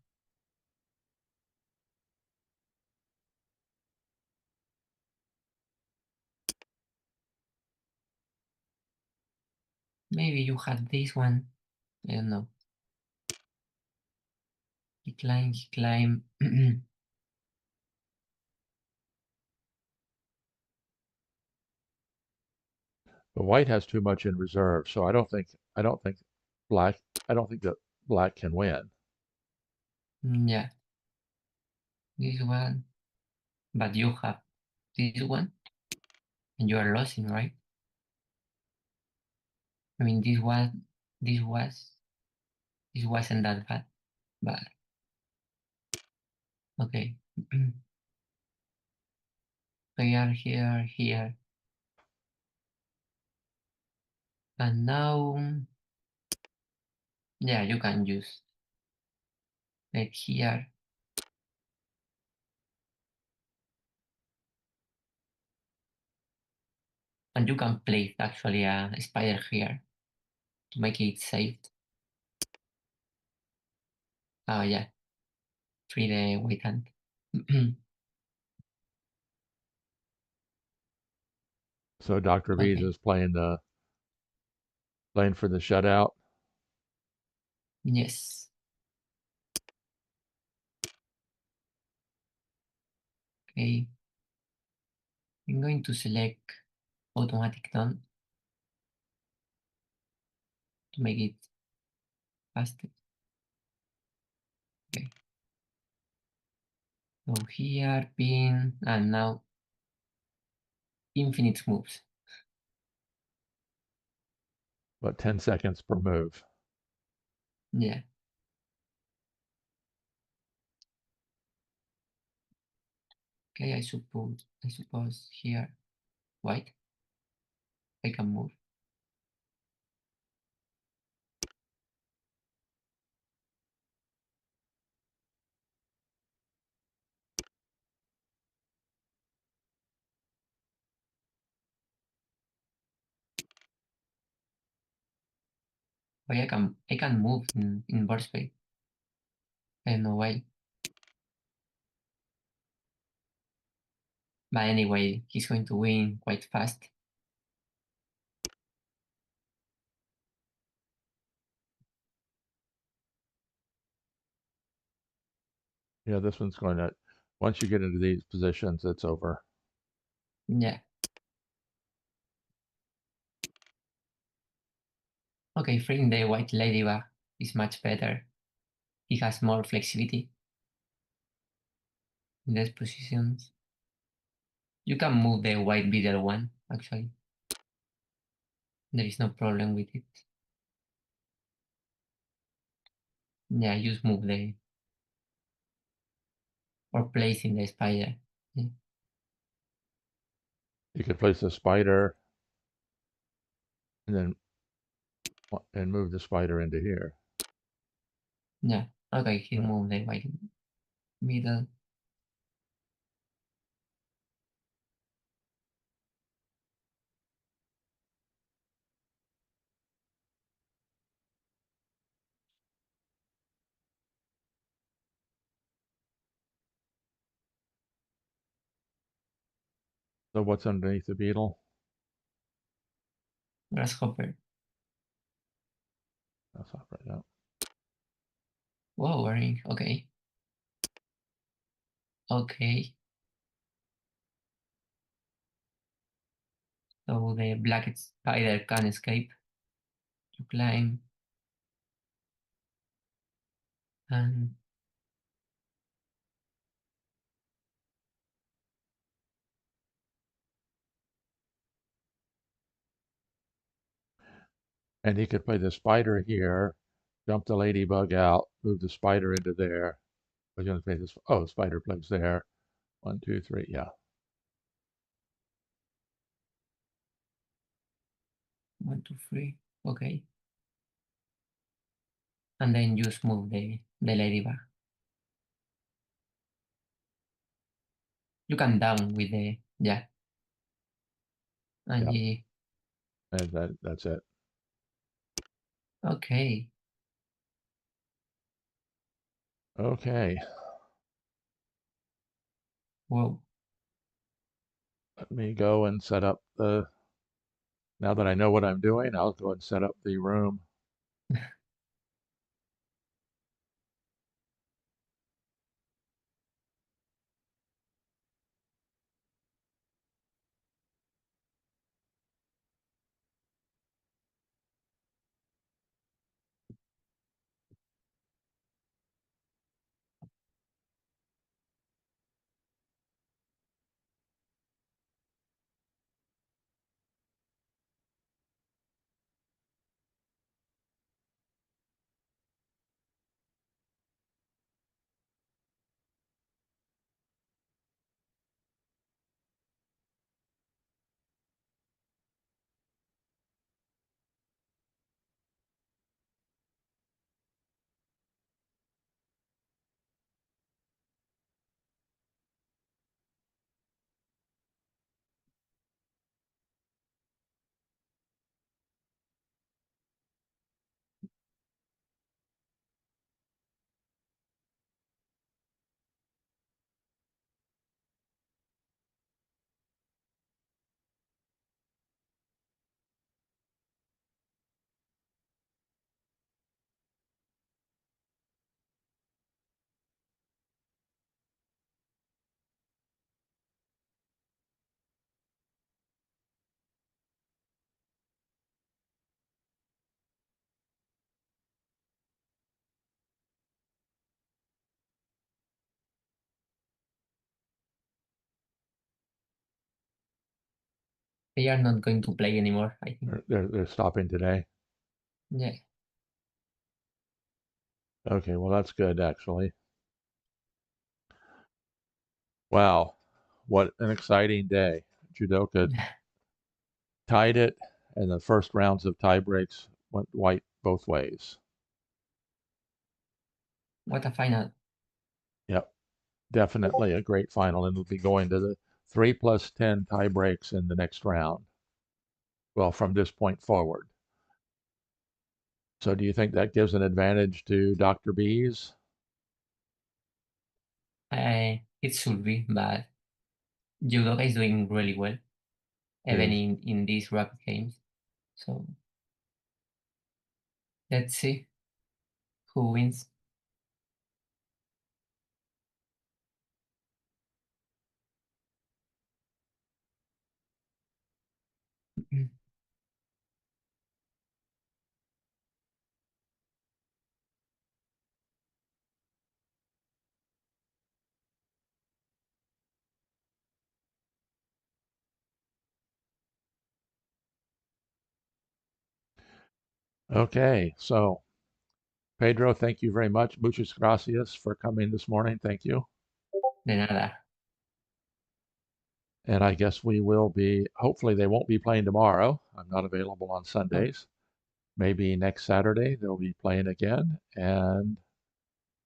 Maybe you had this one. I don't know. He climbed. But white has too much in reserve, so I don't think black I don't think that black can win. Yeah, this one. But you have this one, and you are losing, right? I mean, this was, this wasn't that bad, but okay. Here, and now, yeah, you can use it here, and you can place actually a spider here to make it safe. Oh yeah, free the white hand. So DrBeeezz Okay, is playing for the shutout. yes. Okay, I'm going to select automatic done to make it faster. Okay, so here, pin, and now infinite moves. But 10 seconds per move. Yeah. Okay, I suppose here, white, I can move. But I can move in burst speed. I don't know why. But anyway, he's going to win quite fast. Yeah, this one's going to, once you get into these positions, it's over. Yeah. Okay, freeing the white ladybug is much better. He has more flexibility in these positions. You can move the white beetle one, actually. There is no problem with it. Yeah, just move the, or place in the spider. Yeah. You could place a spider and then move the spider into here. Yeah. Okay, he Right. moved the white beetle. So what's underneath the beetle? Grasshopper. That's not right now. Whoa, wearing. Okay. Okay. So the black spider can escape to climb. And And he could play the spider here, jump the ladybug out, move the spider into there. We're going to play this. Oh, the spider plays there. 1, 2, 3. Yeah. 1, 2, 3. Okay. And then just move the ladybug. You can down with the, yeah. And Yeah. yeah. And that's it. Okay. Okay. Whoa. Let me go and set up the. Now that I know what I'm doing, I'll go and set up the room. They are not going to play anymore, I think. They're stopping today. Yeah. Okay, well, that's good, actually. Wow, what an exciting day. Jewdoka tied it, and the first rounds of tie breaks went white both ways. What a final. Yep, definitely a great final, and we'll be going to the 3+10 tie breaks in the next round. Well, from this point forward. So do you think that gives an advantage to DrBeeezz? It should be, but Jewdoka is doing really well, even Is in these rapid games. So let's see who wins. Okay, so Pedro, thank you very much. Muchas gracias for coming this morning. Thank you. De nada. And I guess we will be, hopefully, they won't be playing tomorrow. I'm not available on Oh, Sundays. Maybe next Saturday they'll be playing again, and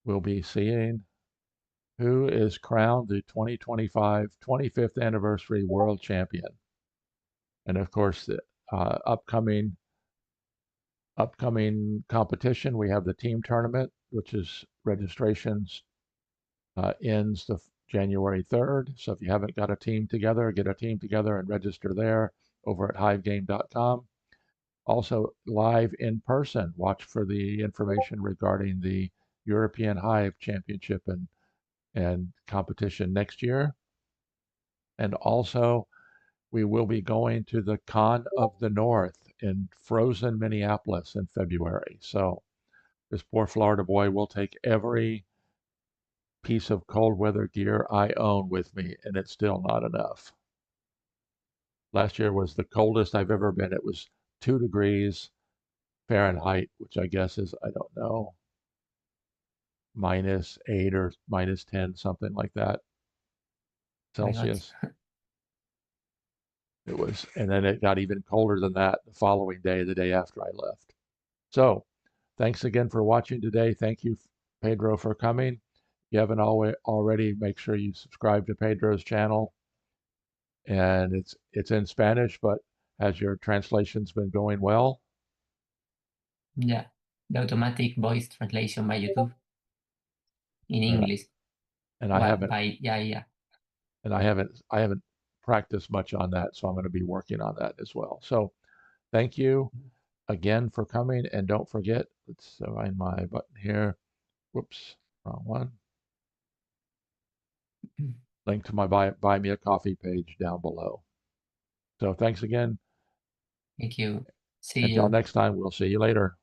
we'll be seeing who is crowned the 2025 25th anniversary world champion. And of course, the upcoming competition, we have the team tournament, which is registrations ends the January 3rd. So if you haven't got a team together, get a team together and register there over at hivegame.com. Also, live in person, watch for the information regarding the European Hive Championship and competition next year. And also, we will be going to the Con of the North in frozen Minneapolis in February. So this poor Florida boy will take every piece of cold weather gear I own with me, and it's still not enough. Last year was the coldest I've ever been. It was 2 degrees Fahrenheit, which I guess is, I don't know, -8 or -10, something like that, my God. Celsius. It was, and then it got even colder than that the following day, the day after I left. So, thanks again for watching today. Thank you, Pedro, for coming. If you haven't already, make sure you subscribe to Pedro's channel. And it's in Spanish, but has your translations been going well? Yeah. The automatic voice translation by YouTube in And English. and I What haven't by yeah. and I haven't practiced much on that, so I'm going to be working on that as well. So thank you again for coming, and don't forget, let's find my button here. Whoops, wrong one. Link to my buy me a coffee page down below. So thanks again. Thank you. See Until you. next time, we'll see you later.